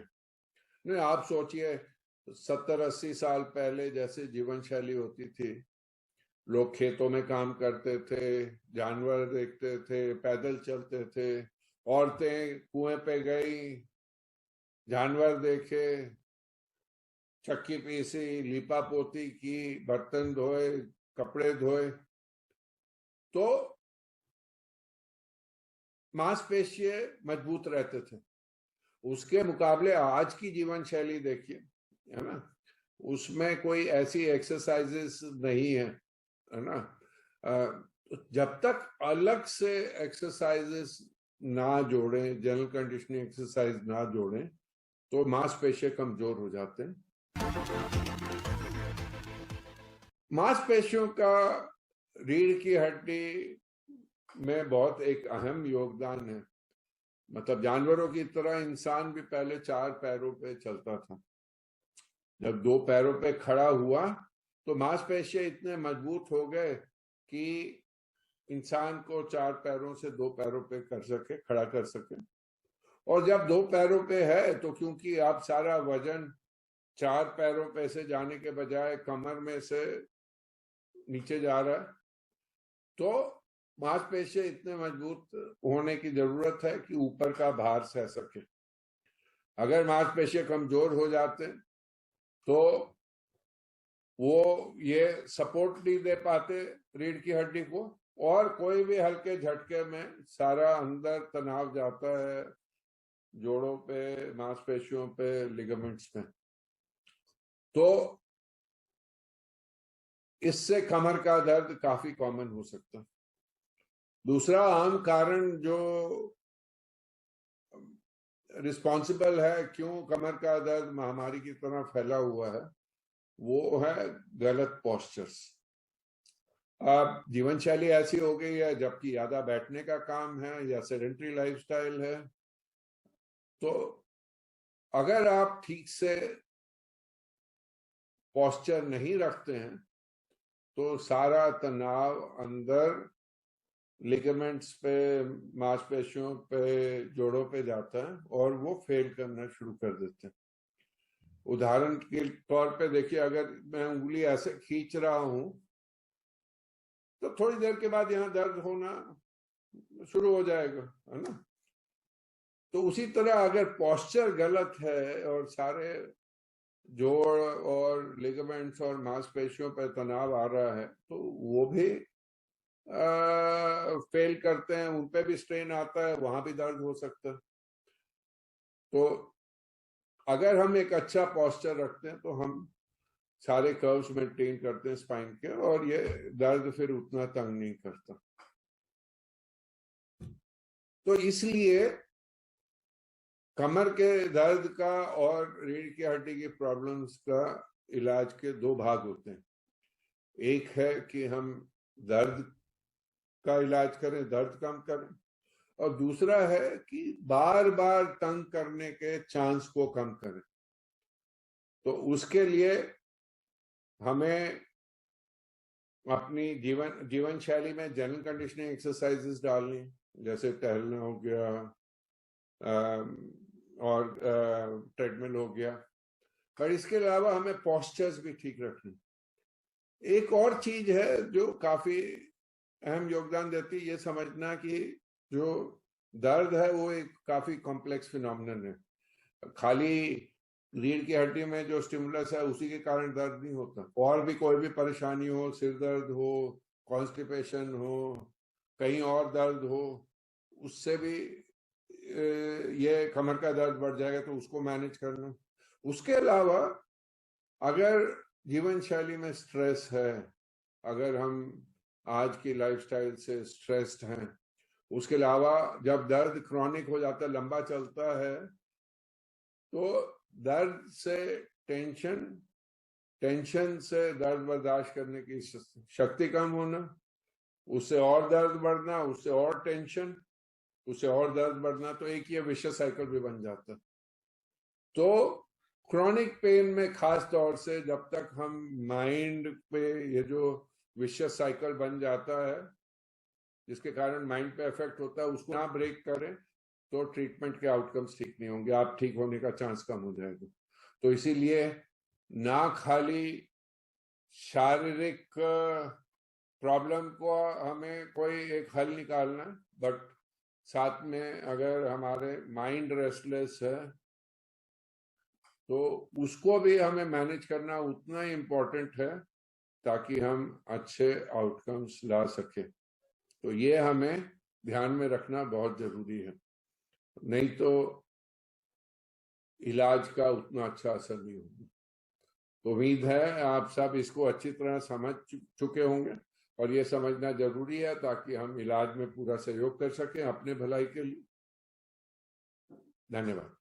नहीं, आप सोचिए 70-80 साल पहले जैसे जीवन शैली होती थी, लोग खेतों में काम करते थे, जानवर देखते थे, पैदल चलते थे, औरतें कुएं पे गई, जानवर देखे, चक्की पीसी, लीपा पोती की, बर्तन धोए, कपड़े धोए, तो मांसपेशियां मजबूत रहते थे। उसके मुकाबले आज की जीवन शैली देखिए, है ना, उसमें कोई ऐसी एक्सरसाइजेस नहीं है ना। जब तक अलग से एक्सरसाइजेस ना जोड़ें, जनरल कंडीशनिंग एक्सरसाइज ना जोड़ें, तो मांसपेशियां कमजोर हो जाते हैं। मांसपेशियों का रीढ़ की हड्डी में बहुत एक अहम योगदान है। मतलब जानवरों की तरह इंसान भी पहले 4 पैरों पे चलता था। जब 2 पैरों पे खड़ा हुआ तो मांसपेशियां इतने मजबूत हो गए कि इंसान को 4 पैरों से 2 पैरों पे कर सके, खड़ा कर सके। और जब 2 पैरों पे है तो क्योंकि आप सारा वजन 4 पैरों पे से जाने के बजाय कमर में से नीचे जा रहा है, तो मांसपेशियां इतने मजबूत होने की जरूरत है कि ऊपर का भार सह सके। अगर मांसपेशियां कमजोर हो जाते तो वो ये सपोर्ट नहीं दे पाते रीढ़ की हड्डी को, और कोई भी हल्के झटके में सारा अंदर तनाव जाता है जोड़ों पे, मांसपेशियों पे, लिगामेंट्स में। तो इससे कमर का दर्द काफी कॉमन हो सकता है। दूसरा आम कारण जो रिस्पॉन्सिबल है क्यों कमर का दर्द महामारी की तरह फैला हुआ है, वो है गलत पोस्चर्स। अब जीवन शैली ऐसी हो गई है, जबकि ज्यादा बैठने का काम है या सेडेंटरी लाइफस्टाइल है, तो अगर आप ठीक से पोस्चर नहीं रखते हैं तो सारा तनाव अंदर लिगामेंट्स पे, मांसपेशियों पे, जोड़ों पे जाता है और वो फेल करना शुरू कर देते हैं। उदाहरण के तौर पे देखिए, अगर मैं उंगली ऐसे खींच रहा हूं तो थोड़ी देर के बाद यहाँ दर्द होना शुरू हो जाएगा, है ना। तो उसी तरह अगर पोस्चर गलत है और सारे जोड़ और लिगामेंट्स और मांसपेशियों पर तनाव आ रहा है तो वो भी फेल करते हैं, उन पे भी स्ट्रेन आता है, वहां भी दर्द हो सकता है। तो अगर हम एक अच्छा पोस्चर रखते हैं तो हम सारे कर्व्स मेंटेन करते हैं स्पाइन के, और ये दर्द फिर उतना तंग नहीं करता। तो इसलिए कमर के दर्द का और रीढ़ की हड्डी की प्रॉब्लम्स का इलाज के 2 भाग होते हैं। एक है कि हम दर्द का इलाज करें, दर्द कम करें, और दूसरा है कि बार बार तंग करने के चांस को कम करें। तो उसके लिए हमें अपनी जीवन शैली में जनरल कंडीशनिंग एक्सरसाइजेस डालनी, जैसे टहलना हो गया और ट्रेडमिल हो गया, पर इसके अलावा हमें पोस्चर्स भी ठीक रखने। एक और चीज है जो काफी अहम योगदान देती है, ये समझना कि जो दर्द है वो एक काफी कॉम्प्लेक्स फिनोमिनन है। खाली रीढ़ की हड्डी में जो स्टिमुलस है उसी के कारण दर्द नहीं होता, और भी कोई भी परेशानी हो, सिर दर्द हो, कॉन्स्टिपेशन हो, कहीं और दर्द हो, उससे भी ये कमर का दर्द बढ़ जाएगा, तो उसको मैनेज करना। उसके अलावा अगर जीवन शैली में स्ट्रेस है, अगर हम आज की लाइफस्टाइल से स्ट्रेस्ड हैं, उसके अलावा जब दर्द क्रॉनिक हो जाता है, लंबा चलता है, तो दर्द से टेंशन से दर्द बर्दाश्त करने की शक्ति कम होना, उससे और दर्द बढ़ना, उससे और टेंशन, उससे और दर्द बढ़ना, तो एक ये विशियस साइकिल भी बन जाता है। तो क्रॉनिक पेन में खास तौर से जब तक हम माइंड पे ये जो विशियस साइकिल बन जाता है, जिसके कारण माइंड पे इफेक्ट होता है, उसको ना ब्रेक करें तो ट्रीटमेंट के आउटकम्स ठीक नहीं होंगे, आप ठीक होने का चांस कम हो जाएगा। तो इसीलिए ना खाली शारीरिक प्रॉब्लम को हमें कोई एक हल निकालना है, बट साथ में अगर हमारे माइंड रेस्टलेस है तो उसको भी हमें मैनेज करना उतना ही इम्पोर्टेंट है, ताकि हम अच्छे आउटकम्स ला सके। तो ये हमें ध्यान में रखना बहुत जरूरी है, नहीं तो इलाज का उतना अच्छा असर नहीं होगा। तो उम्मीद है आप सब इसको अच्छी तरह समझ चुके होंगे, और ये समझना जरूरी है ताकि हम इलाज में पूरा सहयोग कर सकें अपने भलाई के लिए। धन्यवाद।